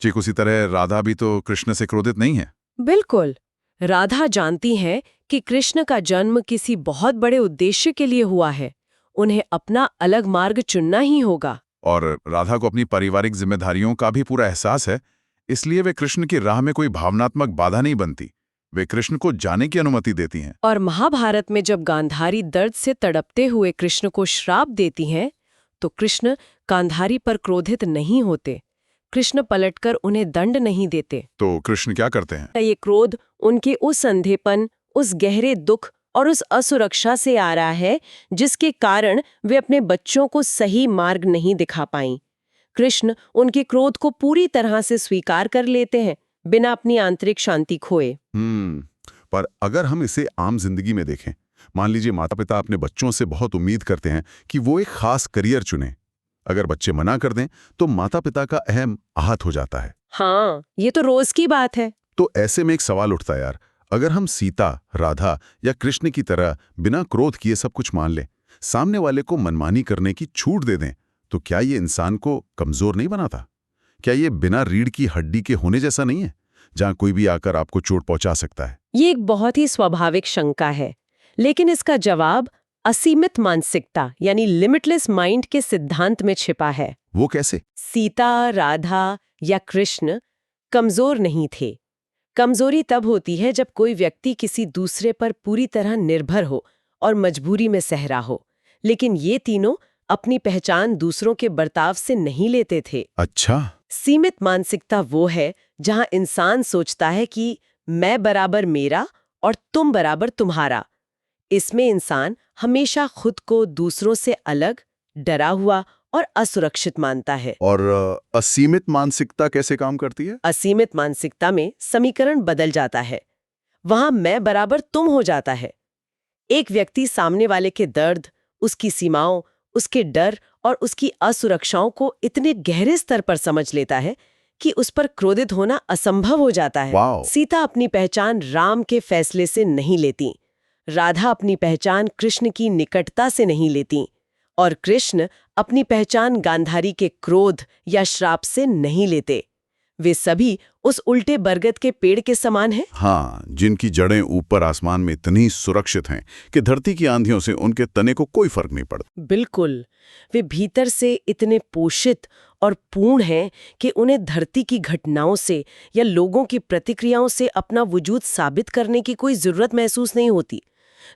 ठीक उसी तरह राधा भी तो कृष्ण से क्रोधित नहीं है। बिल्कुल। राधा जानती हैं कि कृष्ण का जन्म किसी बहुत बड़े उद्देश्य के लिए हुआ है। उन्हें अपना अलग मार्ग चुनना ही होगा। और राधा को अपनी पारिवारिक जिम्मेदारियों का भी पूरा एहसास है, इसलिए वे कृष्ण की राह में कोई भावनात्मक बाधा नहीं बनती। वे कृष्ण को जाने की अनुमति देती हैं। और महाभारत में जब गांधारी दर्द से तड़पते हुए कृष्ण को श्राप देती हैं, तो कृष्ण गांधारी पर क्रोधित नहीं होते। कृष्ण पलटकर उन्हें दंड नहीं देते। तो कृष्ण क्या करते हैं? ये क्रोध उनके उस अंधेपन, उस गहरे दुख और उस असुरक्षा से आ रहा है जिसके कारण वे अपने बच्चों को सही मार्ग नहीं दिखा पाईं। कृष्ण उनके क्रोध को पूरी तरह से स्वीकार कर लेते हैं, बिना अपनी आंतरिक शांति खोए। पर अगर हम इसे आम जिंदगी में देखें, मान लीजिए माता पिता अपने बच्चों से बहुत उम्मीद करते हैं कि वो एक खास करियर चुनें। अगर बच्चे मना कर दें तो माता पिता का अहम आहत हो जाता है। हाँ, ये तो रोज की बात है। तो ऐसे में एक सवाल उठता है यार, अगर हम सीता, राधा या कृष्ण की तरह बिना क्रोध किए सब कुछ मान लें, सामने वाले को मनमानी करने की छूट दे दें, तो क्या ये इंसान को कमजोर नहीं बनाता? क्या ये बिना रीढ़ की हड्डी के होने जैसा नहीं है, जहां कोई भी आकर आपको चोट पहुंचा सकता है? ये एक बहुत ही स्वाभाविक शंका है, लेकिन इसका जवाब असीमित मानसिकता यानी लिमिटलेस माइंड के सिद्धांत में छिपा है। वो कैसे? सीता, राधा या कृष्ण कमजोर नहीं थे। कमजोरी तब होती है जब कोई व्यक्ति किसी दूसरे पर पूरी तरह निर्भर हो और मजबूरी में सह रहा हो। लेकिन ये तीनों अपनी पहचान दूसरों के बर्ताव से नहीं लेते थे। अच्छा। सीमित मानसिकता वो है जहां इंसान सोचता है कि मैं बराबर मेरा और तुम बराबर तुम्हारा। इसमें इंसान हमेशा खुद को दूसरों से अलग, डरा हुआ और असुरक्षित मानता है। और असीमित मानसिकता कैसे काम करती है? असीमित मानसिकता में समीकरण बदल जाता है। वहां मैं बराबर तुम हो जाता है। एक व्यक्ति सामने वाले के दर्द, उसकी सीमाओं, उसके डर और उसकी असुरक्षाओं को इतने गहरे स्तर पर समझ लेता है कि उस पर क्रोधित होना असंभव हो जाता है। सीता अपनी पहचान राम के फैसले से नहीं लेती, राधा अपनी पहचान कृष्ण की निकटता से नहीं लेती, और कृष्ण अपनी पहचान गांधारी के क्रोध या श्राप से नहीं लेते। वे सभी उस उल्टे बरगद के पेड़ के समान हैं। हाँ, जिनकी जड़ें ऊपर आसमान में इतनी सुरक्षित हैं कि धरती की आंधियों से उनके तने को कोई फर्क नहीं पड़ता। बिल्कुल, वे भीतर से इतने पोषित और पूर्ण हैं कि उन्हें धरती की घटनाओं से या लोगों की प्रतिक्रियाओं से अपना वजूद साबित करने की कोई जरूरत महसूस नहीं होती।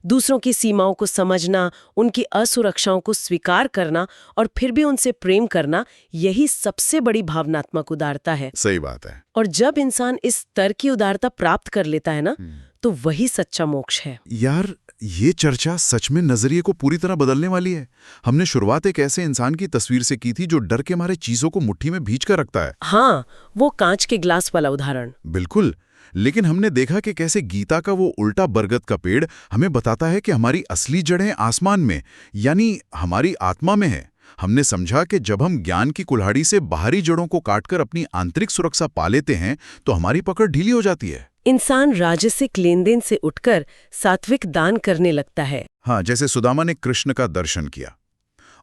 दूसरों की सीमाओं को समझना, उनकी असुरक्षाओं को स्वीकार करना और फिर भी उनसे प्रेम करना, यही सबसे बड़ी भावनात्मक उदारता है। सही बात है। और जब इंसान इस स्तर की उदारता प्राप्त कर लेता है ना, तो वही सच्चा मोक्ष है। यार, ये चर्चा सच में नजरिए को पूरी तरह बदलने वाली है। हमने शुरुआत एक ऐसे इंसान की तस्वीर से की थी जो डर के मारे चीजों को मुट्ठी में भींच कर रखता है। हाँ, वो कांच के ग्लास वाला उदाहरण। बिल्कुल। लेकिन हमने देखा कि कैसे गीता का वो उल्टा बरगद का पेड़ हमें बताता है कि हमारी असली जड़ें आसमान में, यानी हमारी आत्मा में है। हमने समझा कि जब हम ज्ञान की कुल्हाड़ी से बाहरी जड़ों को काटकर अपनी आंतरिक सुरक्षा पा लेते हैं तो हमारी पकड़ ढीली हो जाती है। इंसान राजसिक लेनदेन से उठकर सात्विक दान करने लगता है। हाँ, जैसे सुदामा ने कृष्ण का दर्शन किया।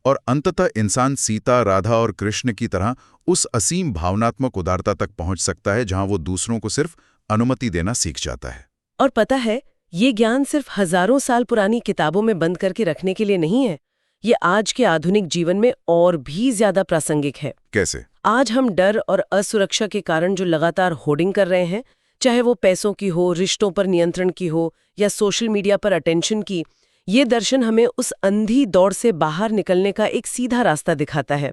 और अंततः इंसान सीता, राधा और कृष्ण की तरह उस असीम भावनात्मक उदारता तक पहुंच सकता है जहां वो दूसरों को सिर्फ अनुमति देना सीख जाता है। और पता है, ये ज्ञान सिर्फ हजारों साल पुरानी किताबों में बंद करके रखने के लिए नहीं है। ये आज के आधुनिक जीवन में और भी ज्यादा प्रासंगिक है। कैसे? आज हम डर और असुरक्षा के कारण जो लगातार होर्डिंग कर रहे हैं, चाहे वो पैसों की हो, रिश्तों पर नियंत्रण की हो या सोशल मीडिया पर अटेंशन की, ये दर्शन हमें उस अंधी दौड़ से बाहर निकलने का एक सीधा रास्ता दिखाता है।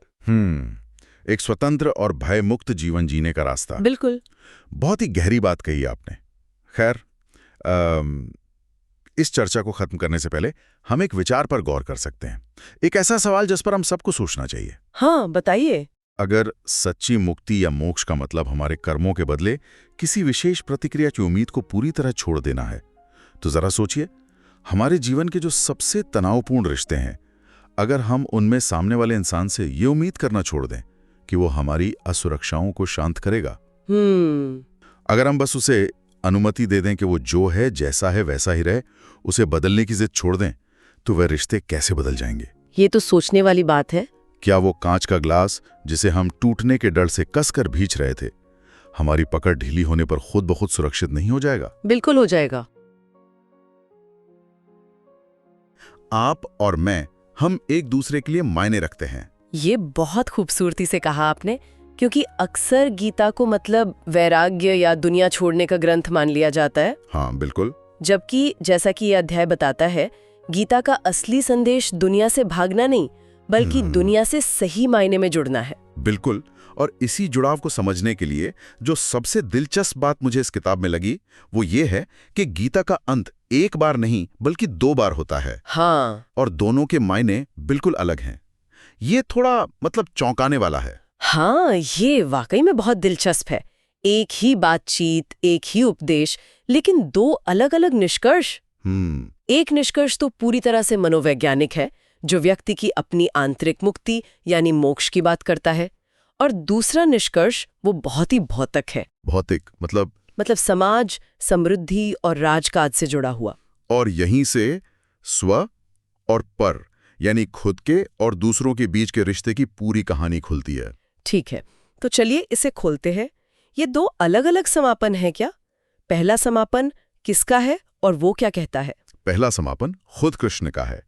एक स्वतंत्र और भयमुक्त जीवन जीने का रास्ता। बिल्कुल। बहुत ही गहरी बात कही आपने। खैर, इस चर्चा को खत्म करने से पहले हम एक विचार पर गौर कर सकते हैं। एक ऐसा सवाल जिस पर हम सबको सोचना चाहिए। हाँ, बताइए। अगर सच्ची मुक्ति या मोक्ष का मतलब हमारे कर्मों के बदले किसी विशेष प्रतिक्रिया की उम्मीद को पूरी तरह छोड़ देना है, तो जरा सोचिए, हमारे जीवन के जो सबसे तनावपूर्ण रिश्ते हैं, अगर हम उनमें सामने वाले इंसान से ये उम्मीद करना छोड़ दें कि वो हमारी असुरक्षाओं को शांत करेगा, अगर हम बस उसे अनुमति दे दें कि वो जो है जैसा है वैसा ही रहे, उसे बदलने की जिद छोड़ दें, तो वह रिश्ते कैसे बदल जाएंगे? ये तो सोचने वाली बात है। क्या वो कांच का ग्लास जिसे हम टूटने के डर से कसकर भींच रहे थे, हमारी पकड़ ढीली होने पर खुद ब खुद सुरक्षित नहीं हो जाएगा? बिल्कुल हो जाएगा। आप और मैं, हम एक दूसरे के लिए मायने रखते हैं। ये बहुत खूबसूरती से कहा आपने, क्योंकि अक्सर गीता को मतलब वैराग्य या दुनिया छोड़ने का ग्रंथ मान लिया जाता है। हाँ बिल्कुल। जबकि जैसा कि यह अध्याय बताता है, गीता का असली संदेश दुनिया से भागना नहीं, बल्कि दुनिया से सही मायने में जुड़ना है। बिल्कुल। और इसी जुड़ाव को समझने के लिए जो सबसे दिलचस्प बात मुझे इस किताब में लगी, वो ये है कि गीता का अंत एक बार नहीं बल्कि 2 बार होता है। हाँ। और दोनों के मायने बिल्कुल अलग हैं। ये थोड़ा मतलब चौंकाने वाला है। हाँ, ये वाकई में बहुत दिलचस्प है। एक ही बातचीत, एक ही उपदेश, लेकिन 2 अलग-अलग निष्कर्ष। एक निष्कर्ष तो पूरी तरह से मनोवैज्ञानिक है, जो व्यक्ति की अपनी आंतरिक मुक्ति यानी मोक्ष की बात करता है, और दूसरा निष्कर्ष वो बहुत ही भौतिक है। भौतिक मतलब समाज, समृद्धि और राजकाज से जुड़ा हुआ। और यहीं से स्व और पर यानी खुद के और दूसरों के बीच के रिश्ते की पूरी कहानी खुलती है। ठीक है, तो चलिए इसे खोलते हैं। ये 2 अलग-अलग समापन है क्या? पहला समापन किसका है और वो क्या कहता है? पहला समापन खुद कृष्ण का है।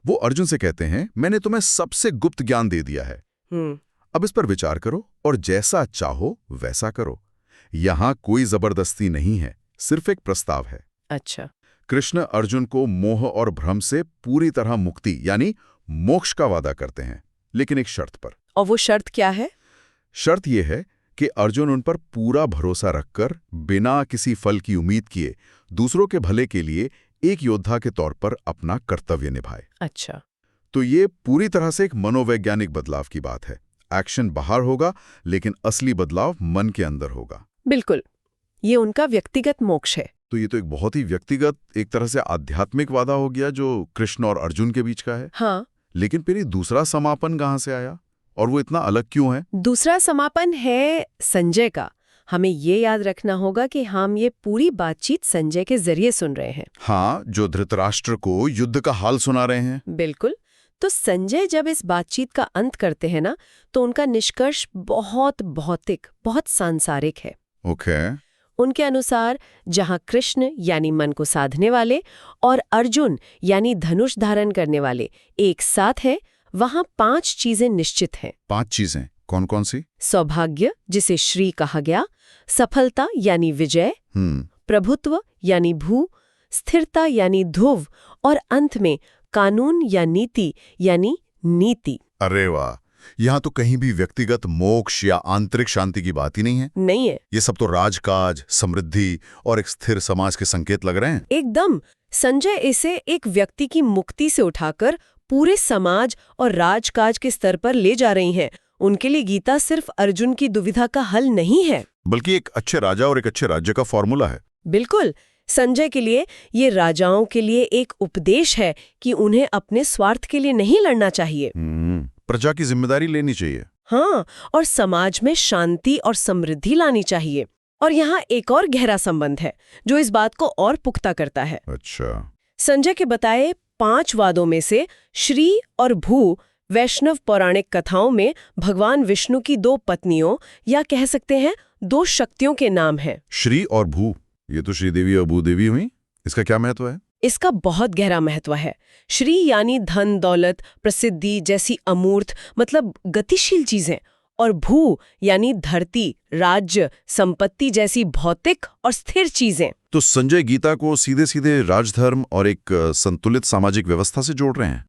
वो अर्जुन से कहते हैं, मैंने तुम्हें सबसे गुप्त ज्ञान दे दिया है, अब इस पर विचार करो और जैसा चाहो वैसा करो। यहां कोई जबरदस्ती नहीं है, सिर्फ एक प्रस्ताव है। अच्छा। कृष्ण अर्जुन को मोह और भ्रम से पूरी तरह मुक्ति यानी मोक्ष का वादा करते हैं, लेकिन एक शर्त पर। और वो शर्त क्या है? शर्त यह है कि अर्जुन उन पर पूरा भरोसा रखकर बिना किसी फल की उम्मीद किए दूसरों के भले के लिए एक योद्धा के तौर पर अपना कर्तव्य निभाए। अच्छा। तो ये पूरी तरह से एक मनोवैज्ञानिक बदलाव की बात है। एक्शन बाहर होगा, लेकिन असली बदलाव मन के अंदर होगा। बिल्कुल, ये उनका व्यक्तिगत मोक्ष है। तो ये तो एक बहुत ही व्यक्तिगत, एक तरह से आध्यात्मिक वादा हो गया जो कृष्ण और अर्जुन के बीच का है। हाँ। लेकिन फिर ये दूसरा समापन कहाँ से आया और वो इतना अलग क्यों है? दूसरा समापन है संजय का। हमें ये याद रखना होगा कि हम ये पूरी बातचीत संजय के जरिए सुन रहे हैं। हाँ, जो धृतराष्ट्र को युद्ध का हाल सुना रहे हैं। बिल्कुल। तो संजय जब इस बातचीत का अंत करते हैं ना, तो उनका निष्कर्ष बहुत भौतिक, बहुत सांसारिक है। ओके। उनके अनुसार जहां कृष्ण यानी मन को साधने वाले और अर्जुन यानी धनुष धारण करने वाले एक साथ हैं, वहां 5 चीजें निश्चित हैं। 5 चीजें कौन कौन सी? सौभाग्य, जिसे श्री कहा गया, सफलता यानी विजय, प्रभुत्व यानी भू, स्थिरता यानी ध्रुव, और अंत में कानून या नीति यानी नीति। अरे वाह, यहाँ तो कहीं भी व्यक्तिगत मोक्ष या आंतरिक शांति की बात ही नहीं है। नहीं है। ये सब तो राजकाज, समृद्धि और एक स्थिर समाज के संकेत लग रहे हैं। एकदम। संजय इसे एक व्यक्ति की मुक्ति से उठाकर पूरे समाज और राजकाज के स्तर पर ले जा रही हैं। उनके लिए गीता सिर्फ अर्जुन की दुविधा का हल नहीं है, बल्कि एक अच्छे राजा और एक अच्छे राज्य का फॉर्मूला है। बिल्कुल। संजय के लिए ये राजाओं के लिए एक उपदेश है कि उन्हें अपने स्वार्थ के लिए नहीं लड़ना चाहिए। प्रजा की जिम्मेदारी लेनी चाहिए। हाँ, और समाज में शांति और समृद्धि लानी चाहिए। और यहाँ एक और गहरा संबंध है जो इस बात को और पुख्ता करता है। अच्छा। संजय के बताए 5 वादों में से श्री और भू वैष्णव पौराणिक कथाओं में भगवान विष्णु की 2 पत्नियों या कह सकते हैं 2 शक्तियों के नाम हैं। श्री और भू, ये तो श्रीदेवी और भूदेवी हुई। इसका क्या महत्व है? इसका बहुत गहरा महत्व है। श्री यानी धन दौलत, प्रसिद्धि जैसी अमूर्त मतलब गतिशील चीजें, और भू यानी धरती, राज्य, संपत्ति जैसी भौतिक और स्थिर चीजें। तो संजय गीता को सीधे सीधे राजधर्म और एक संतुलित सामाजिक व्यवस्था से जोड़ रहे हैं।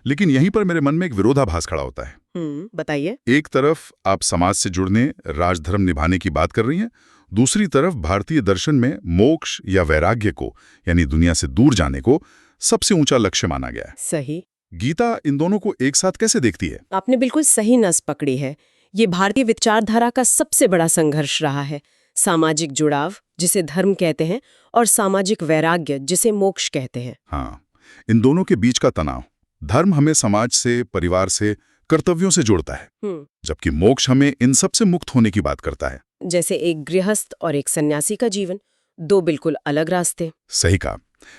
लेकिन यहीं पर मेरे मन में एक विरोधाभास खड़ा होता है। बताइए। एक तरफ आप समाज से जुड़ने, राजधर्म निभाने की बात कर रही हैं, दूसरी तरफ भारतीय दर्शन में मोक्ष या वैराग्य को यानी दुनिया से दूर जाने को सबसे ऊंचा लक्ष्य माना गया है। सही। गीता इन दोनों को एक साथ कैसे देखती है? आपने बिल्कुल सही नस पकड़ी है। ये भारतीय विचारधारा का सबसे बड़ा संघर्ष रहा है। सामाजिक जुड़ाव, जिसे धर्म कहते हैं, और सामाजिक वैराग्य, जिसे मोक्ष कहते हैं। हाँ। इन दोनों के बीच का तनाव। धर्म हमें समाज से, परिवार से, कर्तव्यों से जोड़ता है, जबकि मोक्ष हमें इन सब से मुक्त होने की बात करता है। जैसे एक गृहस्थ और एक सन्यासी का जीवन, दो बिल्कुल अलग रास्ते। सही कहा।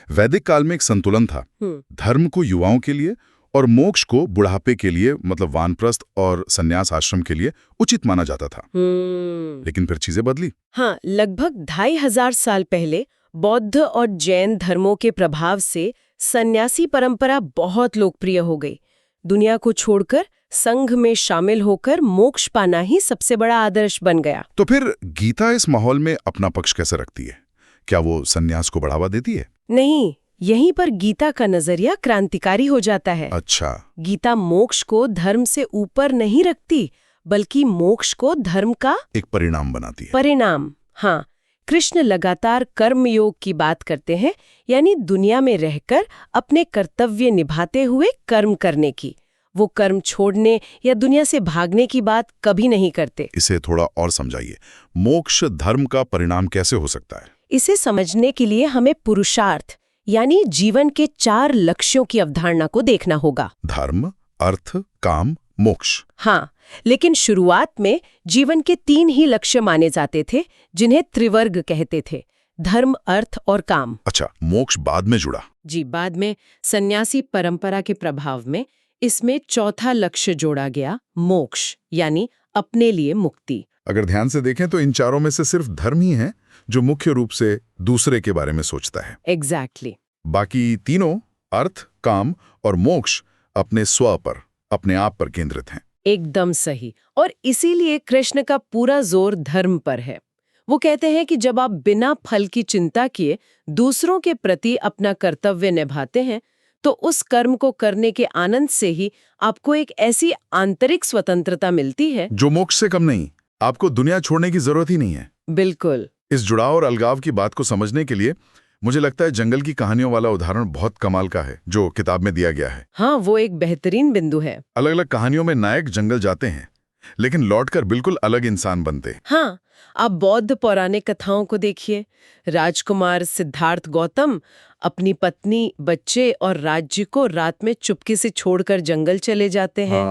वैदिक काल में एक संतुलन था, धर्म को युवाओं के लिए और मोक्ष को बुढ़ापे के लिए, मतलब वानप्रस्थ और सन्यास आश्रम के लिए उचित माना जाता था। लेकिन फिर चीजें बदली। हाँ, लगभग 2500 साल पहले बौद्ध और जैन धर्मों के प्रभाव से सन्यासी परंपरा बहुत लोकप्रिय हो गई। दुनिया को छोड़कर संघ में शामिल होकर मोक्ष पाना ही सबसे बड़ा आदर्श बन गया। तो फिर गीता इस माहौल में अपना पक्ष कैसे रखती है? क्या वो सन्यास को बढ़ावा देती है? नहीं, यहीं पर गीता का नजरिया क्रांतिकारी हो जाता है। अच्छा। गीता मोक्ष को धर्म से ऊपर नहीं रखती, बल्कि मोक्ष को धर्म का एक परिणाम बनाती है। परिणाम, हाँ। कृष्ण लगातार कर्म योग की बात करते हैं, यानी दुनिया में रहकर अपने कर्तव्य निभाते हुए कर्म करने की। वो कर्म छोड़ने या दुनिया से भागने की बात कभी नहीं करते। इसे थोड़ा और समझाइए। मोक्ष धर्म का परिणाम कैसे हो सकता है? इसे समझने के लिए हमें पुरुषार्थ यानी जीवन के 4 लक्ष्यों की अवधारणा को देखना होगा। धर्म, अर्थ, काम, मोक्ष। हाँ, लेकिन शुरुआत में जीवन के 3 ही लक्ष्य माने जाते थे, जिन्हें त्रिवर्ग कहते थे: धर्म, अर्थ और काम। अच्छा, मोक्ष बाद में जुड़ा? जी, बाद में सन्यासी परंपरा के प्रभाव में इसमें चौथा लक्ष्य जोड़ा गया, मोक्ष यानी अपने लिए मुक्ति। अगर ध्यान से देखें तो इन चारों में से सिर्फ धर्म ही है जो मुख्य रूप से दूसरे के बारे में सोचता है। एग्जैक्टली। बाकी तीनों, अर्थ, काम और मोक्ष, अपने स्व पर, अपने आप पर केंद्रित हैं। एकदम सही। और इसीलिए कृष्ण का पूरा जोर धर्म पर है। वो कहते हैं कि जब आप बिना फल की चिंता किए दूसरों के प्रति अपना कर्तव्य निभाते हैं, तो उस कर्म को करने के आनंद से ही आपको एक ऐसी आंतरिक स्वतंत्रता मिलती है जो मोक्ष से कम नहीं। आपको दुनिया छोड़ने की जरूरत ही नहीं है। बिल्कुल। इस जुड़ाव और अलगाव की बात को समझने के लिए मुझे लगता है जंगल की कहानियों वाला उदाहरण बहुत कमाल का है जो किताब में दिया गया है। हाँ, वो एक बेहतरीन बिंदु है। अलग अलग कहानियों में नायक जंगल जाते हैं, लेकिन लौटकर बिल्कुल अलग इंसान बनते। हाँ, आप बौद्ध पौराणिक कथाओं को देखिए। राजकुमार सिद्धार्थ गौतम अपनी पत्नी, बच्चे और राज्य को रात में चुपके से छोड़कर जंगल चले जाते हैं।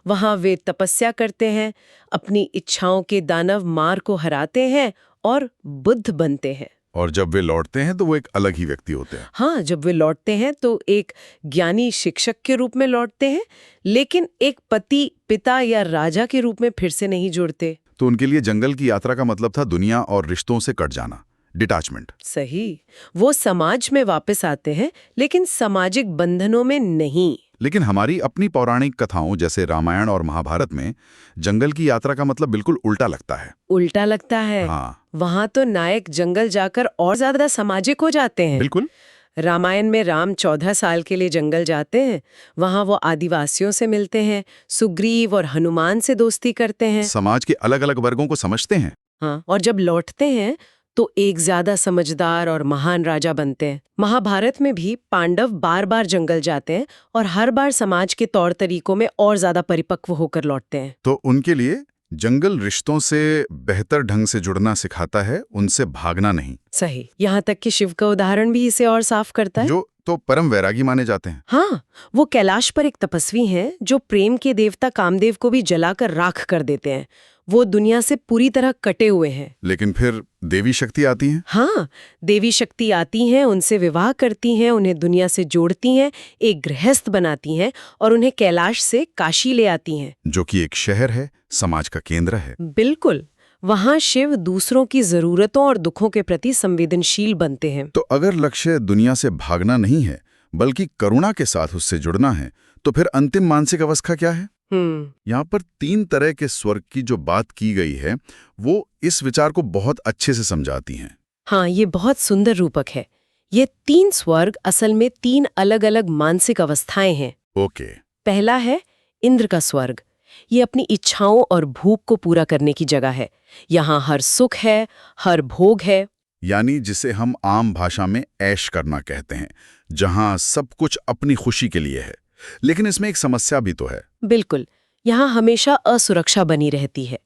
वहां वे तपस्या करते हैं, अपनी इच्छाओं के दानव मार को हराते हैं और बुद्ध बनते हैं। और जब वे लौटते हैं तो वो एक अलग ही व्यक्ति होते हैं। हाँ, जब वे लौटते हैं तो एक ज्ञानी शिक्षक के रूप में लौटते हैं, लेकिन एक पति, पिता या राजा के रूप में फिर से नहीं जुड़ते। तो उनके लिए जंगल की यात्रा का मतलब था दुनिया और रिश्तों से कट जाना, डिटैचमेंट। सही। वो समाज में वापस आते हैं, लेकिन सामाजिक बंधनों में नहीं। लेकिन हमारी अपनी पौराणिक कथाओं जैसे रामायण और महाभारत में जंगल की यात्रा का मतलब बिल्कुल उल्टा लगता है। उल्टा लगता है? हाँ। वहां तो नायक जंगल जाकर और ज्यादा सामाजिक हो जाते हैं। बिल्कुल। रामायण में राम 14 साल के लिए जंगल जाते हैं। वहां वो आदिवासियों से मिलते हैं, सुग्रीव और हनुमान से दोस्ती करते हैं, समाज के अलग अलग वर्गों को समझते हैं। हाँ, और जब लौटते हैं तो एक ज्यादा समझदार और महान राजा बनते हैं। महाभारत में भी पांडव बार बार जंगल जाते हैं और हर बार समाज के तौर तरीकों में और ज्यादा परिपक्व होकर लौटते हैं। तो उनके लिए जंगल रिश्तों से बेहतर ढंग से जुड़ना सिखाता है, उनसे भागना नहीं। सही। यहाँ तक कि शिव का उदाहरण भी इसे और साफ करता है, जो तो परम वैरागी माने जाते हैं। हाँ, वो कैलाश पर एक तपस्वी हैं जो प्रेम के देवता कामदेव को भी जलाकर राख कर देते हैं। वो दुनिया से पूरी तरह कटे हुए हैं। लेकिन फिर देवी शक्ति आती हैं। हाँ, देवी शक्ति आती हैं, उनसे विवाह करती हैं, उन्हें दुनिया से जोड़ती हैं, एक गृहस्थ बनाती हैं और उन्हें कैलाश से काशी ले आती हैं, जो कि एक शहर है, समाज का केंद्र है। बिल्कुल। वहाँ शिव दूसरों की जरूरतों और दुखों के प्रति संवेदनशील बनते हैं। तो अगर लक्ष्य दुनिया से भागना नहीं है, बल्कि करुणा के साथ उससे जुड़ना है, तो फिर अंतिम मानसिक अवस्था क्या है? यहाँ पर 3 तरह के स्वर्ग की जो बात की गई है, वो इस विचार को बहुत अच्छे से समझाती हैं। हाँ, ये बहुत सुंदर रूपक है। ये 3 स्वर्ग असल में 3 अलग अलग मानसिक अवस्थाएं हैं। ओके। पहला है इंद्र का स्वर्ग। ये अपनी इच्छाओं और भूख को पूरा करने की जगह है। यहाँ हर सुख है, हर भोग है, यानी जिसे हम आम भाषा में ऐश करना कहते हैं, जहाँ सब कुछ अपनी खुशी के लिए है। लेकिन इसमें एक समस्या भी तो है। बिल्कुल। यहाँ हमेशा असुरक्षा बनी रहती है।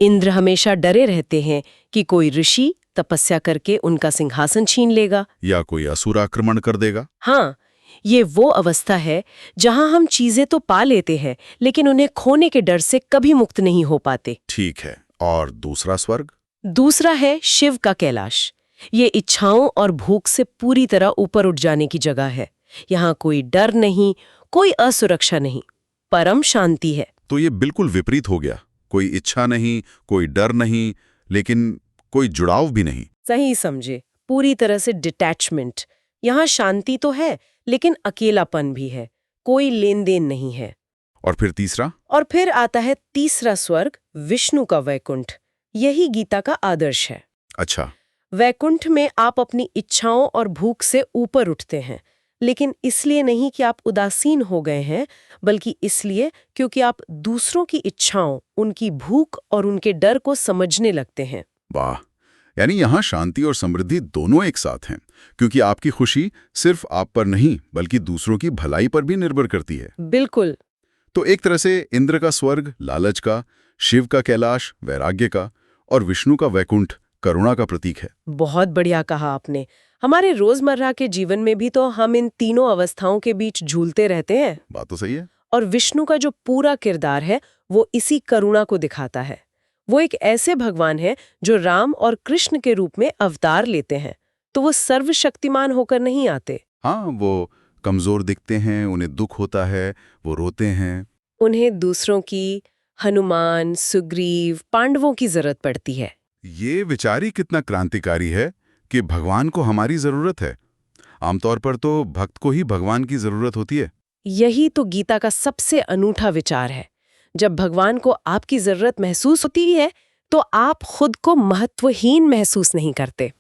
इंद्र हमेशा डरे रहते हैं कि कोई ऋषि तपस्या करके उनका सिंहासन छीन लेगा या कोई असुर आक्रमण कर देगा। हाँ, ये वो अवस्था है जहां हम चीजें तो पा लेते हैं लेकिन उन्हें खोने के डर से कभी मुक्त नहीं हो पाते। ठीक है, और दूसरा स्वर्ग? दूसरा है शिव का कैलाश। ये इच्छाओं और भूख से पूरी तरह ऊपर उठ जाने की जगह है। यहाँ कोई डर नहीं, कोई असुरक्षा नहीं, परम शांति है। तो ये बिल्कुल विपरीत हो गया। कोई इच्छा नहीं, कोई डर नहीं, लेकिन कोई जुड़ाव भी नहीं। सही समझे, पूरी तरह से डिटैचमेंट। यहाँ शांति तो है लेकिन अकेलापन भी है, कोई लेन देन नहीं है। और फिर तीसरा? और फिर आता है तीसरा स्वर्ग, विष्णु का वैकुंठ। यही गीता का आदर्श है। अच्छा। वैकुंठ में आप अपनी इच्छाओं और भूख से ऊपर उठते हैं, लेकिन इसलिए नहीं कि आप उदासीन हो गए हैं, बल्कि इसलिए क्योंकि आप दूसरों की इच्छाओं, उनकी भूख और उनके डर को समझने लगते हैं। वाह, यानी यहाँ शांति और समृद्धि दोनों एक साथ हैं, क्योंकि आपकी खुशी सिर्फ आप पर नहीं बल्कि दूसरों की भलाई पर भी निर्भर करती है। बिल्कुल। तो एक तरह से इंद्र का स्वर्ग लालच का, शिव का कैलाश वैराग्य का, और विष्णु का वैकुंठ करुणा का प्रतीक है। बहुत बढ़िया कहा आपने। हमारे रोजमर्रा के जीवन में भी तो हम इन तीनों अवस्थाओं के बीच झूलते रहते हैं। बात तो सही है। और विष्णु का जो पूरा किरदार है वो इसी करुणा को दिखाता है। वो एक ऐसे भगवान है जो राम और कृष्ण के रूप में अवतार लेते हैं, तो वो सर्वशक्तिमान होकर नहीं आते। हाँ, वो कमजोर दिखते हैं, उन्हें दुख होता है, वो रोते हैं। उन्हें दूसरों की, हनुमान, सुग्रीव, पांडवों की जरूरत पड़ती है। ये विचार ही कितना क्रांतिकारी है कि भगवान को हमारी जरूरत है। आमतौर पर तो भक्त को ही भगवान की जरूरत होती है। यही तो गीता का सबसे अनूठा विचार है। जब भगवान को आपकी जरूरत महसूस होती है तो आप खुद को महत्वहीन महसूस नहीं करते।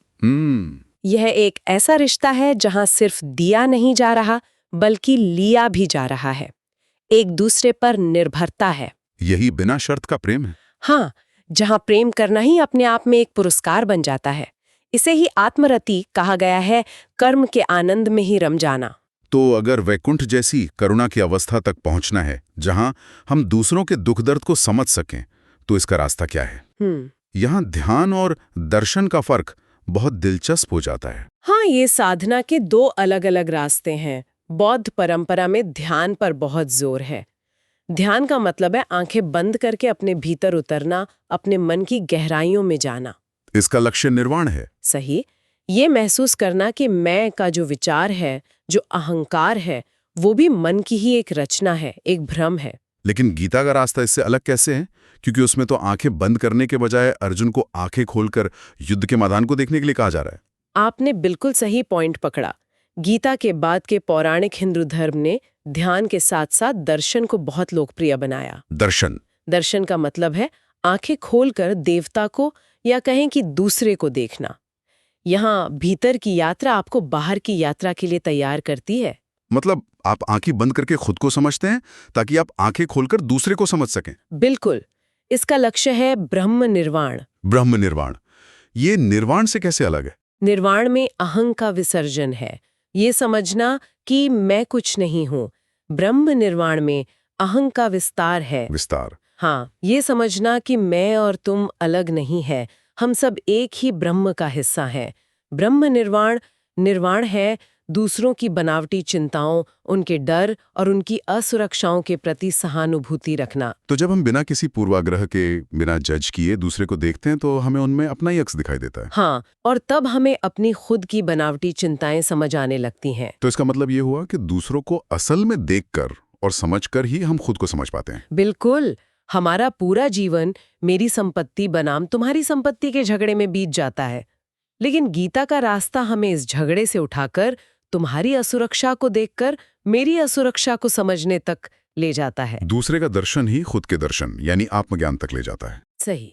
यह एक ऐसा रिश्ता है जहां सिर्फ दिया नहीं जा रहा बल्कि लिया भी जा रहा है। एक दूसरे पर निर्भरता है। यही बिना शर्त का प्रेम है। हाँ, जहां प्रेम करना ही अपने आप में एक पुरस्कार बन जाता है। इसे ही आत्मरति कहा गया है, कर्म के आनंद में ही रम जाना। तो अगर वैकुंठ जैसी करुणा की अवस्था तक पहुंचना है जहां हम दूसरों के दुख दर्द को समझ सकें, तो इसका रास्ता क्या है? यहाँ ध्यान और दर्शन का फर्क बहुत दिलचस्प हो जाता है। हाँ, ये साधना के दो अलग अलग रास्ते हैं। बौद्ध परंपरा में ध्यान पर बहुत जोर है। ध्यान का मतलब है आंखें बंद करके अपने भीतर उतरना, अपने मन की गहराइयों में जाना। इसका लक्ष्य निर्वाण है। सही। ये महसूस करना कि मैं का जो विचार है, जो अहंकार है, वो भी मन की ही एक रचना है, एक भ्रम है। लेकिन गीता का रास्ता इससे अलग कैसे है? क्योंकि उसमें तो आंखें बंद करने के बजाय अर्जुन को आंखें खोलकर युद्ध के मैदान को देखने के लिए कहा जा रहा है। आपने बिल्कुल सही पॉइंट पकड़ा। गीता के बाद के पौराणिक हिंदू धर्म ने ध्यान के साथ साथ दर्शन को बहुत लोकप्रिय बनाया। दर्शन का मतलब है आंखें खोलकर देवता को या कहें कि दूसरे को देखना। यहाँ भीतर की यात्रा आपको बाहर की यात्रा के लिए तैयार करती है। मतलब आप आंखें बंद करके खुद को समझते हैं ताकि आप आंखें खोलकर दूसरे को समझ सकें। बिल्कुल। इसका लक्ष्य है ब्रह्म निर्वाण। ब्रह्म निर्वाण, ये निर्वाण से कैसे अलग है? निर्वाण में अहं का विसर्जन है, ये समझना कि मैं कुछ नहीं हूँ। ब्रह्म निर्वाण में अहं का विस्तार है। विस्तार। हाँ, ये समझना कि मैं और तुम अलग नहीं है, हम सब एक ही ब्रह्म का हिस्सा हैं। ब्रह्म निर्वाण है दूसरों की बनावटी चिंताओं, उनके डर और उनकी असुरक्षाओं के प्रति सहानुभूति रखना। तो जब हम बिना किसी पूर्वाग्रह के, बिना जज किए दूसरे को देखते हैं तो हमें उनमें अपना ही अक्स दिखाई देता है। हाँ, और तब हमें अपनी खुद की बनावटी चिंताएं समझ आने लगती हैं। तो इसका मतलब ये हुआ कि दूसरों को असल में देखकर और समझकर ही हम खुद को समझ पाते हैं। बिल्कुल। हमारा पूरा जीवन मेरी संपत्ति बनाम तुम्हारी संपत्ति के झगड़े में बीत जाता है, लेकिन गीता का रास्ता हमें इस झगड़े से उठाकर तुम्हारी असुरक्षा को देखकर मेरी असुरक्षा को समझने तक ले जाता है। दूसरे का दर्शन ही खुद के दर्शन यानी आत्मज्ञान तक ले जाता है। सही।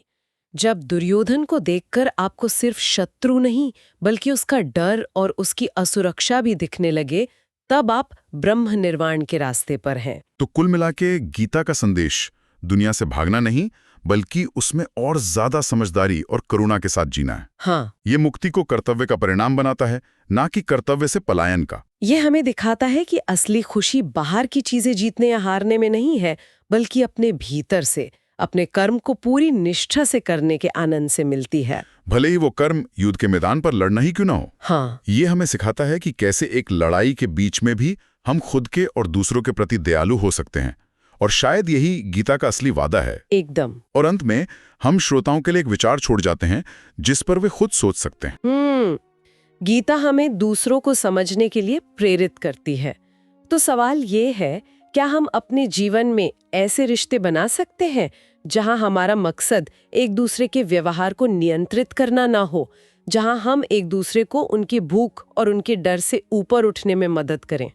जब दुर्योधन को देखकर आपको सिर्फ शत्रु नहीं बल्कि उसका डर और उसकी असुरक्षा भी दिखने लगे, तब आप ब्रह्म निर्वाण के रास्ते पर हैं। तो कुल मिला के गीता का संदेश दुनिया से भागना नहीं बल्कि उसमें और ज्यादा समझदारी और करुणा के साथ जीना है। हाँ, ये मुक्ति को कर्तव्य का परिणाम बनाता है, ना कि कर्तव्य से पलायन का। ये हमें दिखाता है कि असली खुशी बाहर की चीजें जीतने या हारने में नहीं है, बल्कि अपने भीतर से, अपने कर्म को पूरी निष्ठा से करने के आनंद से मिलती है। भले ही वो कर्म युद्ध के मैदान पर लड़ना ही क्यों ना हो। हाँ, ये हमें सिखाता है कि कैसे एक लड़ाई के बीच में भी हम खुद के और दूसरों के प्रति दयालु हो सकते हैं, और शायद यही गीता का असली वादा है। एकदम। और अंत में हम श्रोताओं के लिए एक विचार छोड़ जाते हैं जिस पर वे खुद सोच सकते हैं। गीता हमें दूसरों को समझने के लिए प्रेरित करती है। तो सवाल ये है, क्या हम अपने जीवन में ऐसे रिश्ते बना सकते हैं जहां हमारा मकसद एक दूसरे के व्यवहार को नियंत्रित करना ना हो, जहां हम एक दूसरे को उनकी भूख और उनके डर से ऊपर उठने में मदद करें?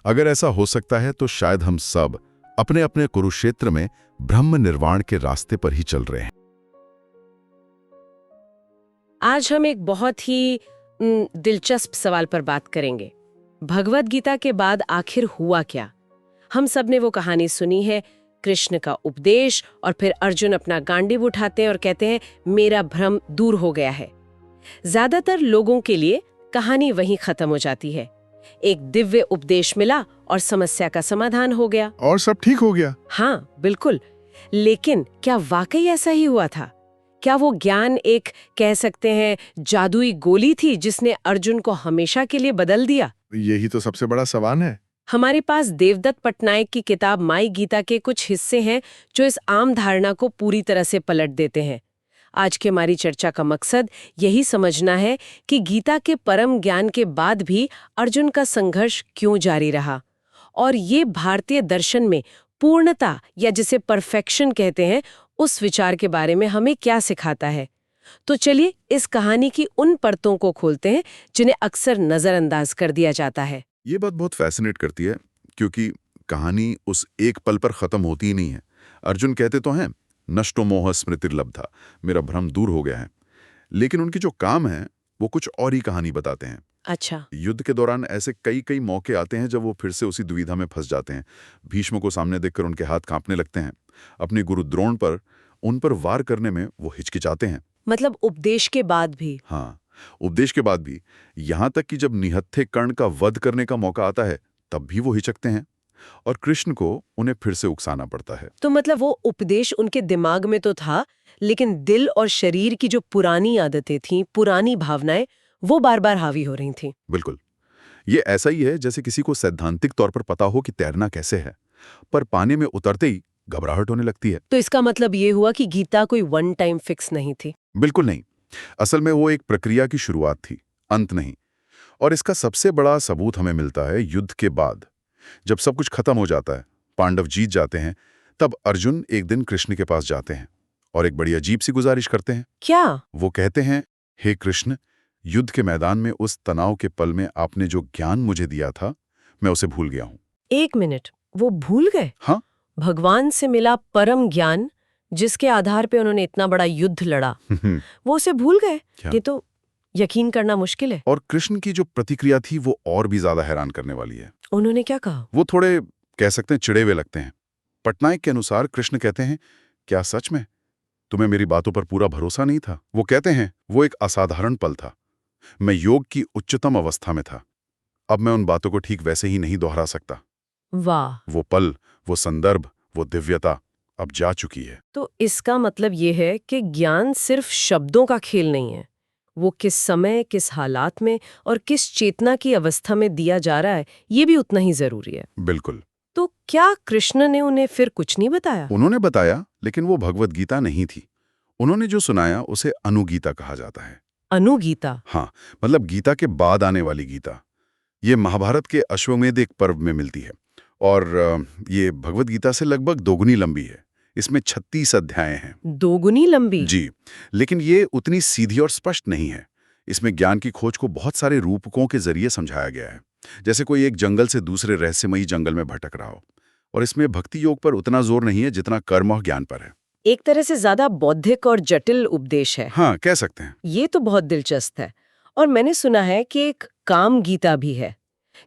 अगर ऐसा हो सकता है तो शायद हम सब अपने अपने कुरुक्षेत्र में ब्रह्म निर्वाण के रास्ते पर ही चल रहे हैं। आज हम एक बहुत ही दिलचस्प सवाल पर बात करेंगे। भगवद गीता के बाद आखिर हुआ क्या? हम सब ने वो कहानी सुनी है, कृष्ण का उपदेश, और फिर अर्जुन अपना गांडीव उठाते हैं और कहते हैं मेरा भ्रम दूर हो गया है। ज्यादातर लोगों के लिए कहानी वहीं खत्म हो जाती है। एक दिव्य उपदेश मिला और समस्या का समाधान हो गया और सब ठीक हो गया। हाँ, बिल्कुल। लेकिन क्या वाकई ऐसा ही हुआ था? क्या वो ज्ञान एक, कह सकते हैं, जादुई गोली थी जिसने अर्जुन को हमेशा के लिए बदल दिया? यही तो सबसे बड़ा सवाल है। हमारे पास देवदत्त पटनायक की किताब माई गीता के कुछ हिस्से हैं जो इस आम धारणा को पूरी तरह से पलट देते हैं। आज की हमारी चर्चा का मकसद यही समझना है कि गीता के परम ज्ञान के बाद भी अर्जुन का संघर्ष क्यों जारी रहा, और ये भारतीय दर्शन में पूर्णता, या जिसे परफेक्शन कहते हैं, उस विचार के बारे में हमें क्या सिखाता है। तो चलिए इस कहानी की उन परतों को खोलते हैं जिन्हें अक्सर नजरअंदाज कर दिया जाता है। ये बात बहुत फैसिनेट करती है, क्योंकि कहानी उस एक पल पर खत्म होती ही नहीं है। अर्जुन कहते तो हैं नष्टो मोह स्मृतिर्लब्धा, मेरा भ्रम दूर हो गया है, लेकिन उनकी जो काम है वो कुछ और ही कहानी बताते हैं। अच्छा। युद्ध के दौरान ऐसे कई कई मौके आते हैं जब वो फिर से उसी दुविधा में फंस जाते हैं। भीष्म को सामने देखकर उनके हाथ कांपने लगते हैं। अपने गुरु द्रोण पर उन पर वार करने में वो हिचकिचाते हैं। मतलब उपदेश के बाद भी? हाँ, उपदेश के बाद भी। यहां तक कि जब निहत्थे कर्ण का वध करने का मौका आता है तब भी वो हिचकते हैं, और कृष्ण को उन्हें फिर से उकसाना पड़ता है। तो मतलब वो उपदेश उनके दिमाग में तो था, लेकिन दिल और शरीर की जो पुरानी आदतें थीं, पुरानी भावनाएं, वो बार बार हावी हो रही थीं। बिल्कुल। ये ऐसा ही है जैसे किसी को सैद्धांतिक तौर पर पता हो कि तैरना कैसे है, पर पानी में उतरते ही घबराहट होने लगती है। तो इसका मतलब ये हुआ कि गीता कोई वन टाइम फिक्स नहीं थी? बिल्कुल नहीं। असल में वो एक प्रक्रिया की शुरुआत थी, अंत नहीं। और इसका सबसे बड़ा सबूत हमें मिलता है युद्ध के बाद। जब सब कुछ खत्म हो जाता है, पांडव जीत जाते हैं, तब अर्जुन एक दिन कृष्ण के पास जाते हैं और एक बड़ी अजीब सी गुजारिश करते हैं। क्या? वो कहते हैं, हे कृष्ण, युद्ध के मैदान में उस तनाव के पल में आपने जो ज्ञान मुझे दिया था, मैं उसे भूल गया हूं। एक मिनट, वो भूल गए? हाँ। भगवान से मिला परम ज्ञान, जिसके आधार पे उन्होंने इतना बड़ा युद्ध लड़ा, वो उसे भूल गए? ये तो यकीन करना मुश्किल है। और कृष्ण की जो प्रतिक्रिया थी वो और भी ज्यादा हैरान करने वाली है। उन्होंने क्या कहा? वो थोड़े, कह सकते हैं, चिड़े हुए लगते हैं। पटनायक के अनुसार कृष्ण कहते हैं, क्या सच में तुम्हें मेरी बातों पर पूरा भरोसा नहीं था? वो कहते हैं, वो एक असाधारण पल था। मैं योग की उच्चतम अवस्था में था। अब मैं उन बातों को ठीक वैसे ही नहीं दोहरा सकता। वाह। वो पल, वो संदर्भ, वो दिव्यता अब जा चुकी है। तो इसका मतलब ये है कि ज्ञान सिर्फ शब्दों का खेल नहीं है। वो किस समय, किस हालात में और किस चेतना की अवस्था में दिया जा रहा है, ये भी उतना ही जरूरी है। बिल्कुल। तो क्या कृष्ण ने उन्हें फिर कुछ नहीं बताया? उन्होंने बताया, लेकिन वो भगवद गीता नहीं थी। उन्होंने जो सुनाया उसे अनुगीता कहा जाता है। अनुगीता? हाँ, मतलब गीता के बाद आने वाली गीता। ये महाभारत के अश्वमेध एक पर्व में मिलती है, और ये भगवद गीता से लगभग दोगुनी लंबी है। इसमें 36 अध्याय हैं। दोगुनी लंबी? जी, लेकिन ये उतनी सीधी और स्पष्ट नहीं है। इसमें ज्ञान की खोज को बहुत सारे रूपकों के जरिए समझाया गया है, जैसे कोई एक जंगल से दूसरे रहस्यमयी जंगल में भटक रहा हो। और इसमें भक्ति योग पर उतना जोर नहीं है जितना कर्म और ज्ञान पर है। एक तरह से ज्यादा बौद्धिक और जटिल उपदेश है। हाँ, कह सकते हैं। ये तो बहुत दिलचस्प है। और मैंने सुना है कि एक काम गीता भी है।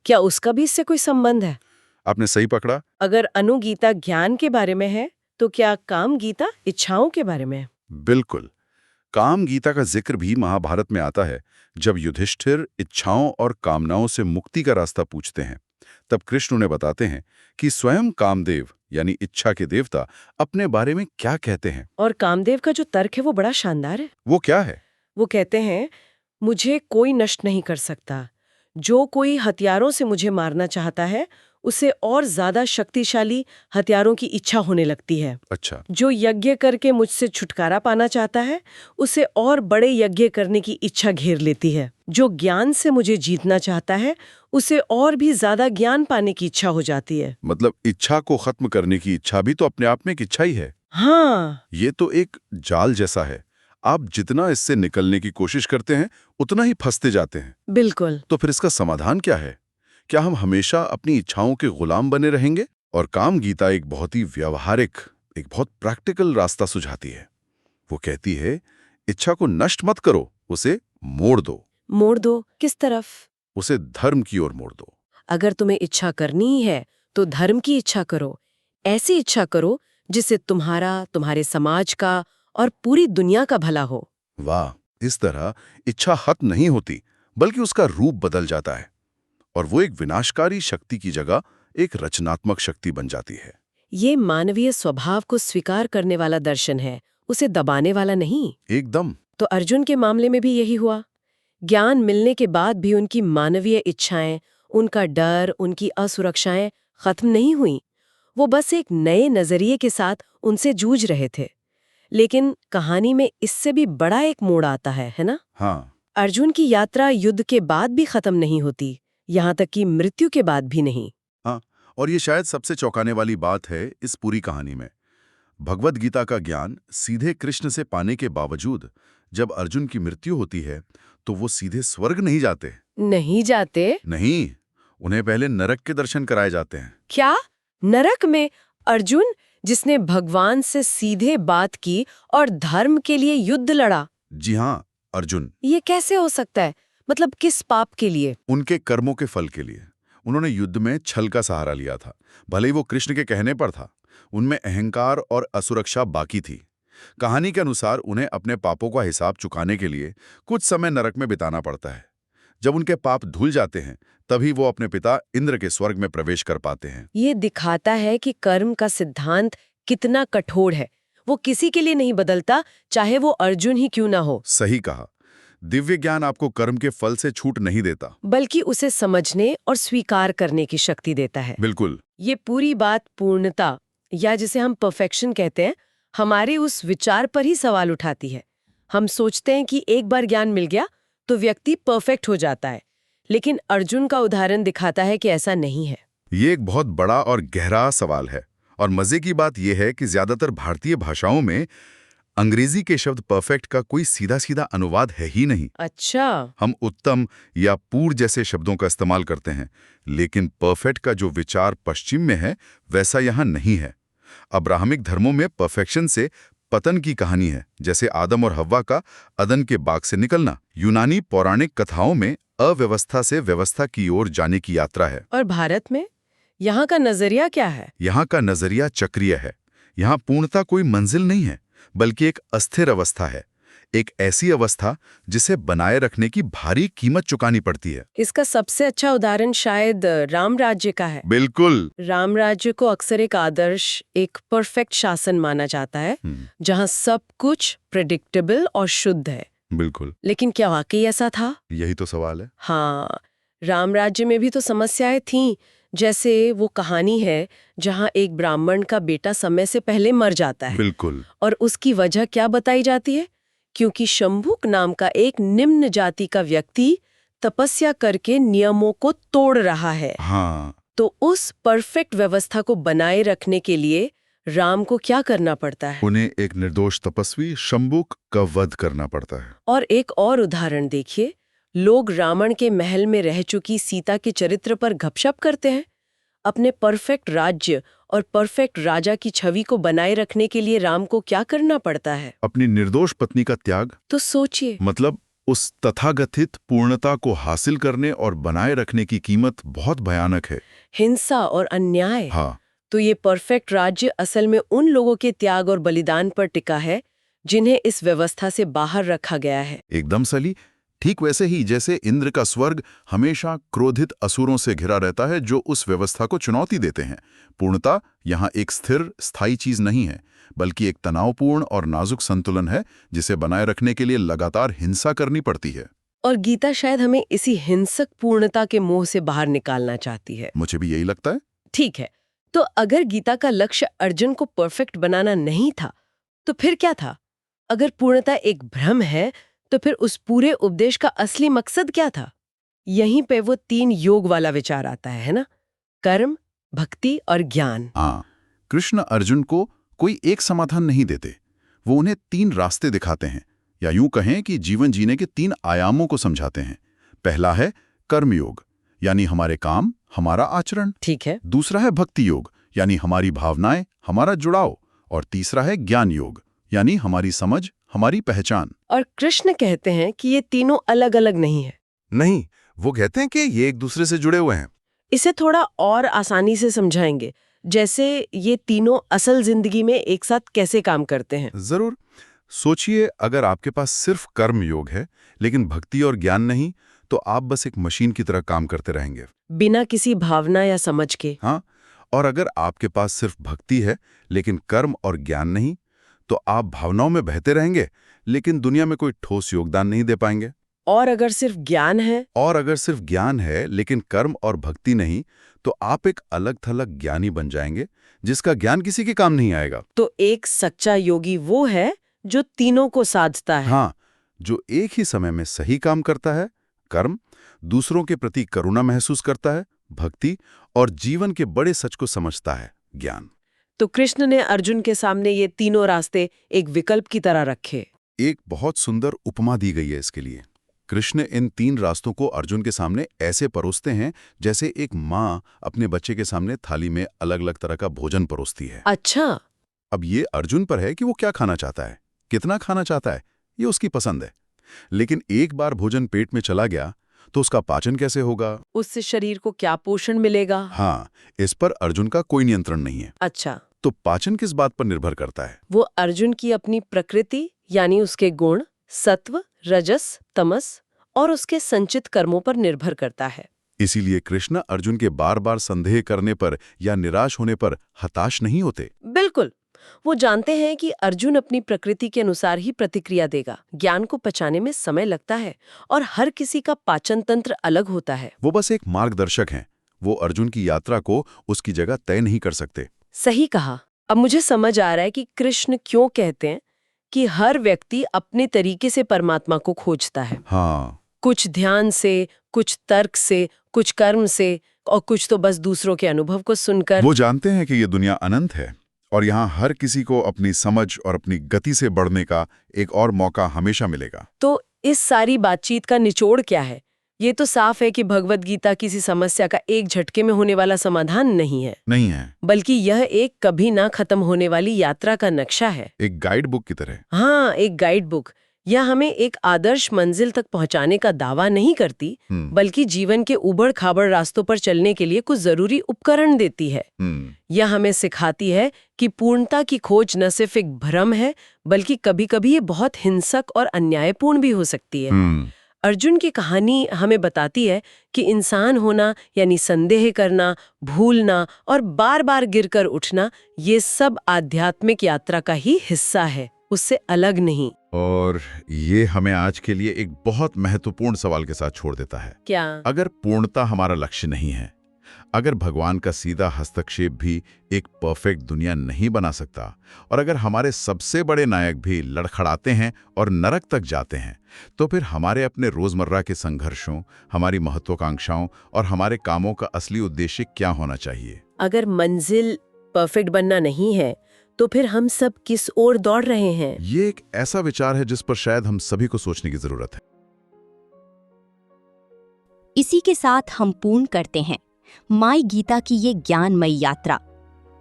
क्या उसका भी इससे कोई संबंध है? आपने सही पकड़ा। अगर अनुगीता ज्ञान के बारे में है, तो क्या काम गीता इच्छाओं के बारे में है? बिल्कुल। काम गीता का जिक्र भी महाभारत में आता है। जब युधिष्ठिर इच्छाओं और कामनाओं से मुक्ति का रास्ता पूछते हैं, तब कृष्ण उन्हें बताते हैं कि स्वयं कामदेव, यानी इच्छा के देवता, अपने बारे में क्या कहते हैं। और कामदेव का जो तर्क है वो बड़ा शानदार है। वो क्या है? वो कहते हैं, मुझे कोई नष्ट नहीं कर सकता। जो कोई हथियारों से मुझे मारना चाहता है उसे और ज्यादा शक्तिशाली हथियारों की इच्छा होने लगती है। अच्छा। जो यज्ञ करके मुझसे छुटकारा पाना चाहता है उसे और बड़े यज्ञ करने की इच्छा घेर लेती है। जो ज्ञान से मुझे जीतना चाहता है उसे और भी ज्यादा ज्ञान पाने की इच्छा हो जाती है। मतलब इच्छा को खत्म करने की इच्छा भी तो अपने आप में एक इच्छा ही है। हाँ, ये तो एक जाल जैसा है। आप जितना इससे निकलने की कोशिश करते हैं उतना ही फंसते जाते हैं। बिल्कुल। तो फिर इसका समाधान क्या है? क्या हम हमेशा अपनी इच्छाओं के गुलाम बने रहेंगे? और काम गीता एक बहुत ही व्यवहारिक, एक बहुत प्रैक्टिकल रास्ता सुझाती है। वो कहती है, इच्छा को नष्ट मत करो, उसे मोड़ दो। मोड़ दो? किस तरफ? उसे धर्म की ओर मोड़ दो। अगर तुम्हें इच्छा करनी ही है तो धर्म की इच्छा करो। ऐसी इच्छा करो जिससे तुम्हारा, तुम्हारे समाज का और पूरी दुनिया का भला हो। वाह! इस तरह इच्छा खत्म नहीं होती, बल्कि उसका रूप बदल जाता है और वो एक विनाशकारी शक्ति की जगह एक रचनात्मक शक्ति बन जाती है। ये मानवीय स्वभाव को स्वीकार करने वाला दर्शन है, उसे दबाने वाला नहीं। एकदम। तो अर्जुन के मामले में भी यही हुआ। ज्ञान मिलने के बाद भी उनकी मानवीय इच्छाएं, उनका डर, उनकी असुरक्षाएं खत्म नहीं हुईं। वो बस एक नए नजरिए के साथ उनसे जूझ रहे थे। लेकिन कहानी में इससे भी बड़ा एक मोड़ आता है ना? हाँ। अर्जुन की यात्रा युद्ध के बाद भी खत्म नहीं होती, यहाँ तक कि मृत्यु के बाद भी नहीं। हाँ, और ये शायद सबसे चौंकाने वाली बात है इस पूरी कहानी में। भगवद गीता का ज्ञान सीधे कृष्ण से पाने के बावजूद जब अर्जुन की मृत्यु होती है तो वो सीधे स्वर्ग नहीं जाते। नहीं जाते? नहीं, उन्हें पहले नरक के दर्शन कराए जाते हैं। क्या? नरक में? अर्जुन, जिसने भगवान से सीधे बात की और धर्म के लिए युद्ध लड़ा? जी हाँ, अर्जुन। ये कैसे हो सकता है? मतलब किस पाप के लिए? उनके कर्मों के फल के लिए। उन्होंने युद्ध में छल का सहारा लिया था, भले ही वो कृष्ण के कहने पर था। उनमें अहंकार और असुरक्षा बाकी थी। कहानी के अनुसार उन्हें अपने पापों का हिसाब चुकाने के लिए कुछ समय नरक में बिताना पड़ता है। जब उनके पाप धुल जाते हैं तभी वो अपने पिता इंद्र के स्वर्ग में प्रवेश कर पाते हैं। ये दिखाता है कि कर्म का सिद्धांत कितना कठोर है। वो किसी के लिए नहीं बदलता, चाहे वो अर्जुन ही क्यों ना हो। सही कहा। दिव्य ज्ञान आपको कर्म के फल से छूट नहीं देता, बल्कि उसे समझने और स्वीकार करने की शक्ति देता है। बिल्कुल। ये पूरी बात पूर्णता, या जिसे हम परफेक्शन कहते हैं, हमारे उस विचार पर ही सवाल उठाती है। हम सोचते हैं कि एक बार ज्ञान मिल गया तो व्यक्ति परफेक्ट हो जाता है, लेकिन अर्जुन का उदाहरण दिखाता है कि ऐसा नहीं है। ये एक बहुत बड़ा और गहरा सवाल है, और मजे की बात यह है कि ज्यादातर भारतीय भाषाओं में अंग्रेजी के शब्द परफेक्ट का कोई सीधा सीधा अनुवाद है ही नहीं। अच्छा। हम उत्तम या पूर्ण जैसे शब्दों का इस्तेमाल करते हैं, लेकिन परफेक्ट का जो विचार पश्चिम में है वैसा यहाँ नहीं है। अब्राहमिक धर्मों में परफेक्शन से पतन की कहानी है, जैसे आदम और हव्वा का अदन के बाग से निकलना। यूनानी पौराणिक कथाओं में अव्यवस्था से व्यवस्था की ओर जाने की यात्रा है। और भारत में यहाँ का नजरिया क्या है? यहाँ का नजरिया चक्रीय है। यहाँ पूर्णता कोई मंजिल नहीं है, बल्कि एक अस्थिर अवस्था है। एक ऐसी अवस्था जिसे बनाए रखने की भारी कीमत चुकानी पड़ती है। इसका सबसे अच्छा उदाहरण शायद राम राज्य का है। बिल्कुल। राम राज्य को अक्सर एक आदर्श, एक परफेक्ट शासन माना जाता है, जहाँ सब कुछ प्रेडिक्टेबल और शुद्ध है। बिल्कुल। लेकिन क्या वाकई ऐसा था? यही तो सवाल है। हाँ, राम राज्य में भी तो समस्याएं थीं। जैसे वो कहानी है जहाँ एक ब्राह्मण का बेटा समय से पहले मर जाता है। बिल्कुल। और उसकी वजह क्या बताई जाती है? क्योंकि शंभुक नाम का एक निम्न जाति का व्यक्ति तपस्या करके नियमों को तोड़ रहा है। हाँ। तो उस परफेक्ट व्यवस्था को बनाए रखने के लिए राम को क्या करना पड़ता है? उन्हें एक निर्दोष तपस्वी शंभुक का वध करना पड़ता है। और एक और उदाहरण देखिए, लोग रावण के महल में रह चुकी सीता के चरित्र पर गपशप करते हैं। अपने परफेक्ट राज्य और परफेक्ट राजा की छवि को बनाए रखने के लिए राम को क्या करना पड़ता है? अपनी निर्दोष पत्नी का त्याग। तो सोचिए, मतलब उस तथाकथित पूर्णता को हासिल करने और बनाए रखने की कीमत बहुत भयानक है। हिंसा और अन्याय। हाँ। तो ये परफेक्ट राज्य असल में उन लोगों के त्याग और बलिदान पर टिका है जिन्हें इस व्यवस्था से बाहर रखा गया है। एकदम सली। ठीक वैसे ही जैसे इंद्र का स्वर्ग हमेशा क्रोधित असुरों से घिरा रहता है जो उस व्यवस्था को चुनौती देते हैं। पूर्णता यहाँ एक स्थिर, स्थायी चीज नहीं है, बल्कि एक तनावपूर्ण और नाजुक संतुलन है जिसे बनाए रखने के लिए लगातार हिंसा करनी पड़ती है। और गीता शायद हमें इसी हिंसक पूर्णता के मोह से बाहर निकालना चाहती है। मुझे भी यही लगता है। ठीक है, तो अगर गीता का लक्ष्य अर्जुन को परफेक्ट बनाना नहीं था, तो फिर क्या था? अगर पूर्णता एक भ्रम है, तो फिर उस पूरे उपदेश का असली मकसद क्या था? यहीं पे वो 3 योग वाला विचार आता है ना? कर्म, भक्ति और ज्ञान। हाँ, कृष्ण अर्जुन को कोई एक समाधान नहीं देते। वो उन्हें 3 रास्ते दिखाते हैं, या यूं कहें कि जीवन जीने के 3 आयामों को समझाते हैं। पहला है कर्मयोग, यानी हमारे काम, हमारा आचरण। ठीक है। दूसरा है भक्ति योग, यानी हमारी भावनाएं, हमारा जुड़ाव। और तीसरा है ज्ञान योग, यानी हमारी समझ, हमारी पहचान। और कृष्ण कहते हैं कि ये तीनों अलग अलग नहीं है। नहीं, वो कहते हैं कि ये एक दूसरे से जुड़े हुए हैं। इसे थोड़ा और आसानी से समझाएंगे, जैसे ये तीनों असल जिंदगी में एक साथ कैसे काम करते हैं? जरूर। सोचिए, अगर आपके पास सिर्फ कर्म योग है लेकिन भक्ति और ज्ञान नहीं, तो आप बस एक मशीन की तरह काम करते रहेंगे, बिना किसी भावना या समझ के। हाँ। और अगर आपके पास सिर्फ भक्ति है लेकिन कर्म और ज्ञान नहीं, तो आप भावनाओं में बहते रहेंगे लेकिन दुनिया में कोई ठोस योगदान नहीं दे पाएंगे। और अगर सिर्फ ज्ञान है लेकिन कर्म और भक्ति नहीं, तो आप एक अलग थलग ज्ञानी बन जाएंगे जिसका ज्ञान किसी के काम नहीं आएगा। तो एक सच्चा योगी वो है जो तीनों को साधता है। हाँ, जो एक ही समय में सही काम करता है, कर्म, दूसरों के प्रति करुणा महसूस करता है, भक्ति, और जीवन के बड़े सच को समझता है, ज्ञान। तो कृष्ण ने अर्जुन के सामने ये तीनों रास्ते एक विकल्प की तरह रखे। एक बहुत सुंदर उपमा दी गई है इसके लिए। कृष्ण इन 3 रास्तों को अर्जुन के सामने ऐसे परोसते हैं जैसे एक माँ अपने बच्चे के सामने थाली में अलग अलग तरह का भोजन परोसती है। अच्छा। अब ये अर्जुन पर है कि वो क्या खाना चाहता है, कितना खाना चाहता है, ये उसकी पसंद है। लेकिन एक बार भोजन पेट में चला गया तो उसका पाचन कैसे होगा, उससे शरीर को क्या पोषण मिलेगा? हाँ, इस पर अर्जुन का कोई नियंत्रण नहीं है। अच्छा, तो पाचन किस बात पर निर्भर करता है? वो अर्जुन की अपनी प्रकृति, यानी उसके गुण, सत्व, रजस, तमस और उसके संचित कर्मों पर निर्भर करता है। इसीलिए कृष्ण अर्जुन के बार बार संदेह करने पर या निराश होने पर हताश नहीं होते। बिल्कुल, वो जानते हैं कि अर्जुन अपनी प्रकृति के अनुसार ही प्रतिक्रिया देगा। ज्ञान को पचाने में समय लगता है और हर किसी का पाचन तंत्र अलग होता है। वो बस एक मार्गदर्शक हैं। वो अर्जुन की यात्रा को उसकी जगह तय नहीं कर सकते। सही कहा। अब मुझे समझ आ रहा है कि कृष्ण क्यों कहते हैं कि हर व्यक्ति अपने तरीके से परमात्मा को खोजता है। हाँ, कुछ ध्यान से, कुछ तर्क से, कुछ कर्म से, और कुछ तो बस दूसरों के अनुभव को सुनकर। वो जानते हैं कि ये दुनिया अनंत है और यहाँ हर किसी को अपनी समझ और अपनी गति से बढ़ने का एक और मौका हमेशा मिलेगा। तो इस सारी बातचीत का निचोड़ क्या है? ये तो साफ है कि भगवद गीता किसी समस्या का एक झटके में होने वाला समाधान नहीं है, बल्कि यह एक कभी ना खत्म होने वाली यात्रा का नक्शा है, एक गाइड बुक की तरह। हाँ, एक गाइड बुक। यह हमें एक आदर्श मंजिल तक पहुंचाने का दावा नहीं करती, बल्कि जीवन के उबड़ खाबड़ रास्तों पर चलने के लिए कुछ जरूरी उपकरण देती है। यह हमें सिखाती है कि पूर्णता की खोज न सिर्फ एक भ्रम है, बल्कि कभी-कभी ये बहुत हिंसक और अन्यायपूर्ण भी हो सकती है। अर्जुन की कहानी हमें बताती है कि इंसान होना यानी संदेह करना, भूलना और बार-बार गिरकर उठना, ये सब आध्यात्मिक यात्रा का ही हिस्सा है, उससे अलग नहीं। और ये हमें आज के लिए एक बहुत महत्वपूर्ण सवाल के साथ छोड़ देता है। क्या? अगर पूर्णता हमारा लक्ष्य नहीं है, अगर भगवान का सीधा हस्तक्षेप भी एक परफेक्ट दुनिया नहीं बना सकता, और अगर हमारे सबसे बड़े नायक भी लड़खड़ाते हैं और नरक तक जाते हैं, तो फिर हमारे अपने रोजमर्रा के संघर्षों, हमारी महत्वाकांक्षाओं और हमारे कामों का असली उद्देश्य क्या होना चाहिए? अगर मंजिल परफेक्ट बनना नहीं है, तो फिर हम सब किस ओर दौड़ रहे हैं? ये एक ऐसा विचार है जिस पर शायद हम सभी को सोचने की जरूरत है। इसी के साथ हम पूर्ण करते हैं माई गीता की ये ज्ञानमयी यात्रा।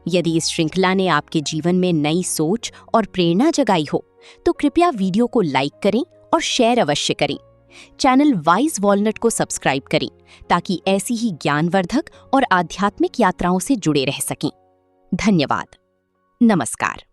यदि इस श्रृंखला ने आपके जीवन में नई सोच और प्रेरणा जगाई हो, तो कृपया वीडियो को लाइक करें और शेयर अवश्य करें। चैनल वाइज वॉलनट को सब्सक्राइब करें ताकि ऐसी ही ज्ञानवर्धक और आध्यात्मिक यात्राओं से जुड़े रह सकें। धन्यवाद। नमस्कार।